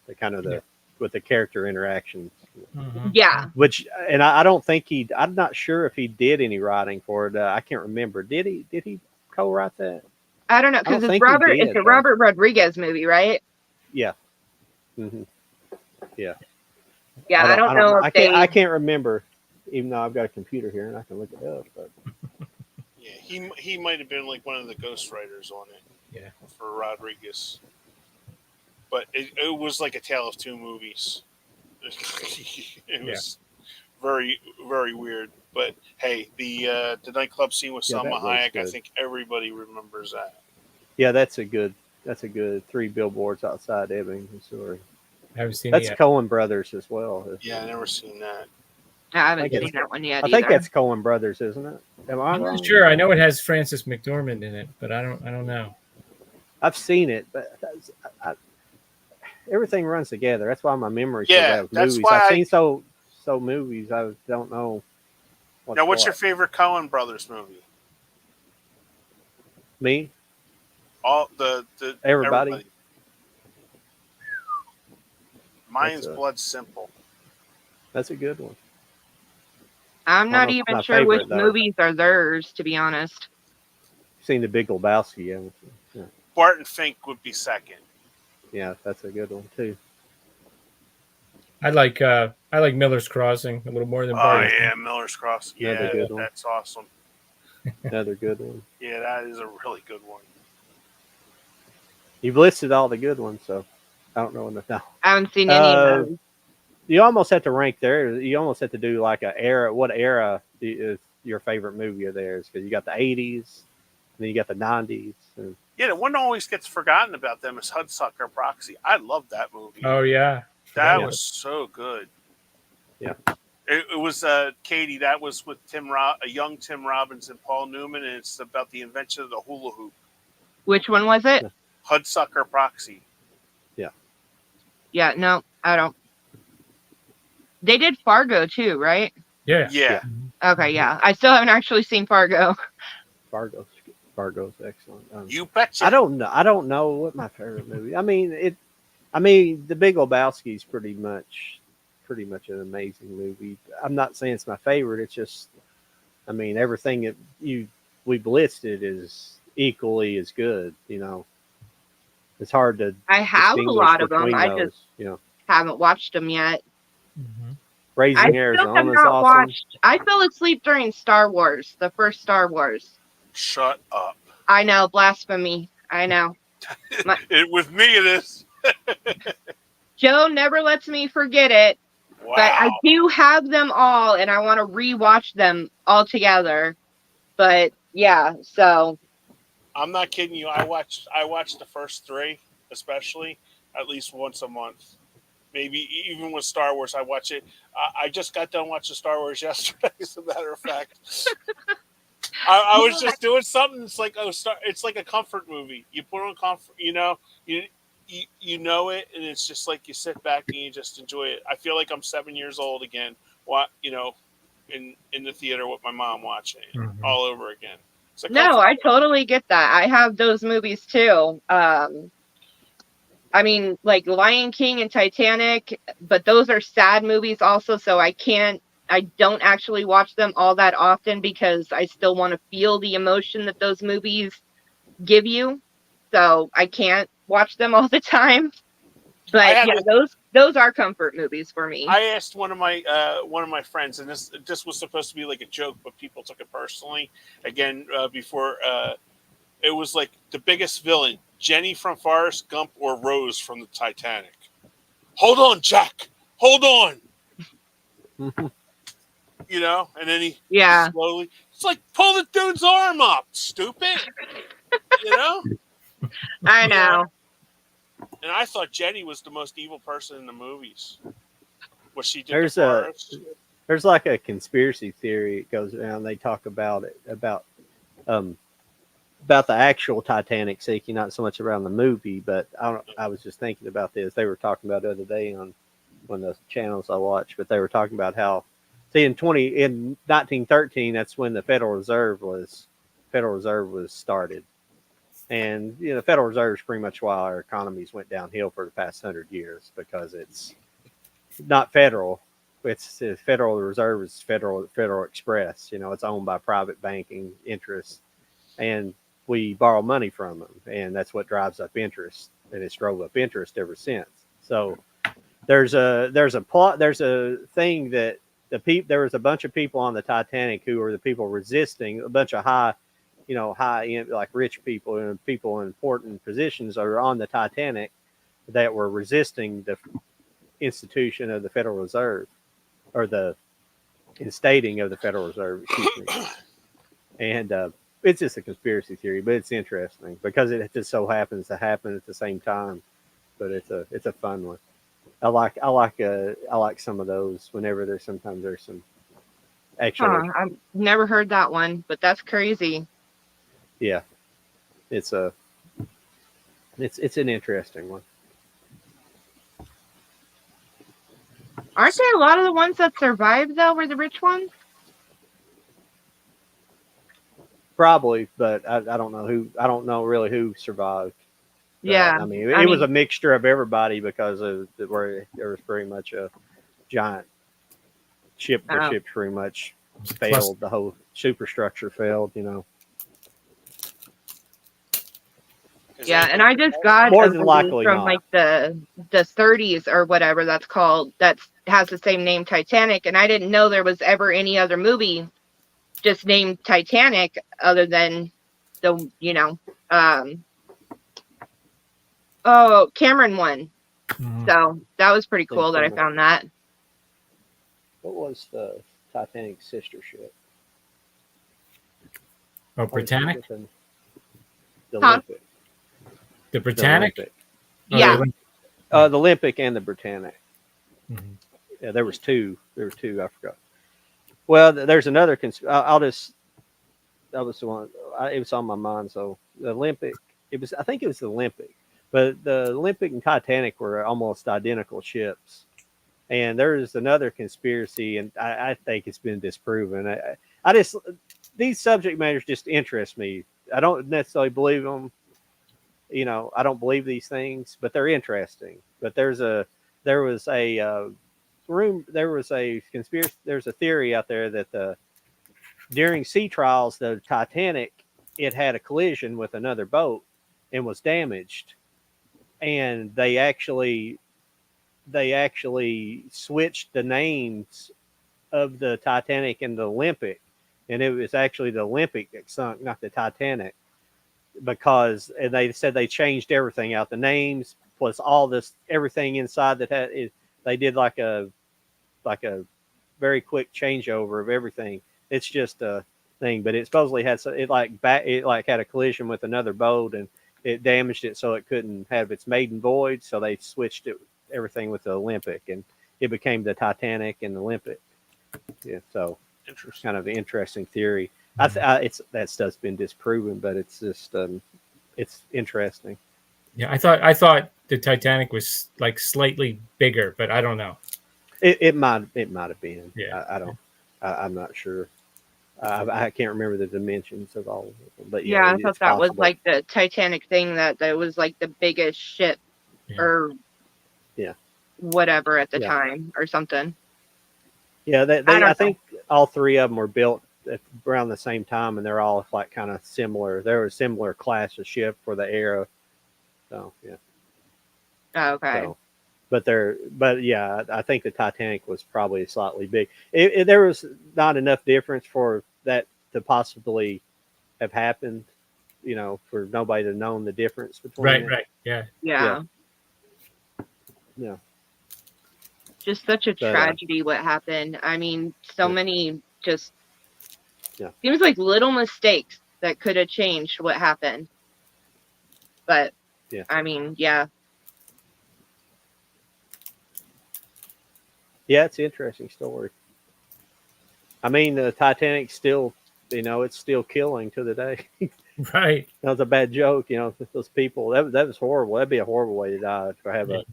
The kind of with the character interactions. Mm-hmm. Yeah. Which, and I don't think I'm not sure if he did any writing for it. I can't remember. Did he co-write that? I don't know, because it's a Robert Rodriguez movie, right? Yeah. Mm-hmm. Yeah. Yeah, I don't know. I can't remember, even though I've got a computer here and I can look it up. But yeah, he might have been like one of the ghostwriters on it. Yeah. For Rodriguez, but it was like a tale of two movies. It was very, very weird. But hey, the nightclub scene with Salma Hayek, good. I think everybody remembers that. Yeah, that's a good 3 Billboards Outside Ebbing, Missouri. I haven't seen that's it yet. Coen Brothers as well. Yeah, I never seen that. I haven't seen that one yet. I think that's Coen Brothers, isn't it? Am I I'm wrong? not sure. I know it has Frances McDormand in it, but I don't know. I've seen it, but everything runs together. That's why my memory so bad with movies. I've seen so movies. I don't know. What's your favorite Coen Brothers movie? Me? All the everybody. Mine's Blood Simple. That's a good one. I'm not even sure which movies are theirs, to be honest. Seen The Big Lebowski, haven't you? Yeah. Barton Fink would be second. Yeah, that's a good one too. I like Miller's Crossing a little more than Barton. Oh yeah, Miller's Crossing. Yeah, good one. That's awesome. Another good one. Yeah, that is a really good one. You've listed all the good ones, so I don't know enough now. I haven't seen any of those. You almost have to rank there. You almost have to do like a era. What era is your favorite movie of theirs? Because you got the 80s, and then you got the 90s. And... Yeah, the one that always gets forgotten about them is Hudsucker Proxy. I love that movie. Oh, yeah. That was so good. Yeah. It was, Katie, that was with a young Tim Robbins and Paul Newman, and it's about the invention of the hula hoop. Which one was it? Hudsucker Proxy. Yeah. Yeah, no, I don't. They did Fargo too, right? Yeah. Yeah. Okay, yeah. I still haven't actually seen Fargo. Fargo's excellent. You betcha. I don't know what my favorite movie. I mean, The Big Lebowski is pretty much an amazing movie. I'm not saying it's my favorite. It's just, I mean, everything that we've listed is equally as good. You know, it's hard to. I have a lot of them. I those, just haven't watched them yet. Mm-hmm. Raising Arizona is awesome. I fell asleep during Star Wars, the first Star Wars. Shut up. I know, blasphemy. I know. With me it is. Joe never lets me forget it. Wow. But I do have them all, and I want to rewatch them all together. But yeah, so I'm not kidding you. I watched the first 3, especially, at least once a month. Maybe even with Star Wars, I watch it. I just got done watching Star Wars yesterday, as a matter of fact. I was just doing something. It's like it's like a comfort movie. You put on comfort, you know it, and it's just like you sit back and you just enjoy it. I feel like I'm 7 years old again. What in the theater with my mom watching it all over again. It's no, I totally get that. I have those movies too. I mean, like Lion King and Titanic, but those are sad movies also, so I don't actually watch them all that often because I still want to feel the emotion that those movies give you. So I can't watch them all the time. But yeah, those are comfort movies for me. I asked one of my friends, and this was supposed to be like a joke, but people took it personally. Again, before it was like the biggest villain, Jenny from Forrest Gump or Rose from the Titanic. Hold on, Jack. Hold on. And then he slowly. It's like pull the dude's arm up, stupid. I know. And I thought Jenny was the most evil person in the movies. What she did. There's like a conspiracy theory that goes around. They talk about it about the actual Titanic sinking, not so much around the movie. But I was just thinking about this. They were talking about the other day on one of the channels I watch, but they were talking about how in 1913, that's when the Federal Reserve was started. And the Federal Reserve is pretty much why our economies went downhill for the past 100 years, because it's not federal. It's the Federal Reserve is Federal Express. It's owned by private banking interests, and we borrow money from them, and that's what drives up interest, and it's drove up interest ever since. So there's a thing that there was a bunch of people on the Titanic who were the people resisting, a bunch of high end, like rich people and people in important positions are on the Titanic that were resisting the institution of the Federal Reserve, or the instating of the Federal Reserve, excuse me. And it's just a conspiracy theory, but it's interesting because it just so happens to happen at the same time. But it's a fun one. I like some of those whenever there's some actually. I've never heard that one, but that's crazy. Yeah, it's an interesting one. Aren't there a lot of the ones that survived though were the rich ones? Probably, but I don't know who. I don't know really who survived. Yeah, I mean, it was a mixture of everybody because of where there was pretty much a giant ship. The ship pretty much failed. The whole superstructure failed. Yeah, and I just got more than likely from not. Like the 30s or whatever that's called, that has the same name, Titanic, and I didn't know there was ever any other movie just named Titanic other than the Cameron one. Mm-hmm. So that was pretty cool that I found that. What was the Titanic sister ship? Oh, Britannic? The Olympic. The Britannic? Yeah. The Olympic and the Britannic. Mm-hmm. Yeah, there was two. I forgot. Well, there's another. That was the one. It was on my mind. So the Olympic. I think it was the Olympic, but the Olympic and Titanic were almost identical ships. And there's another conspiracy, and I think it's been disproven. These subject matters just interest me. I don't necessarily believe them. I don't believe these things, but they're interesting. But there was a conspiracy. There's a theory out there that during sea trials, the Titanic, it had a collision with another boat and was damaged, and they actually switched the names of the Titanic and the Olympic, and it was actually the Olympic that sunk, not the Titanic, because they said they changed everything out, the names plus all this, everything inside they did like a very quick changeover of everything. It's just a thing, but it supposedly had had a collision with another boat, and it damaged it so it couldn't have its maiden voyage. So they switched everything with the Olympic, and it became the Titanic and the Olympic. Yeah, so it's kind of an interesting theory. That stuff's been disproven, but it's just it's interesting. Yeah, I thought the Titanic was like slightly bigger, but I don't know. It might have been. Yeah. I don't. I'm not sure. I can't remember the dimensions of all of them, but yeah, Yeah, I it's thought that was possible. like the Titanic thing that was like the biggest ship or whatever at the time or something. Yeah, I think all three of them were built at around the same time, and they're all like kind of similar. They're a similar class of ship for the era. So yeah. Okay. So, but yeah, I think the Titanic was probably slightly big. There was not enough difference for that to possibly have happened. For nobody to known the difference between it. Right. Yeah. Yeah. Just such a tragedy what happened. I mean, so many just seems like little mistakes that could have changed what happened. But I mean, yeah. Yeah, it's an interesting story. I mean, the Titanic still, it's still killing to the day. Right. That was a bad joke, those people. That was horrible. That'd be a horrible way to die, to have a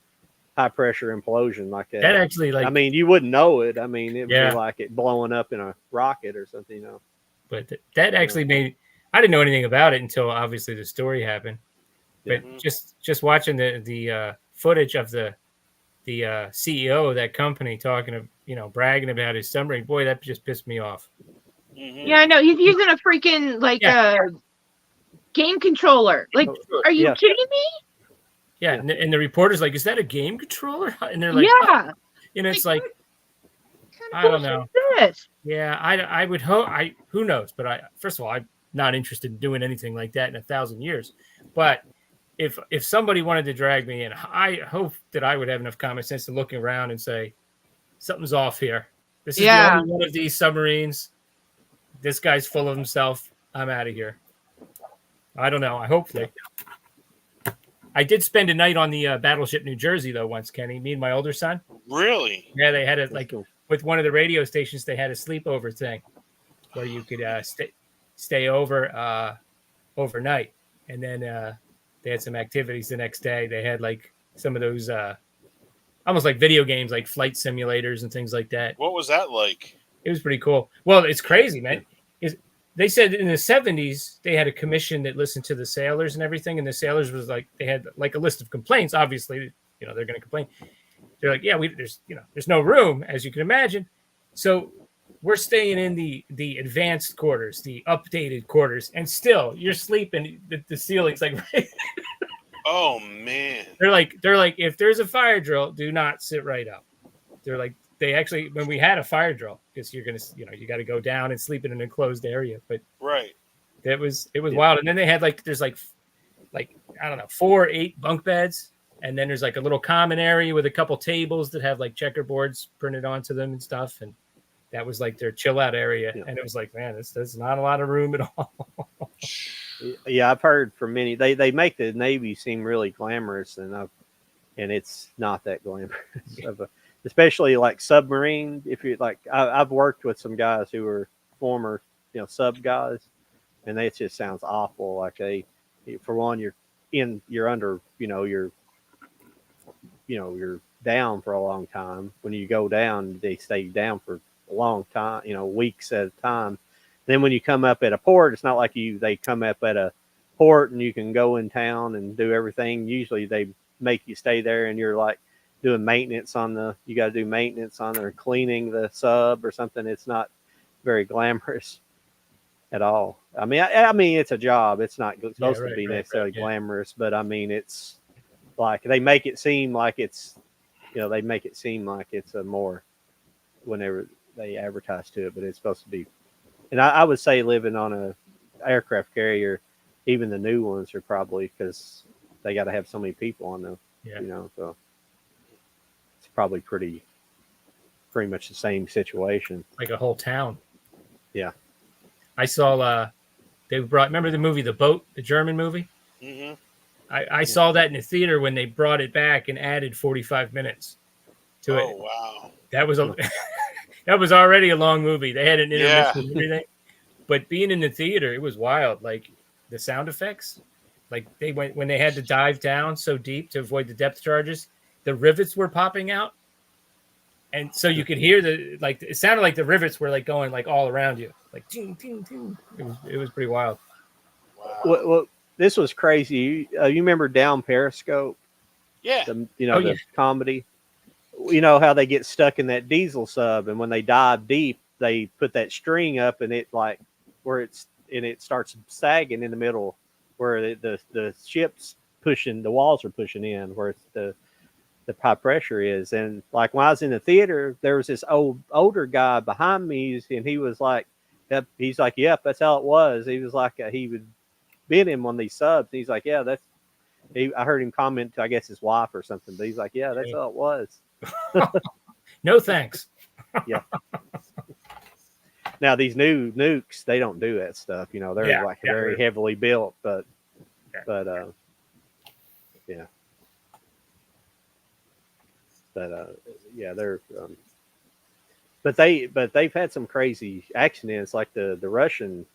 high pressure implosion like that. That actually, like, I mean, you wouldn't know it. I mean, it would Yeah. be like it blowing up in a rocket or something, But that actually made, I didn't know anything about it until obviously the story happened. But just watching the footage of the CEO of that company talking, bragging about his submarine, boy, that just pissed me off. Yeah, I know. He's using a freaking like game controller. Like, are you kidding me? Yeah, and the reporter's like, "Is that a game controller?" And they're like, "Yeah." It's like, I don't know. This? Yeah, I would hope. Who knows? But first of all, I'm not interested in doing anything like that in 1,000 years. But if somebody wanted to drag me in, I hope that I would have enough common sense to look around and say, something's off here. This is the only one of these submarines. This guy's full of himself. I'm out of here. I don't know. Hopefully. I did spend a night on the Battleship New Jersey, though, once, Kenny. Me and my older son. Really? Yeah, they had it like with one of the radio stations. They had a sleepover thing where you could stay over overnight, and then they had some activities the next day. They had like some of those almost like video games, like flight simulators and things like that. What was that like? It was pretty cool. Well, it's crazy, man. They said in the 70s they had a commission that listened to the sailors and everything, and the sailors was like, they had like a list of complaints. Obviously, they're going to complain. They're like, yeah, there's no room, as you can imagine. So we're staying in the advanced quarters, the updated quarters, and still you're sleeping. The ceiling's like, oh man. They're like, if there's a fire drill, do not sit right up. They're like, they actually, when we had a fire drill, because you're gonna, you got to go down and sleep in an enclosed area, but it was wild. And then they had there's like I don't know, 4 or 8 bunk beds, and then there's like a little common area with a couple tables that have like checkerboards printed onto them and stuff, and that was like their chill out area. And it was like, man, there's not a lot of room at all. Yeah, I've heard from many. They make the Navy seem really glamorous, and it's not that glamorous. Especially like submarine. If you like, I've worked with some guys who were former, sub guys, and it just sounds awful. Like for one, you're under, you're down for a long time. When you go down, they stay down for a long time, weeks at a time. Then when you come up at a port, it's not like they come up at a port and you can go in town and do everything. Usually they make you stay there, and you're like doing maintenance you got to do maintenance on or cleaning the sub or something. It's not very glamorous at all. I mean, it's a job. It's not supposed to be necessarily glamorous, but I mean, it's like they make it seem like it's, they make it seem like it's a more whenever they advertise to it, but it's supposed to be. And I would say living on a aircraft carrier, even the new ones are probably, because they got to have so many people on them, so it's probably pretty much the same situation. Like a whole town. Yeah. I saw they remember the movie The Boat, the German movie? Mm-hmm. I saw that in the theater when they brought it back and added 45 minutes to it. Oh, wow. That was that was already a long movie. They had an intermission and everything. But being in the theater, it was wild. Like the sound effects, like they went when they had to dive down so deep to avoid the depth charges, the rivets were popping out. And so you could hear it sounded like the rivets were like going like all around you, like ting, ting, ting. It was pretty wild. Wow. Well, this was crazy. You remember Down Periscope? Yeah. The comedy. You know how they get stuck in that diesel sub, and when they dive deep, they put that string up, and it it starts sagging in the middle, where the ship's pushing, the walls are pushing in, where it's the high pressure is. And like when I was in the theater, there was this older guy behind me, and he was like, "Yep," he's like, "Yep, that's how it was." He was like, he would been in one of these subs. He's like, "Yeah, that's." I heard him comment to, I guess, his wife or something, but he's like, "Yeah, that's how it was." No thanks. Yeah. Now these new nukes, they don't do that stuff. You know, they're very heavily built, but yeah. Yeah, they're. But they've had some crazy accidents, like the Russian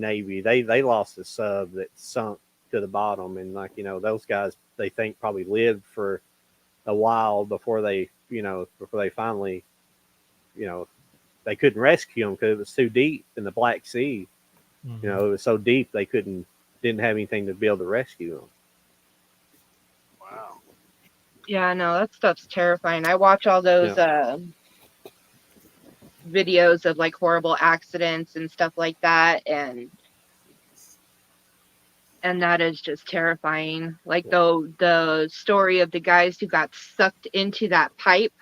Navy. They lost a sub that sunk to the bottom, and like those guys, they think probably lived for a while before they finally they couldn't rescue them because it was too deep in the Black Sea. Mm-hmm. It was so deep they didn't have anything to be able to rescue them. Wow. Yeah, no, that stuff's terrifying. I watch all those videos of like horrible accidents and stuff like that, and that is just terrifying. Like the story of the guys who got sucked into that pipe,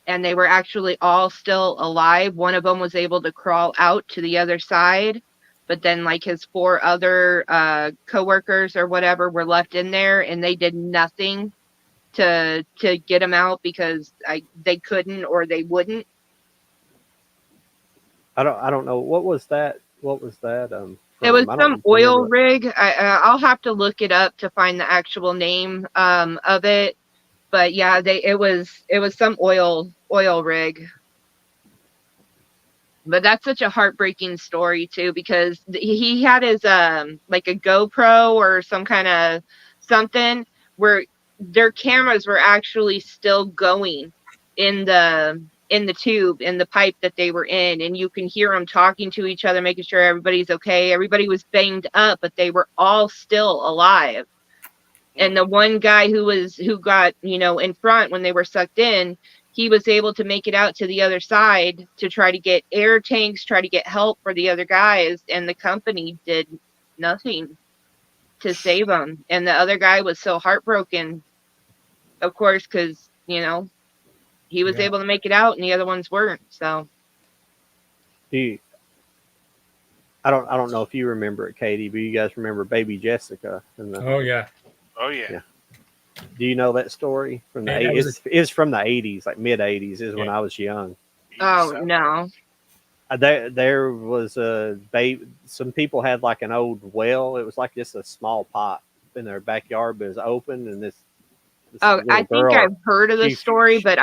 and they were actually all still alive. One of them was able to crawl out to the other side, but then like his 4 other coworkers or whatever were left in there, and they did nothing to get him out because they couldn't or they wouldn't. I don't know what was that. It was some oil rig. I'll have to look it up to find the actual name of it. But yeah, it was some oil rig. But that's such a heartbreaking story too, because he had his like a GoPro or some kind of something where their cameras were actually still going in the tube, in the pipe that they were in, and you can hear them talking to each other, making sure everybody's okay. Everybody was banged up, but they were all still alive. And the one guy who got in front when they were sucked in, he was able to make it out to the other side to try to get air tanks, try to get help for the other guys, and the company did nothing to save him. And the other guy was so heartbroken, of course, because he was able to make it out and the other ones weren't. So I don't know if you remember it, Katie, but you guys remember Baby Jessica? Oh yeah. Do you know that story from the 80s? It's from the 80s, like mid 80s is when I was young. Oh no. There was a baby. Some people had like an old well. It was like just a small pot in their backyard, but it was open, and this I think I've heard of the story, but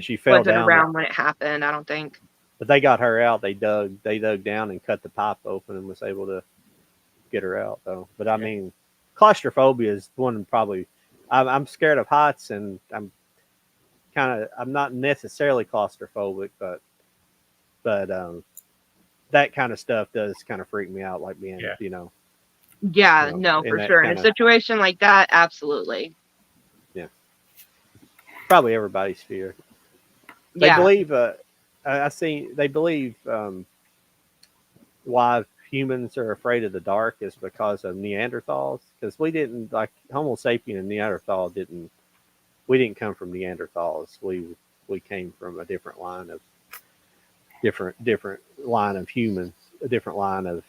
she fell wasn't down around when it happened, I don't think. But they got her out. They dug down and cut the pipe open and was able to get her out though. But I mean, claustrophobia is one probably. I'm scared of heights, and I'm not necessarily claustrophobic, but that kind of stuff does kind of freak me out, like being Yeah, no, for sure. In a situation like that, absolutely. Yeah. Probably everybody's fear. They believe, they believe why humans are afraid of the dark is because of Neanderthals. Because we didn't, like Homo sapien and Neanderthal we didn't come from Neanderthals. We came from a different line of humans, a different line of.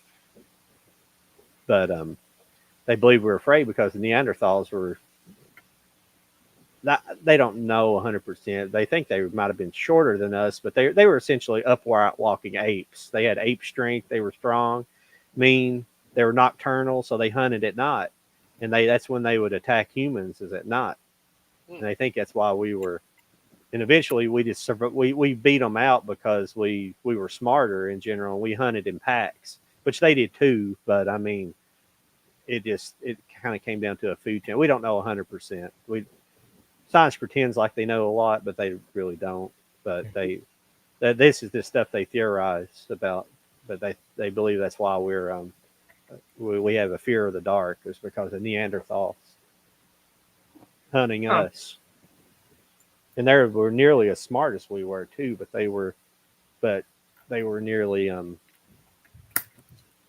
But they believe we're afraid because the Neanderthals were. They don't know 100%. They think they might have been shorter than us, but they were essentially upright walking apes. They had ape strength. They were strong, mean. They were nocturnal, so they hunted at night, and that's when they would attack humans, is at night. And they think that's why we were. And eventually, we beat them out because we were smarter in general. We hunted in packs, which they did too. But I mean, it kind of came down to a food chain. We don't know 100%. Science pretends like they know a lot, but they really don't. But this is the stuff they theorize about. But they believe that's why we have a fear of the dark, is because of Neanderthals hunting us. And they were nearly as smart as we were too, but they were nearly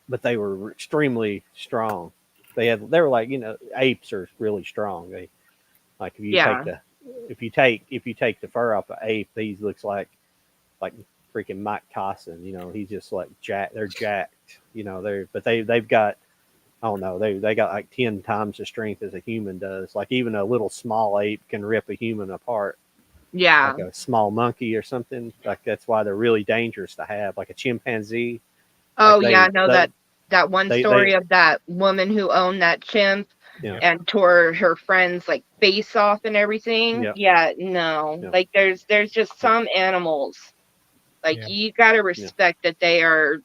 but they were extremely strong. They were like, apes are really strong. They like if you take the fur off an ape, he looks like freaking Mike Tyson. He's just like they're jacked. They've got, I don't know, they got like 10 times the strength as a human does. Like even a little small ape can rip a human apart. Yeah. Like a small monkey or something. Like that's why they're really dangerous to have. Like a chimpanzee. Oh yeah, I know that one story of that woman who owned that chimp and tore her friend's like face off and everything. Yep. Yeah, no. Yep. Like there's just some animals. Like you gotta respect that their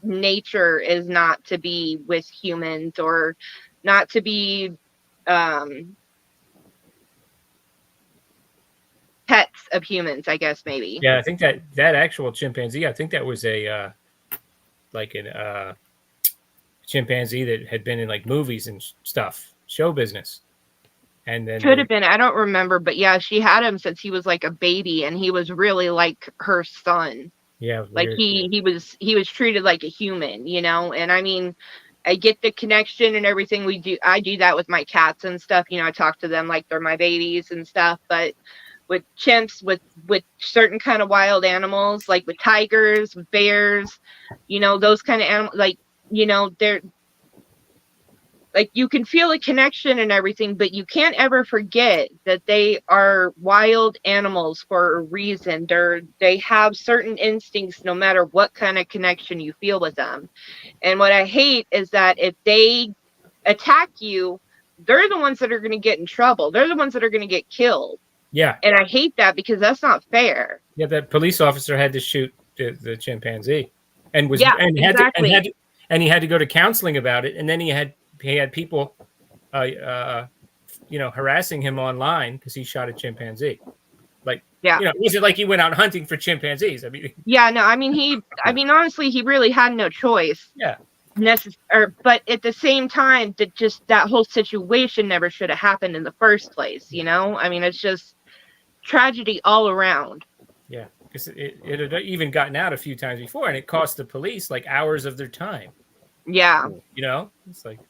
nature is not to be with humans or not to be pets of humans, I guess maybe. Yeah, I think that actual chimpanzee, I think that was a chimpanzee that had been in like movies and stuff, show business. And then could have been, I don't remember, but yeah, she had him since he was like a baby, and he was really like her son. Yeah, like he was treated like a human, and I mean, I get the connection and everything. I do that with my cats and stuff. I talk to them like they're my babies and stuff. But with chimps, with certain kind of wild animals, like with tigers, with bears, those kind of animals, like, they're like, you can feel a connection and everything, but you can't ever forget that they are wild animals for a reason. They have certain instincts no matter what kind of connection you feel with them. And what I hate is that if they attack you, they're the ones that are going to get in trouble. They're the ones that are going to get killed. Yeah. And I hate that because that's not fair. Yeah, that police officer had to shoot the chimpanzee and he had to go to counseling about it. And then he had people, harassing him online because he shot a chimpanzee. Like, it wasn't like he went out hunting for chimpanzees. I mean, yeah, no, I mean, honestly, he really had no choice. Yeah. But at the same time, that whole situation never should have happened in the first place. I mean, it's just tragedy all around. Yeah, because it had even gotten out a few times before, and it cost the police like hours of their time. Yeah. It's like,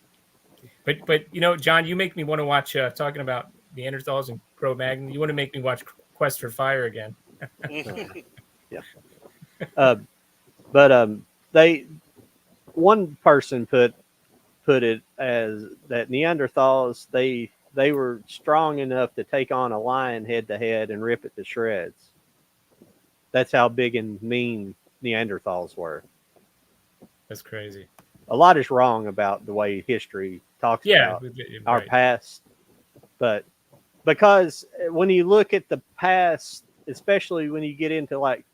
but John, you make me want to watch. Talking about Neanderthals and Cro-Magnon, you want to make me watch Quest for Fire again. Yeah. But one person put it as that Neanderthals they were strong enough to take on a lion head to head and rip it to shreds. That's how big and mean Neanderthals were. That's crazy. A lot is wrong about the way history talks about our past, but because when you look at the past, especially when you get into like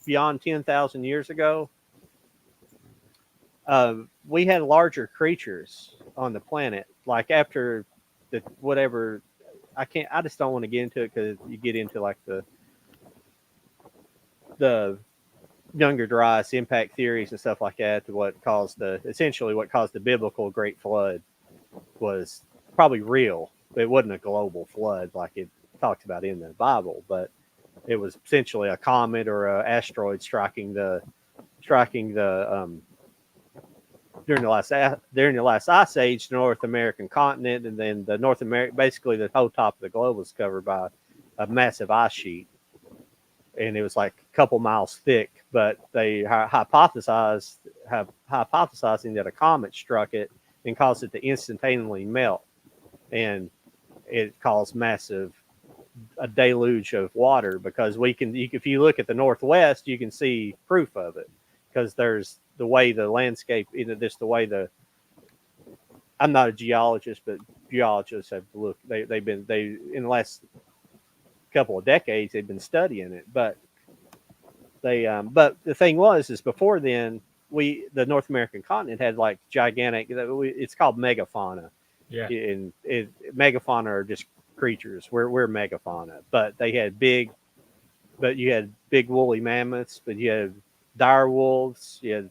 beyond 10,000 years ago, we had larger creatures on the planet. Like after I just don't want to get into it because you get into like the Younger Dryas impact theories and stuff like that. What caused the biblical Great Flood was probably real. It wasn't a global flood like it talks about in the Bible, but it was essentially a comet or an asteroid striking the during the last ice age, the North American continent, and then basically the whole top of the globe was covered by a massive ice sheet, and it was like a couple miles thick. But they hypothesizing that a comet struck it and caused it to instantaneously melt, and it caused a deluge of water. Because if you look at the Northwest, you can see proof of it, because there's the way the landscape, I'm not a geologist, but geologists have looked. They've been in the last couple of decades they've been studying it. But the thing is before then the North American continent had like gigantic. It's called megafauna. Yeah. And megafauna are just creatures. We're megafauna, but they had big. But you had big woolly mammoths, but you had dire wolves, you had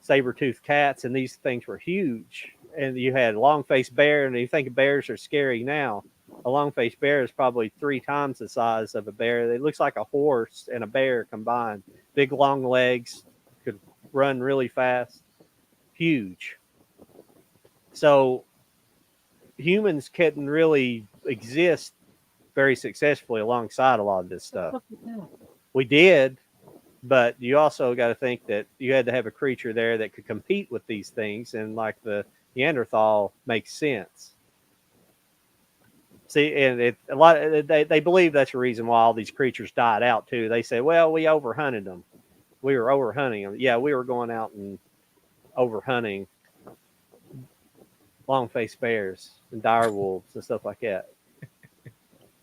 saber-toothed cats, and these things were huge. And you had long-faced bear, and you think bears are scary now. A long-faced bear is probably 3 times the size of a bear. It looks like a horse and a bear combined. Big, long legs, could run really fast, huge. So humans couldn't really exist very successfully alongside a lot of this stuff. We did, but you also got to think that you had to have a creature there that could compete with these things, and like the Neanderthal makes sense. See, and a lot they believe that's the reason why all these creatures died out too. They say, well, we overhunted them. We were overhunting them. Yeah, we were going out and overhunting long-faced bears and dire wolves and stuff like that.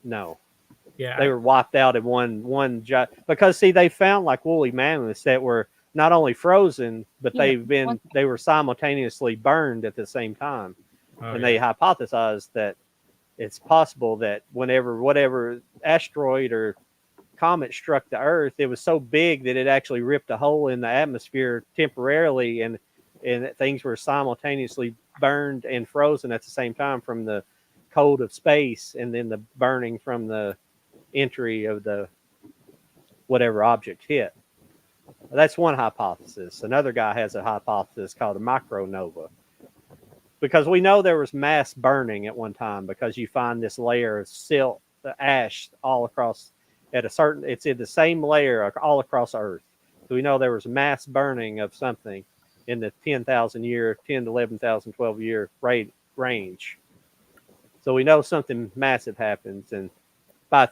No. Yeah. They were wiped out in one because see they found like woolly mammoths that were not only frozen but they were simultaneously burned at the same time. And they hypothesized that it's possible that whatever asteroid or comet struck the Earth, it was so big that it actually ripped a hole in the atmosphere temporarily, and things were simultaneously burned and frozen at the same time from the cold of space and then the burning from the entry of the whatever object hit. That's one hypothesis. Another guy has a hypothesis called a micronova, because we know there was mass burning at one time, because you find this layer of silt, the ash all across it's in the same layer all across Earth. So we know there was mass burning of something in the 10,000 year, 10 to 11,000, 12 year range. So we know something massive happens, and a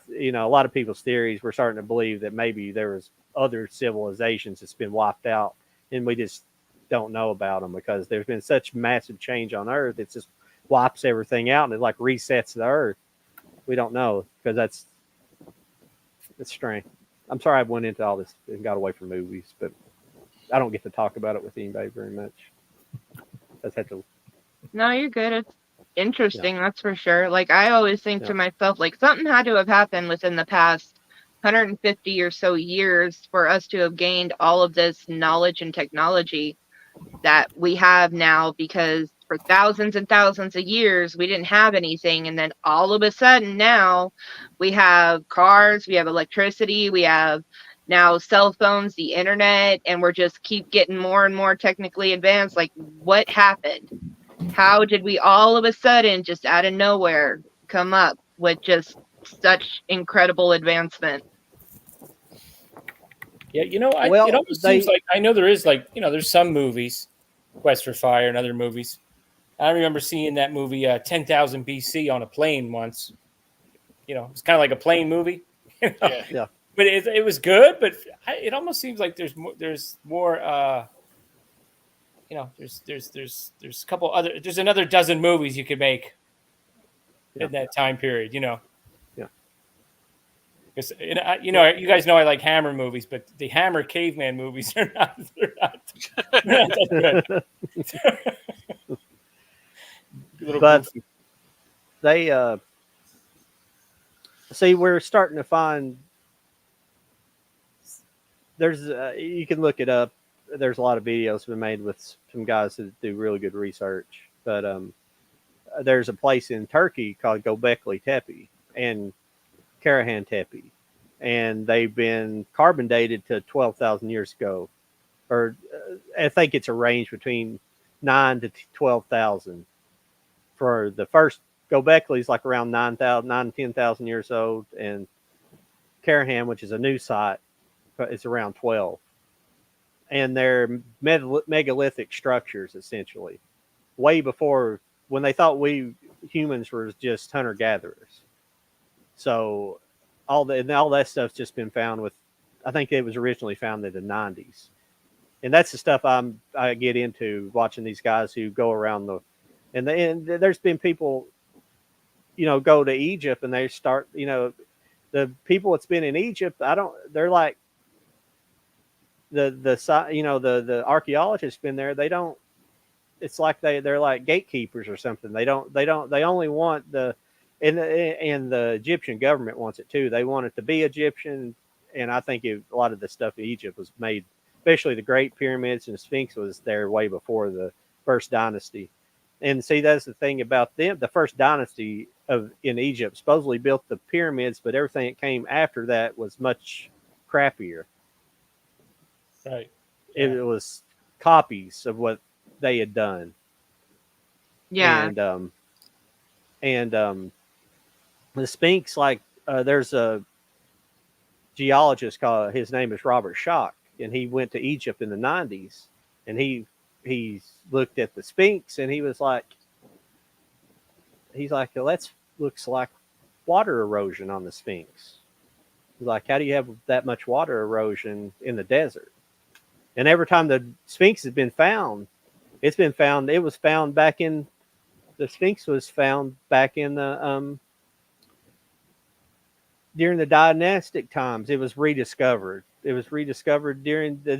lot of people's theories, we're starting to believe that maybe there was other civilizations that's been wiped out, and we just don't know about them because there's been such massive change on Earth. It just wipes everything out and it like resets the Earth. We don't know because it's strange. I'm sorry I went into all this and got away from movies, but I don't get to talk about it with anybody very much. That's had to. No, you're good. It's interesting, that's for sure. Like I always think to myself, like something had to have happened within the past 150 or so years for us to have gained all of this knowledge and technology that we have now, because for thousands and thousands of years we didn't have anything, and then all of a sudden now we have cars, we have electricity, we have now cell phones, the internet, and we're just keep getting more and more technically advanced. Like what happened? How did we all of a sudden just out of nowhere come up with just such incredible advancement? Yeah, it almost seems like, I know there is like, there's some movies, Quest for Fire and other movies. I remember seeing that movie 10,000 BC on a plane once. It's kind of like a plane movie. Yeah. But it was good, but it almost seems like there's more there's a couple other, there's another dozen movies you could make in that time period, Yeah. Because you guys know I like Hammer movies, but the Hammer caveman movies are not that good. But goofy. They see, we're starting to find there's you can look it up. There's a lot of videos been made with some guys that do really good research. But there's a place in Turkey called Göbekli Tepe and Karahan Tepe, and they've been carbon dated to 12,000 years ago, or I think it's a range between 9 to 12,000. For the first Göbekli is like around 9 to 10,000 years old, and Karahan, which is a new site, is around 12. And they're megalithic structures, essentially, way before, when they thought we humans were just hunter-gatherers. So all that stuff's just been found with, I think it was originally found in the 90s. And that's the stuff I get into watching these guys who go around and there's been people, go to Egypt and they start, the people that's been in Egypt, they're like, the archaeologists been there. They don't. It's like they're like gatekeepers or something. They only want and the Egyptian government wants it too. They want it to be Egyptian, and I think a lot of the stuff in Egypt was made, especially the Great Pyramids and the Sphinx was there way before the first dynasty. And see, that's the thing about them. The first dynasty in Egypt supposedly built the pyramids, but everything that came after that was much crappier. Right. Yeah. It was copies of what they had done. Yeah. And the Sphinx, like there's a geologist called, his name is Robert Schoch, and he went to Egypt in the 90s, and he looked at the Sphinx, and he's like, well, that looks like water erosion on the Sphinx. He's like, how do you have that much water erosion in the desert? And every time the Sphinx has been found, it was found back in, the Sphinx was found back in the during the dynastic times. It was rediscovered. It was rediscovered during the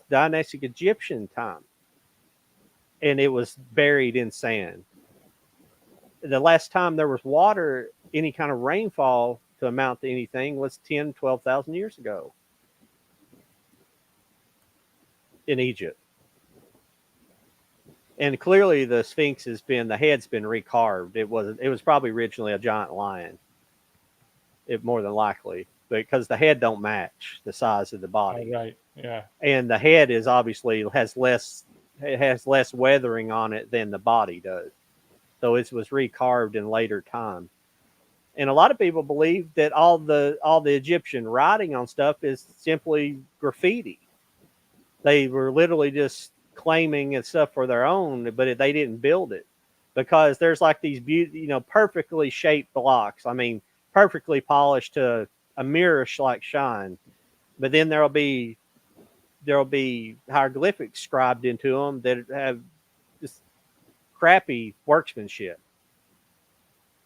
dynastic Egyptian time. And it was buried in sand. The last time there was water, any kind of rainfall to amount to anything, was 10, 12,000 years ago in Egypt. And clearly the Sphinx the head's been recarved. It was probably originally a giant lion. More than likely, because the head don't match the size of the body. Oh, right. Yeah. And the head is obviously has less weathering on it than the body does. So it was recarved in later time. And a lot of people believe that all the Egyptian writing on stuff is simply graffiti. They were literally just claiming and stuff for their own, but they didn't build it, because there's like these perfectly shaped blocks. I mean, perfectly polished to a mirror like shine, but then there'll be hieroglyphics scribed into them that have just crappy workmanship.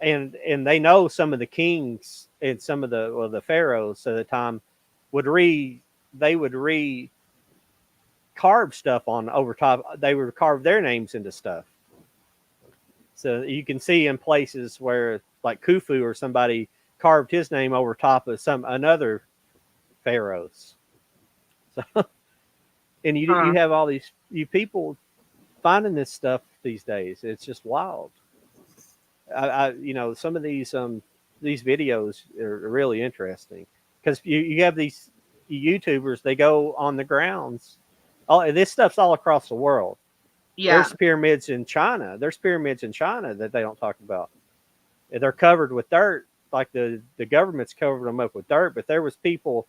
And they know some of the kings and some of the pharaohs at the time would carve stuff on over top. They would carve their names into stuff. So you can see in places where like Khufu or somebody carved his name over top of another pharaohs. So, and you have all these people finding this stuff these days. It's just wild. Some of these videos are really interesting, because you have these YouTubers. They go on the grounds. This stuff's all across the world. Yeah. There's pyramids in China. That they don't talk about. They're covered with dirt. Like the government's covered them up with dirt, but there was people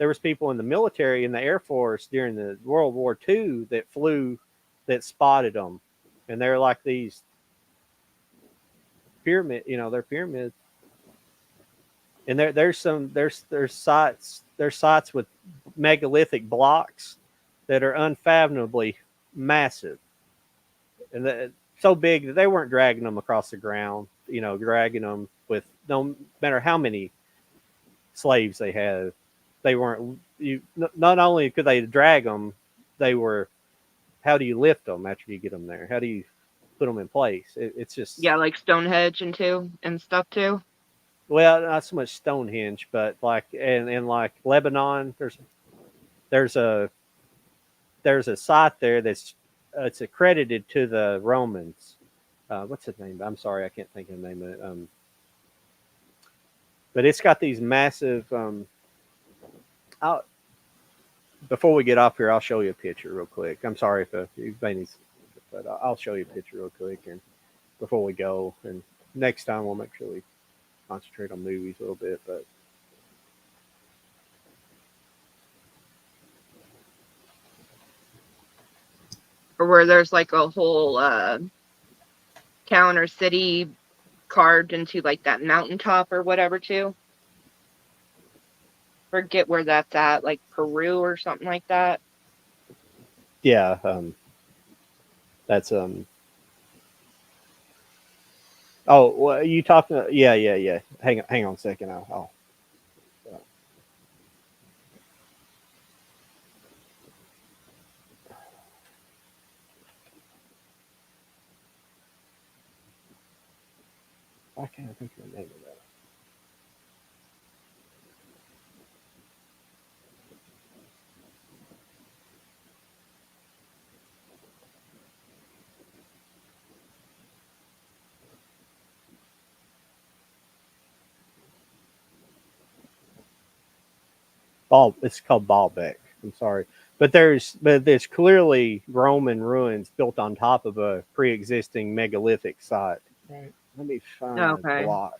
in the military, in the Air Force during the World War II that spotted them, and they're like these they're pyramids, and there's sites with megalithic blocks that are unfathomably massive, and so big that they weren't dragging them across the ground, dragging them with no matter how many slaves they had. They weren't. Not only could they drag them, they were. How do you lift them after you get them there? How do you put them in place? It's just like Stonehenge and stuff too. Well, not so much Stonehenge, but like in like Lebanon, there's a site there that's it's accredited to the Romans. What's the name? I'm sorry, I can't think of the name of it. But it's got these massive. Before we get off here, I'll show you a picture real quick. I'm sorry if you may need, but I'll show you a picture real quick, and before we go, and next time we'll make sure we concentrate on movies a little bit. But or where there's like a whole town or city carved into like that mountaintop or whatever too. Forget where that's at, like Peru or something like that. Yeah, that's Oh, well, you talking? Yeah. Hang on a second. Why can't I think of the name of that? It's called Baalbek. I'm sorry, but there's clearly Roman ruins built on top of a pre-existing megalithic site. Right. Let me find the Okay. block,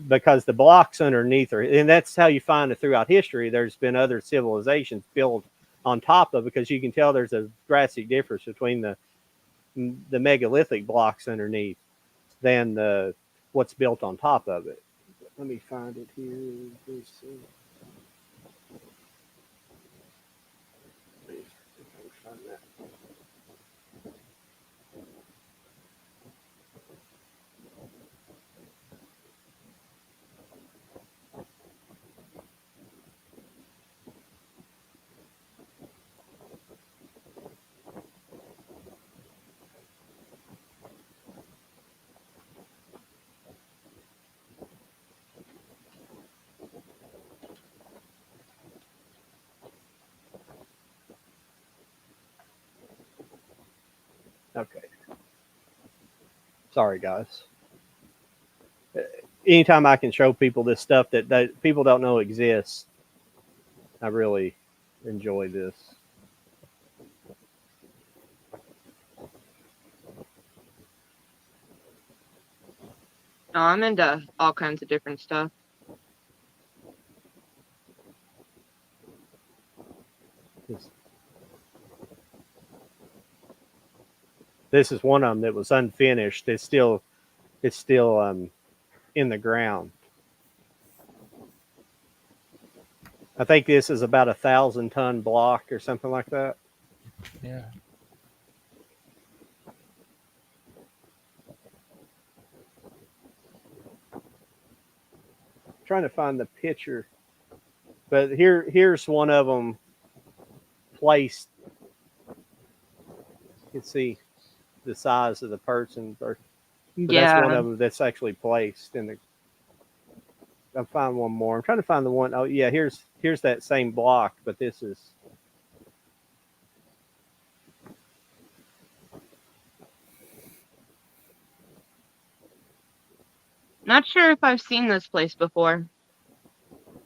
because the blocks underneath are, and that's how you find it throughout history. There's been other civilizations built on top of, because you can tell there's a drastic difference between the megalithic blocks underneath than the what's built on top of it. Let me find it here. Let's see. Let me see if I can find that. Okay. Sorry, guys. Anytime I can show people this stuff that people don't know exists, I really enjoy this. No, I'm into all kinds of different stuff. This is one of them that was unfinished. It's still in the ground. I think this is about 1,000-ton block or something like that. Yeah. I'm trying to find the picture, but here's one of them placed. You can see the size of the person, but that's one Yeah. of them that's actually placed in the. I'll find one more. I'm trying to find the one. Oh yeah, here's that same block, but this is. Not sure if I've seen this place before.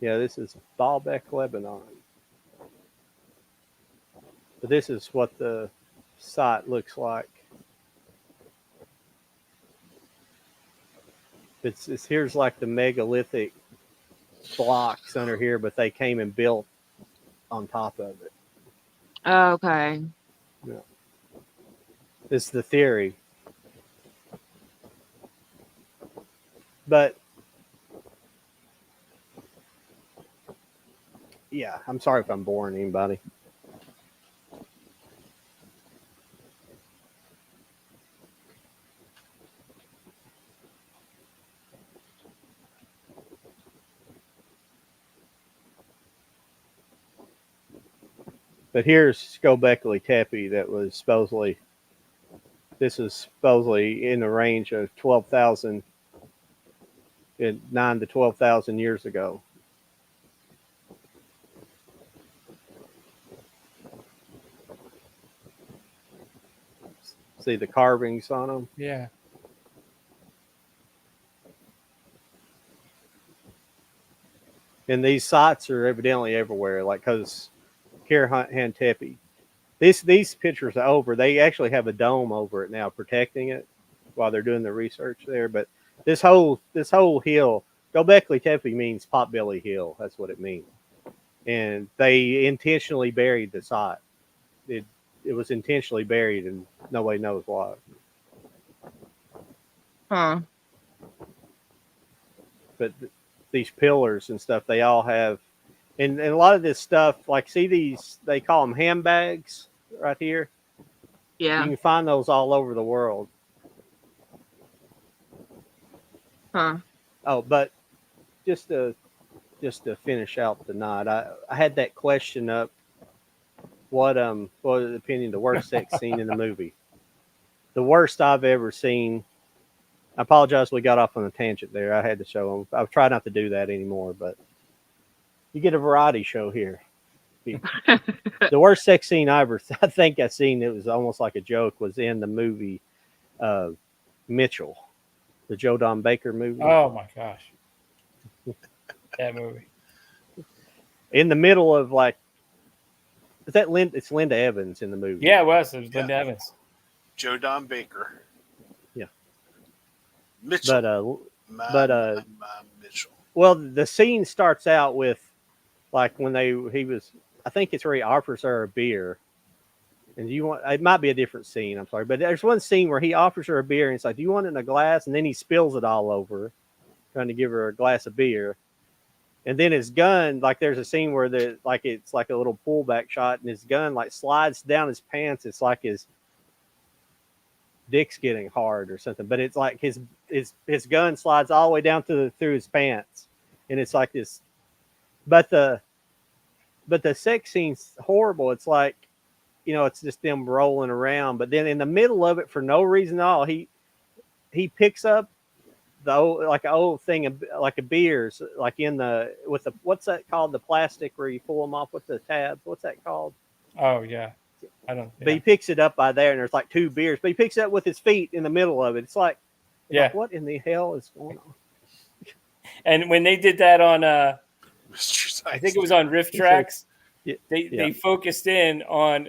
Yeah, this is Baalbek, Lebanon. But this is what the site looks like. It's here's like the megalithic blocks under here, but they came and built on top of it. Okay. Yeah. This is the theory. But yeah, I'm sorry if I'm boring anybody. But here's Skobekli Tepe that was supposedly, this is supposedly in the range of 12,000, 9 to 12,000 years ago. See the carvings on them? Yeah. And these sites are evidently everywhere, like because Karahan Tepe. These pictures are over. They actually have a dome over it now, protecting it while they're doing the research there. But this whole hill, Gobekli Tepe means Potbelly Hill. That's what it means. And they intentionally buried the site. It was intentionally buried, and nobody knows why. Huh. But these pillars and stuff, they all have, and a lot of this stuff, like see these, they call them handbags right here. Yeah. You can find those all over the world. Huh. Oh, but just to finish out the night, I had that question up. What was the opinion the worst sex scene in the movie? The worst I've ever seen I apologize. We got off on a tangent there. I had to show them. I've tried not to do that anymore, but you get a variety show here. The worst sex scene I think I seen, it was almost like a joke, was in the movie uh, Mitchell, the Joe Don Baker movie. Oh my gosh, that movie. In the middle of like, is that It's Linda Evans in the movie. Yeah, it was Linda Evans. Joe Don Baker. Yeah. Mitchell. Mitchell. Well, the scene starts out with like when he was, I think it's where he offers her a beer. And it might be a different scene, I'm sorry. But there's one scene where he offers her a beer and he's like, do you want it in a glass? And then he spills it all over, trying to give her a glass of beer. And then his gun, like there's a scene where it's like a little pullback shot and his gun like slides down his pants. It's like his dick's getting hard or something. But it's like his gun slides all the way down through his pants. And it's like this. But the sex scene's horrible. It's like, it's just them rolling around. But then in the middle of it, for no reason at all, he picks up an old thing of like a beers, like what's that called? The plastic where you pull them off with the tab. What's that called? Oh yeah, I don't. Yeah. But he picks it up by there, and there's like 2 beers. But he picks it up with his feet in the middle of it. It's like, what in the hell is going on? And when they did that on, I think it was on Riff Tracks. They focused in on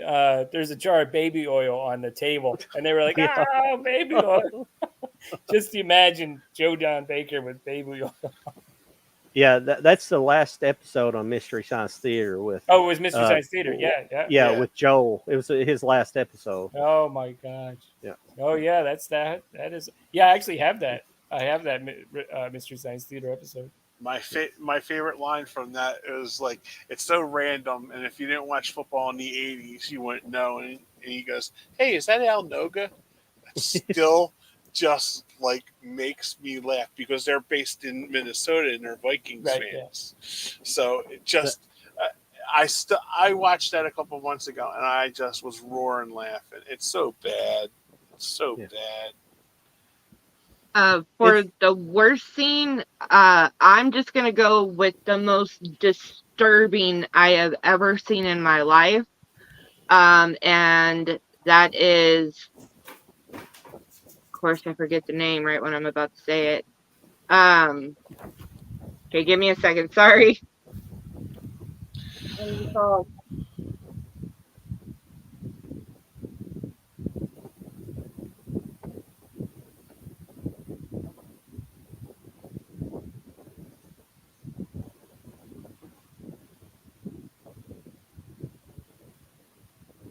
there's a jar of baby oil on the table, and they were like, "Oh, baby oil!" Just imagine Joe Don Baker with baby oil. Yeah, that's the last episode on Mystery Science Theater with. Oh, it was Mystery Science Theater. Yeah, with Joel. It was his last episode. Oh my gosh. Yeah. Oh yeah, that is. Yeah, I actually have that. I have that Mystery Science Theater episode. My favorite line from that is like, it's so random, and if you didn't watch football in the 80s, you wouldn't know. And he goes, "Hey, is that Al Noga?" That still just like makes me laugh because they're based in Minnesota and they're Vikings fans. Yeah. So it just, I watched that a couple months ago and I just was roaring laughing. It's so bad. It's so bad. For the worst scene, I'm just going to go with the most disturbing I have ever seen in my life. And that is, of course, I forget the name right when I'm about to say it. Okay, give me a second. Sorry. What is it called?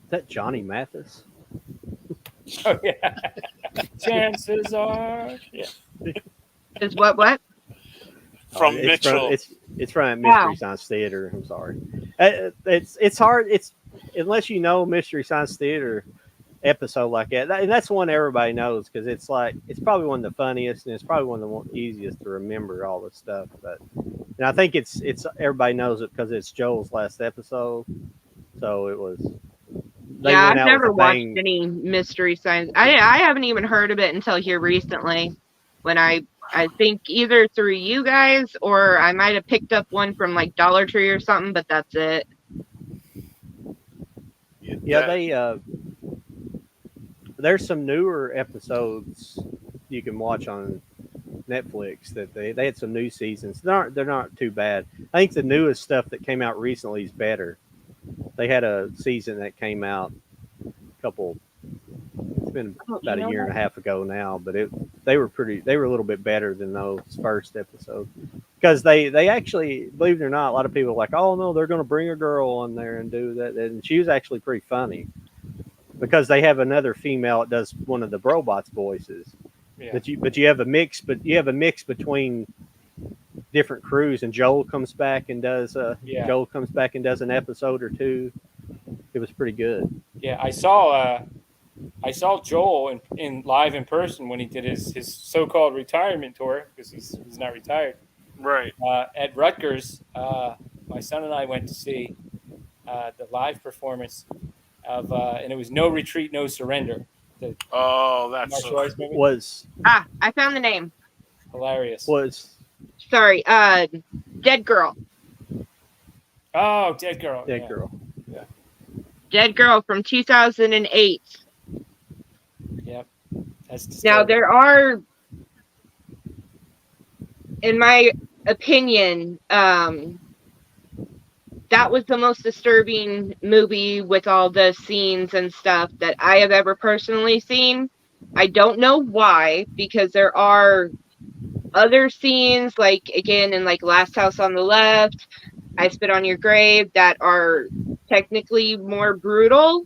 Is that Johnny Mathis? Oh yeah. Chances are, yeah. Is what? From Mitchell. It's from Mystery Science Theater. I'm sorry. It's hard. It's unless you know Mystery Science Theater episode like that, and that's one everybody knows because it's probably one of the funniest and it's probably one of the easiest to remember all the stuff. But and I think it's everybody knows it because it's Joel's last episode. So it was. I've never watched any Mystery Science. I haven't even heard of it until here recently, when I think either through you guys or I might have picked up one from like Dollar Tree or something, but that's it. Yeah, there's some newer episodes you can watch on Netflix that they had some new seasons. They're not too bad. I think the newest stuff that came out recently is better. They had a season that came out it's been about a year and a half ago now, but they were a little bit better than those first episodes because they actually, believe it or not, a lot of people are like, oh no, they're going to bring a girl on there and do that, and she was actually pretty funny because they have another female that does one of the robots' voices. Yeah. But you have a mix between different crews, and Joel comes back and does an episode or two. It was pretty good. Yeah, I saw Joel in live in person when he did his so-called retirement tour, because he's not retired. Right. At Rutgers, my son and I went to see the live performance of, and it was No Retreat, No Surrender. Oh, that's martial so arts movie. Was I found the name. Hilarious. Sorry, Dead Girl. Oh, Dead Girl. Dead yeah. Girl. Dead Girl from 2008. Yep. That's Now disturbing. there are, in my opinion, that was the most disturbing movie with all the scenes and stuff that I have ever personally seen. I don't know why, because there are other scenes, like again in like Last House on the Left, I Spit on Your Grave, that are technically more brutal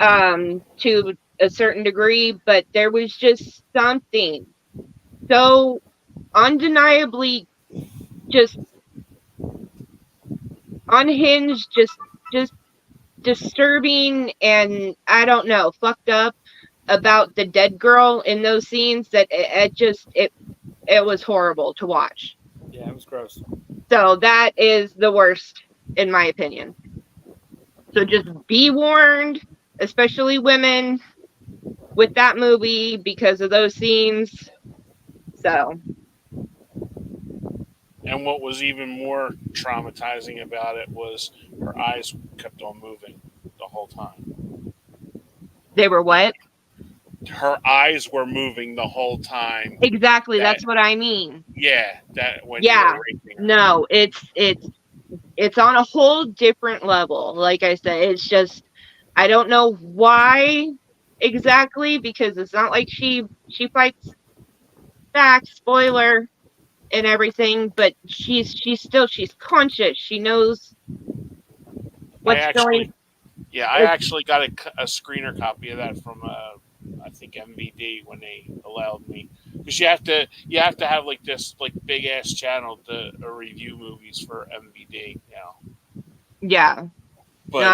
to a certain degree, but there was just something so undeniably just unhinged, just disturbing, and I don't know, fucked up about the dead girl in those scenes that it was horrible to watch. Yeah, it was gross. So that is the worst in my opinion. So just be warned, especially women, with that movie because of those scenes. So And what was even more traumatizing about it was her eyes kept on moving the whole time. they were what? Her eyes were moving the whole time. Exactly, that's what I mean. Yeah, that when Yeah. you were raping her. No, it's on a whole different level. Like I said, it's just I don't know why exactly, because it's not like she fights back, spoiler and everything, but she's conscious. She knows what's going. I actually got a screener copy of that from I think MVD when they allowed me, because you have to have like this like big ass channel to review movies for MVD, you know. Yeah. But No,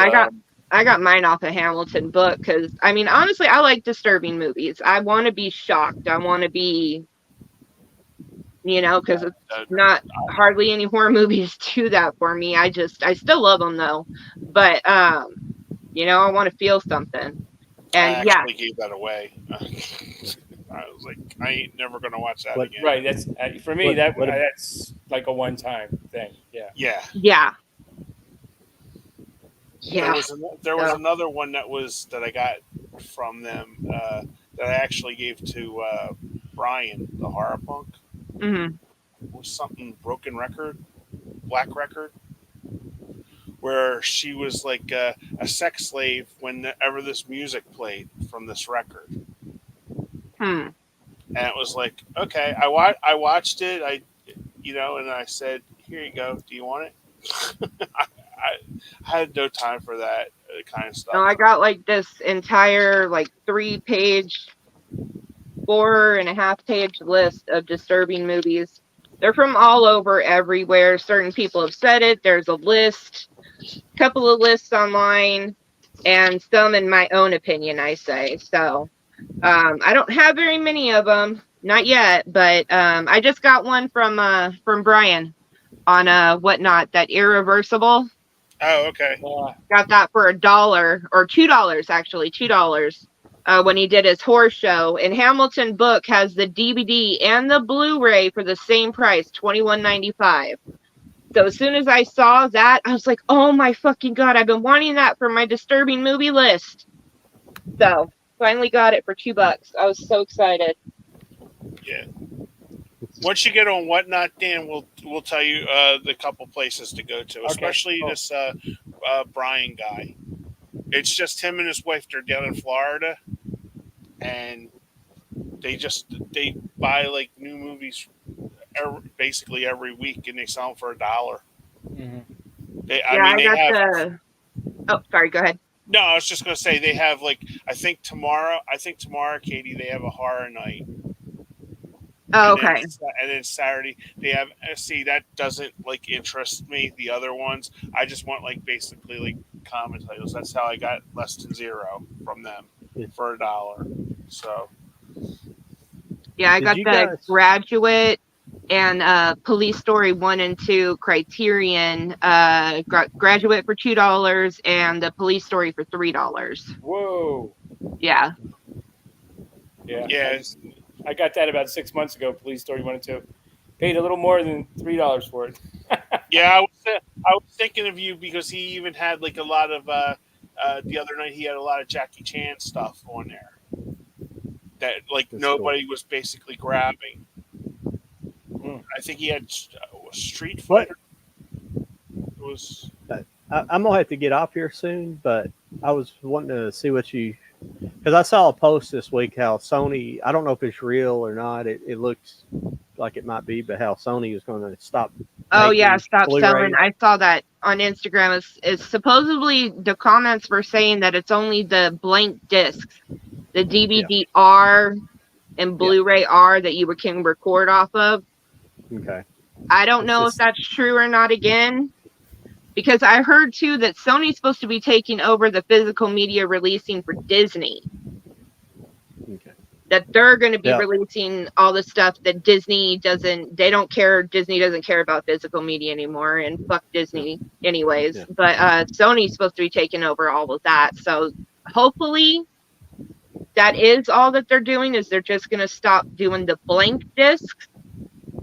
I got mine off a Hamilton book because I mean honestly I like disturbing movies. I want to be shocked. I want to be, because it's not hardly any horror movies do that for me. I still love them though, but I want to feel something. And I actually gave that away. I was like, I ain't never gonna watch that again. Right. That's for me. What- That's like a one-time thing. Yeah. Yeah. yeah. There was another one that I got from them that I actually gave to Brian, the horror punk. Mm-hmm. It was something Broken Record, Black Record, where she was like a sex slave whenever this music played from this record. Hmm. And it was like, okay, I watched it, and I said, here you go. Do you want it? I had no time for that kind of stuff. No, I got like this entire like 3-page, 4.5-page list of disturbing movies. They're from all over, everywhere. Certain people have said it. There's a list, couple of lists online, and some in my own opinion, I say. So I don't have very many of them, not yet, but I just got one from Brian on Whatnot, that Irreversible. Oh, okay. Got that for $1 or $2, actually $2. When he did his horror show. And Hamilton Book has the DVD and the Blu-ray for the same price, $21.95. So as soon as I saw that, I was like, oh my fucking God, I've been wanting that for my disturbing movie list. So finally got it for $2. I was so excited. Yeah. Once you get on Whatnot, Dan, we'll tell you the couple places to go to, especially this Brian guy. It's just him and his wife. They're down in Florida, and they buy like new movies basically every week, and they sell them for $1. Mm-hmm. Oh, sorry. Go ahead. No, I was just gonna say they have like I think tomorrow, Katie, they have a horror night. Oh, okay. And then Saturday they have. See, that doesn't like interest me. The other ones, I just want like basically like common titles. That's how I got Less Than Zero from them for $1. So yeah, I got the Graduate and Police Story 1 and 2 Criterion. Graduate for $2 and the Police Story for $3. Whoa. Yeah. Yeah. Yeah. I got that about 6 months ago. Police Story 1 and 2. Paid a little more than $3 for it. Yeah, I was thinking of you because he even had like a lot of the other night he had a lot of Jackie Chan stuff on there that like That's nobody was basically grabbing. Hmm. I think he had Street What? Fighter. It was I'm gonna have to get off here soon, but I was wanting to see what you, because I saw a post this week how Sony, I don't know if it's real or not. It looks like it might be, but how Sony is going to stop. Oh yeah, making stop selling. Blu-rays. I saw that on Instagram. It's supposedly the comments were saying that it's only the blank discs, the DVD R and Blu-ray R that you can record off of. Okay. I don't It's know if just- that's true or not again, because I heard too that Sony's supposed to be taking over the physical media releasing for Disney. Okay. That they're going to be Yeah. releasing all the stuff that Disney doesn't. They don't care. Disney doesn't care about physical media anymore, and fuck Disney anyways. Yeah. But Sony's supposed to be taking over all of that. So hopefully that is all that they're doing, is they're just going to stop doing the blank discs.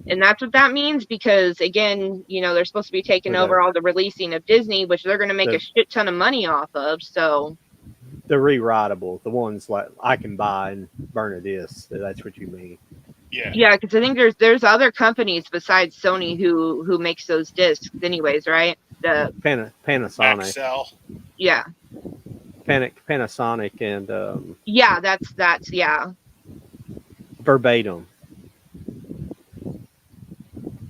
And that's what that means, because again, you know, they're supposed to be taking With over all the releasing of Disney, which they're going to make the- a shit ton of money off of. So the rewritable, the ones like I can buy and burn a disc. That's what you mean. yeah, because I think there's other companies besides Sony who makes those discs anyways, right? The Panasonic, Maxell. yeah, Panasonic, and yeah, that's yeah, Verbatim.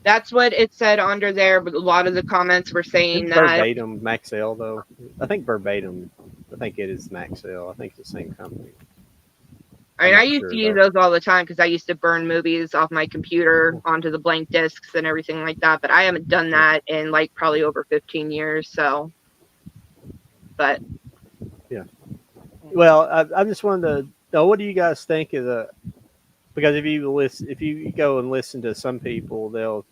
that's what it said under there. But a lot of the comments were saying Isn't that. Verbatim Maxell though. I think Verbatim. I think it is Maxell. I think it's the same company. I mean, I'm I not used sure, to use though. those all the time because I used to burn movies off my computer onto the blank discs and everything like that. But I haven't done that in like probably over 15 years. So, but Well, I just wanted to know, what do you guys think of the? Because if you go and listen to some people, they'll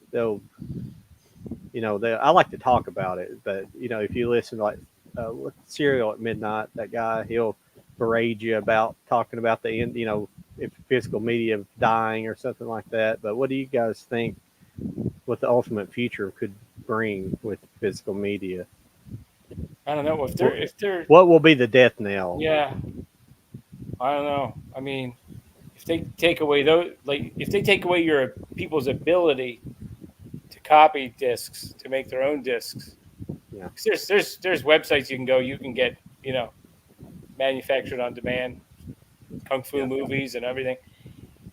I like to talk about it, but if you listen to like Serial at Midnight, that guy, he'll berate you about talking about the end, if physical media dying or something like that. But what do you guys think what the ultimate future could bring with physical media? I don't know if they're What will be the death knell? yeah. I don't know. I mean, if they take away if they take away your people's ability to copy discs, to make their own discs. Yeah. 'Cause there's websites you can go, you can get, manufactured on demand kung fu movies and everything.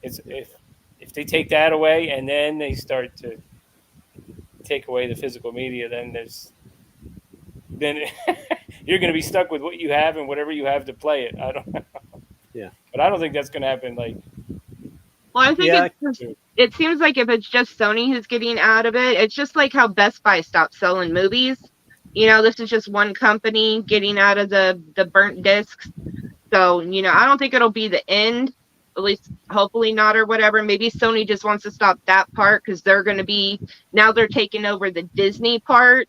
It's if they take that away and then they start to take away the physical media, then you're going to be stuck with what you have and whatever you have to play it. I don't know. Yeah. But I don't think that's going to happen. Like, well, I think Yeah. it seems like if it's just Sony who's getting out of it, it's just like how Best Buy stopped selling movies. This is just one company getting out of the burnt discs. So, I don't think it'll be the end, at least hopefully not, or whatever. Maybe Sony just wants to stop that part because they're going to be, now they're taking over the Disney part.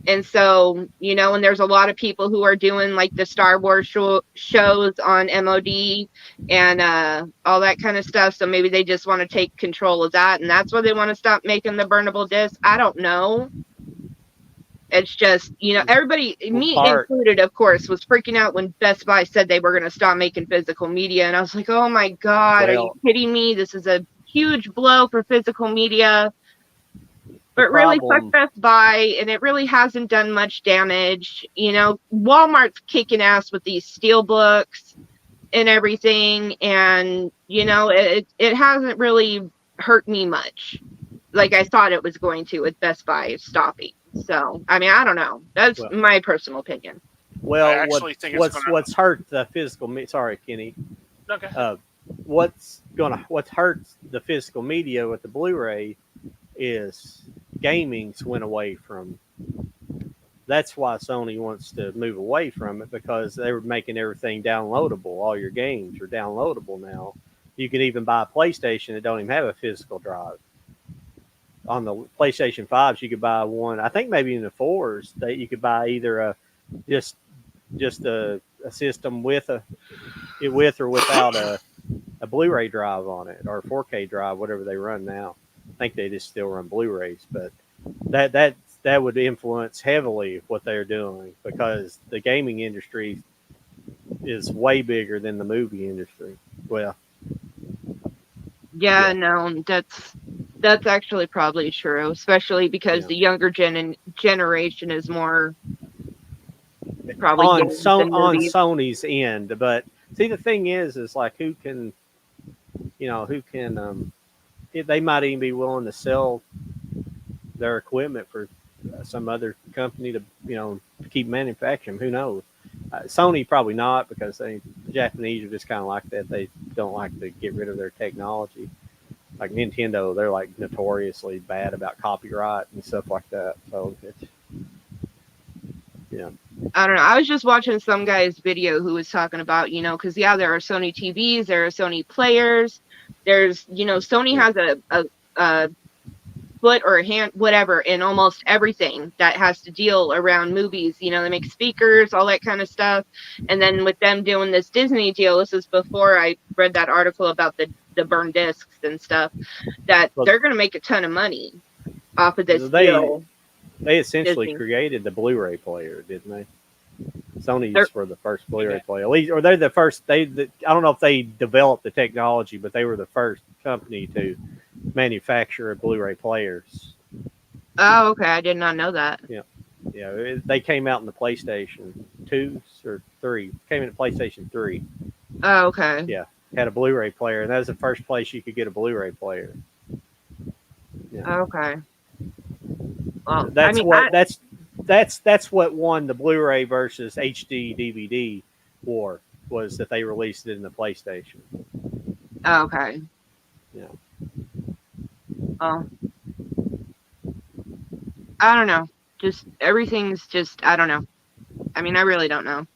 And so, and there's a lot of people who are doing like the Star Wars shows on MOD and all that kind of stuff. So maybe they just want to take control of that. And that's why they want to stop making the burnable discs. I don't know. It's just, everybody, me included, of course, was freaking out when Best Buy said they were going to stop making physical media. And I was like, oh my God, are you kidding me? This is a huge blow for physical media. But really, fuck Best Buy, and it really hasn't done much damage. Walmart's kicking ass with these steel books and everything. And, it hasn't really hurt me much like I thought it was going to with Best Buy stopping. So, I mean, I don't know. That's my personal opinion. Well, I actually think what's hurt the physical media? Sorry, Kenny. Okay. What's hurt the physical media with the Blu-ray is gaming's went away from. That's why Sony wants to move away from it, because they were making everything downloadable. All your games are downloadable now. You can even buy a PlayStation that don't even have a physical drive. On the PlayStation 5s, you could buy one. I think maybe in the 4s that you could buy either just a system with or without a Blu-ray drive on it or a 4K drive, whatever they run now. I think they just still run Blu-rays, but that would influence heavily what they're doing because the gaming industry is way bigger than the movie industry. Well, Yeah, no, that's actually probably true, especially because the younger generation is more probably on games than movies. Sony's end. But see, the thing is like who can, who can, they might even be willing to sell their equipment for some other company to, keep manufacturing. Who knows? Sony probably not because the Japanese are just kind of like that. They don't like to get rid of their technology. Like Nintendo, they're like notoriously bad about copyright and stuff like that. So it's, I don't know. I was just watching some guy's video who was talking about, because there are Sony TVs, there are Sony players, there's, Sony has a foot or a hand, whatever, in almost everything that has to deal around movies. They make speakers, all that kind of stuff. And then with them doing this Disney deal, this is before I read that article about the burned discs and stuff, that they're going to make a ton of money off of this deal. They essentially Disney created the Blu-ray player, didn't they? Sony's were the first Blu-ray player, at least, or they're the first. I don't know if they developed the technology, but they were the first company to manufacture Blu-ray players. Oh, okay. I did not know that. Yeah, they came out in the PlayStation 2 or 3. Came in the PlayStation 3. Oh, okay. Yeah, had a Blu-ray player, and that was the first place you could get a Blu-ray player. Yeah. Okay. Well, that's what won the Blu-ray versus HD DVD war, was that they released it in the PlayStation. Okay. Yeah. Well, I don't know. Just everything's just, I don't know. I mean, I really don't know.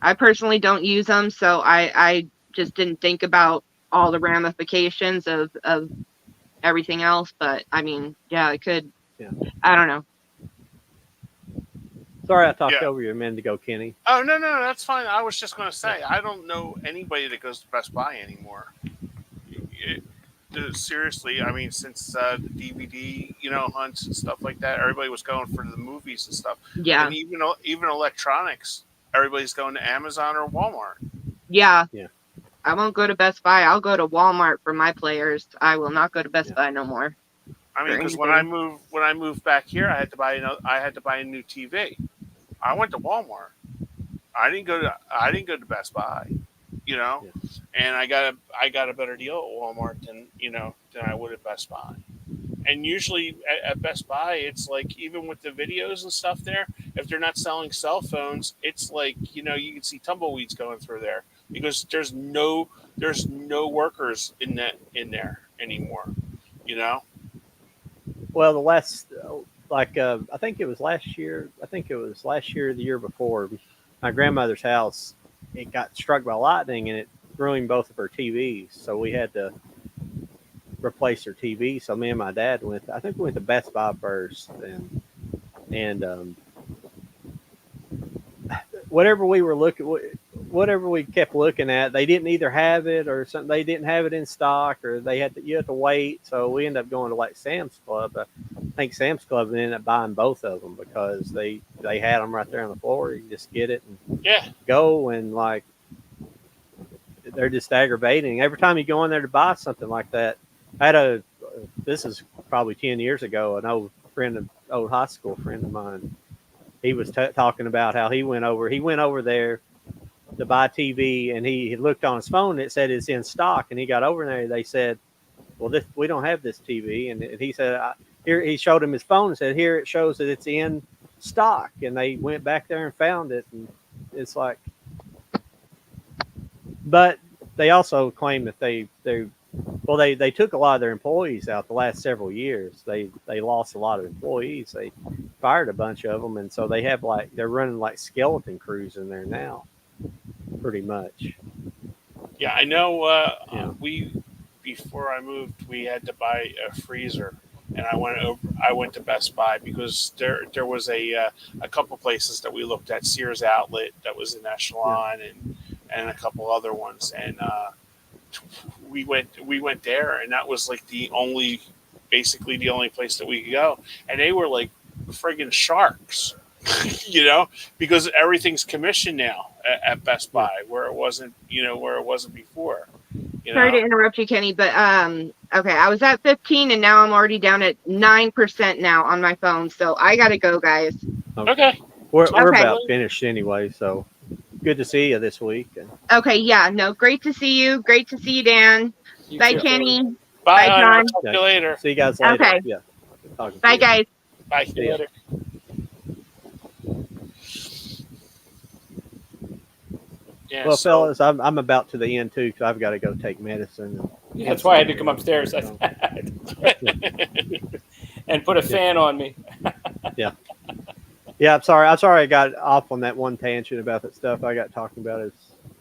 I personally don't use them, so I just didn't think about all the ramifications of everything else. But I mean, yeah, it could. Yeah. I don't know. Sorry, I talked over you a minute ago, Kenny. Oh no, that's fine. I was just going to say I don't know anybody that goes to Best Buy anymore. Seriously, I mean, since the DVD, hunts and stuff like that, everybody was going for the movies and stuff. Yeah. And even electronics, everybody's going to Amazon or Walmart. Yeah. Yeah. I won't go to Best Buy. I'll go to Walmart for my players. I will not go to Best Buy no more. I mean, because when I moved back here, I had to buy a new TV. I went to Walmart. I didn't go to Best Buy, and I got a better deal at Walmart than I would at Best Buy. And usually at Best Buy, it's like, even with the videos and stuff there, if they're not selling cell phones, it's like, you can see tumbleweeds going through there because there's no workers in there anymore, Well, the last, I think it was last year. I think it was last year or the year before. My grandmother's house, it got struck by lightning and it ruined both of her TVs. So we had to replace her TV. So me and my dad went. I think we went to Best Buy first, and whatever we kept looking at, they didn't either have it or something. They didn't have it in stock, or you had to wait. So we ended up going to like Sam's Club. I think Sam's Club ended up buying both of them because they had them right there on the floor. You just get it and go, and like they're just aggravating. Every time you go in there to buy something like that, this is probably 10 years ago, an old high school friend of mine. He was talking about how he went over there to buy TV, and he looked on his phone and it said it's in stock, and he got over there. They said, well, we don't have this TV. And he said, here, he showed him his phone and said, here it shows that it's in stock. And they went back there and found it. And it's like, but they also claim that they took a lot of their employees out the last several years. They lost a lot of employees. They fired a bunch of them. And so they're running like skeleton crews in there now, pretty much. Yeah, I know. Before I moved, we had to buy a freezer, and I went to Best Buy because there was a couple places that we looked at, Sears Outlet that was in Echelon, and a couple other ones, and we went there, and that was like basically the only place that we could go, and they were like friggin' sharks, because everything's commissioned now at Best Buy, where it wasn't before. Sorry to interrupt you, Kenny, but okay, I was at 15 and now I'm already down at 9% now on my phone, so I gotta go, guys. Okay. We're Okay. about finished anyway, so good to see you this week. Okay, yeah, no, great to see you. Great to see you, Dan. You Bye, too. Kenny. Bye, Bye, hon. John. I'll talk to you later. See you guys later. Okay. Yeah. Talking to Bye, you. guys. Bye. See you later. Yeah, Well, so- fellas, I'm about to the end too, because I've got to go take medicine. Yeah, that's why I had to come upstairs. And put a fan on me. Yeah, I'm sorry. I got off on that one tangent about that stuff I got talking about.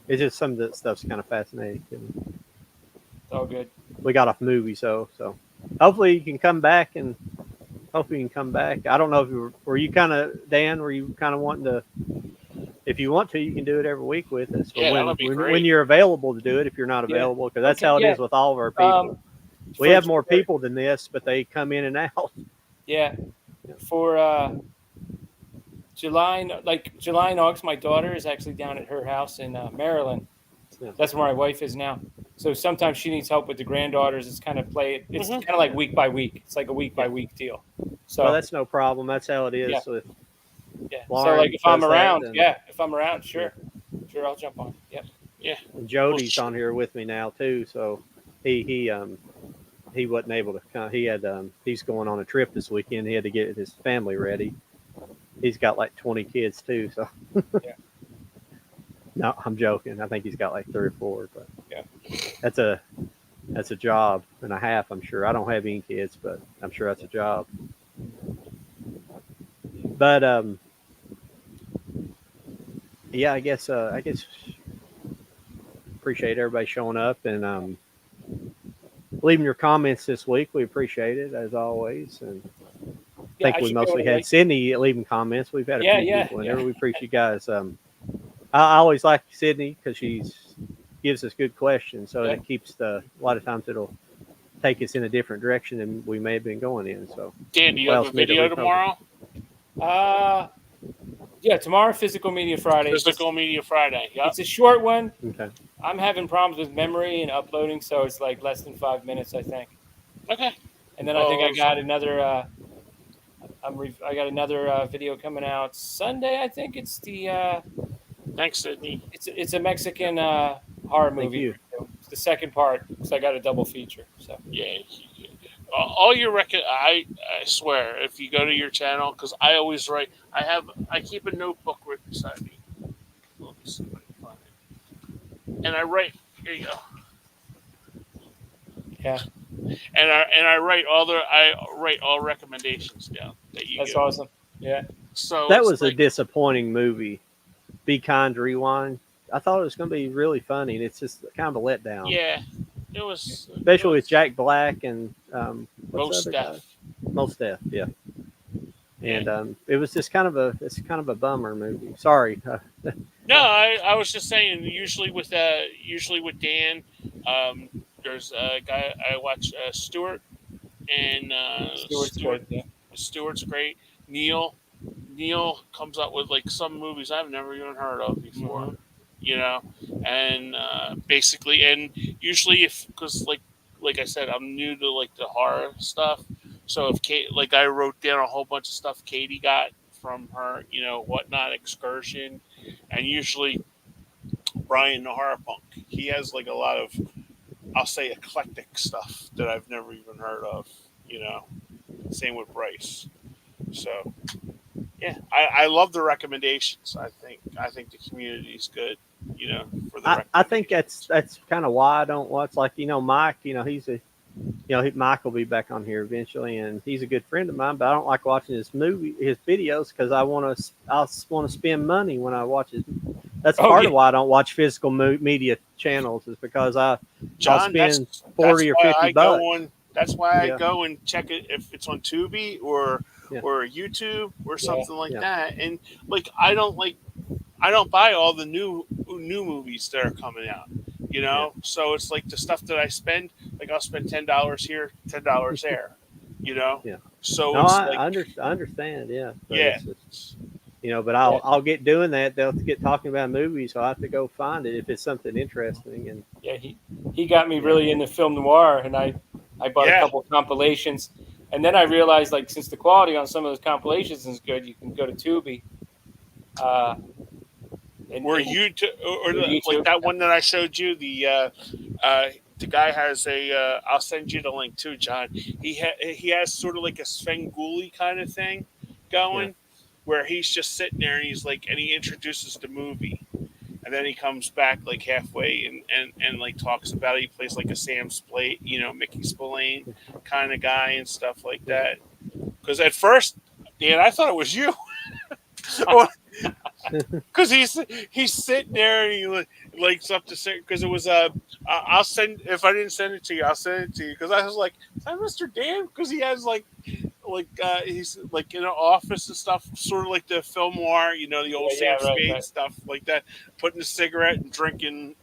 It's just some of that stuff's kind of fascinating to me. It's all good. We got off movies, so hopefully you can come back I don't know if were you kind of, Dan, were you kind of wanting to, if you want to, you can do it every week with us. But Yeah, that would be great. when you're available to do it, if you're not available, because that's Okay, how it yeah. is with all of our people. We For- have more people than this, but they come in and out. Yeah. For July and August, my daughter is actually down at her house in Maryland. Yeah. That's where my wife is now. So sometimes she needs help with the granddaughters. It's kind of it's Mhm. kind of like week by week. It's like a week by week deal. So Well, that's no problem. That's how it is. Yeah. So yeah. So Lauren like if I'm does that, around, then- if I'm around, sure, I'll jump on. Yep. and Jody's on here with me now too. So he wasn't able to come. He had he's going on a trip this weekend. He had to get his family ready. He's got like 20 kids too. So Yeah. No, I'm joking. I think he's got like 3 or 4. But Yeah. that's a job and a half. I'm sure. I don't have any kids, but I'm sure that's a job. But yeah, I guess appreciate everybody showing up and leaving your comments this week. We appreciate it as always, and I think we mostly had Sydney leaving comments. We've had a few people in there. We appreciate you guys. I always like Sydney because she gives us good questions, so it keeps a lot of times it'll take us in a different direction than we may have been going in. So Dan, do you have a video tomorrow? Yeah, tomorrow, Physical Media Friday. Physical Media Friday. Yep. It's a short one. okay. I'm having problems with memory and uploading, so it's like less than 5 minutes, I think. Okay. And then I think I got another. I got another video coming out Sunday. I think it's the. Thanks, Sydney. It's a Mexican horror movie. you. It's the second part, so I got a double feature. So Yeah. All your I swear, if you go to your channel, because I always write, I keep a notebook right beside me. Let me see if I can find it. And I write. Here you go. yeah, And I write all recommendations down that you. that's give. awesome. Yeah, So That it's was a like, disappointing movie. Be Kind, Rewind. I thought it was going to be really funny, and it's just kind of a letdown. Yeah, it was. Especially with Jack Black and Most Def. Most Def, yeah. And it was just kind of a bummer movie. Sorry. No, I was just saying. Usually with Dan, there's a guy I watch, Stuart, and Stewart's good. Yeah. Stewart's great. Neil comes up with like some movies I've never even heard of before. Mhm. And basically, and usually because like I said, I'm new to like the horror stuff. So if Kate, like I wrote down a whole bunch of stuff Katie got from her, Whatnot Excursion, and usually Brian the Horror Punk, he has like a lot of, I'll say, eclectic stuff that I've never even heard of. Same with Bryce. So yeah, I love the recommendations. I think the community's good. For the I think that's kind of why I don't watch. Like Mike. Mike will be back on here eventually, and he's a good friend of mine. But I don't like watching his videos because I want to spend money when I watch it. That's part of why I don't watch physical media channels, is because I'll spend 40 or 50 bucks. That's why I go and check it if it's on Tubi or YouTube or something like that. And like I don't buy all the new movies that are coming out. You know, so it's like the stuff that I spend, like I'll spend $10 here, $10 there. You know, Yeah. so No, it's I, like, I understand. Yeah, but yeah, it's but I'll get doing that. They'll get talking about movies, so I have to go find it if it's something interesting. And Yeah, he got me really into film noir, and I bought a yeah. couple of compilations, and then I realized, like, since the quality on some of those compilations is good, you can go to Tubi. Were you or like YouTube. that one that I showed you? The guy has a. I'll send you the link too, John. He has sort of like a Svengoolie kind of thing going, where he's just sitting there and he's like, and he introduces the movie, and then he comes back like halfway and like talks about it. He plays like a Sam Spade, Mickey Spillane kind of guy and stuff like that. Because at first, Dan, I thought it was you. Because he's sitting there and he likes up to say, because it was I'll send, if I didn't send it to you, I'll send it to you, because I was like, is that Mr. Dan? Because he has like he's like in an office and stuff, sort of like the film noir, the old Sam Spade stuff like that, putting a cigarette and drinking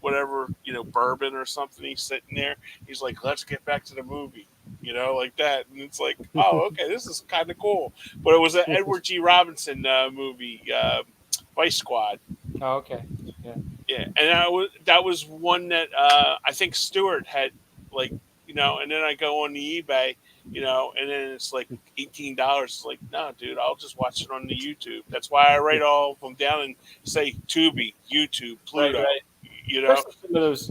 whatever, bourbon or something. He's sitting there, he's like, let's get back to the movie, like that. And it's like, oh, okay, this is kind of cool. But it was an Edward G. Robinson movie, Vice Squad. Oh, okay. Yeah, and that was one that I think Stewart had, like, and then I go on the eBay, and then it's like $18. It's like, no, dude, I'll just watch it on the YouTube. That's why I write all of them down and say Tubi, YouTube, Pluto. Right.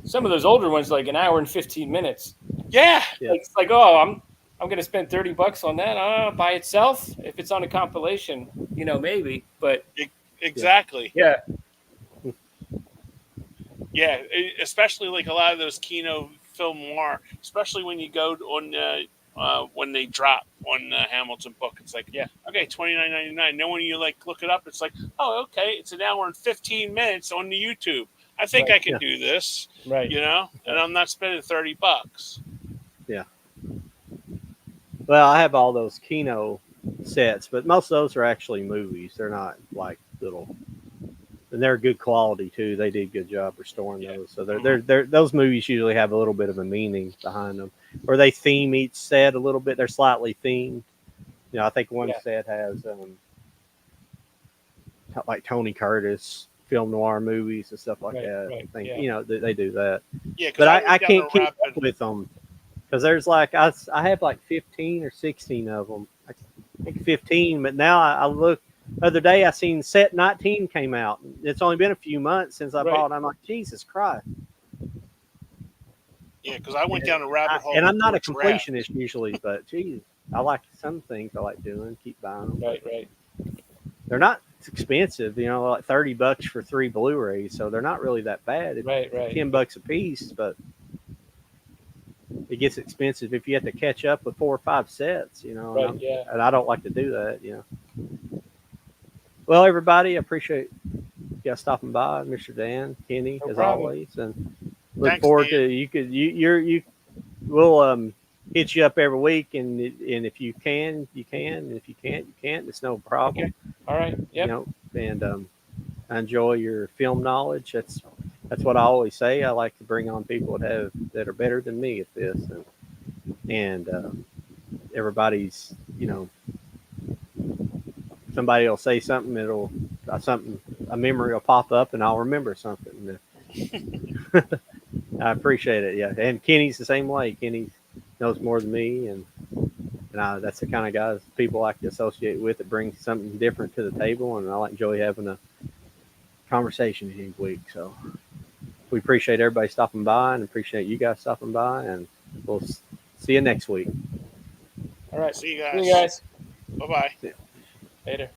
Some of those older ones, like an hour and 15 minutes. Yeah. It's like, oh, I'm going to spend $30 on that by itself. If it's on a compilation, maybe, but exactly. Yeah. Yeah, especially like a lot of those Kino film noir, especially when you go on when they drop on the Hamilton book. It's like, okay, $29.99. Then when you like look it up, it's like, oh, okay, it's an hour and 15 minutes on the YouTube. I think I can do this, right? And I'm not spending $30. Yeah. Well, I have all those Kino sets, but most of those are actually movies. They're not like little. And they're good quality too. They did a good job restoring those. So they're those movies usually have a little bit of a meaning behind them, or they theme each set a little bit. They're slightly themed. I think one set has like Tony Curtis film noir movies and stuff like that. I think they do that. Yeah, but I can't keep up with them because there's like I have like 15 or 16 of them. I think 15, but now I look. The other day, I seen set 19 came out. It's only been a few months since I bought it. I'm like, Jesus Christ. Yeah, because I went down a rabbit hole. And I'm not a completionist usually, but geez, I like some things I like doing. Keep buying them. Right. They're not expensive, like $30 for 3 Blu-rays, so they're not really that bad. It's right. $10 a piece, but it gets expensive if you have to catch up with 4 or 5 sets, and I don't like to do that, Well, everybody, I appreciate you guys stopping by, Mr. Dan, Kenny, as always, and look forward to we'll hit you up every week, and if you can, you can, and if you can't, you can't. It's no problem. Okay. All right. Yep. And I enjoy your film knowledge. That's what I always say. I like to bring on people that are better than me at this, and everybody's somebody will say something, a memory will pop up, and I'll remember something. I appreciate it. Yeah, and Kenny's the same way. Kenny knows more than me, and that's the kind of guys people like to associate with that brings something different to the table, and I enjoy having a conversation each week. So we appreciate everybody stopping by, and appreciate you guys stopping by, and we'll see you next week. All right. See you guys. Bye-bye. Yeah. Later.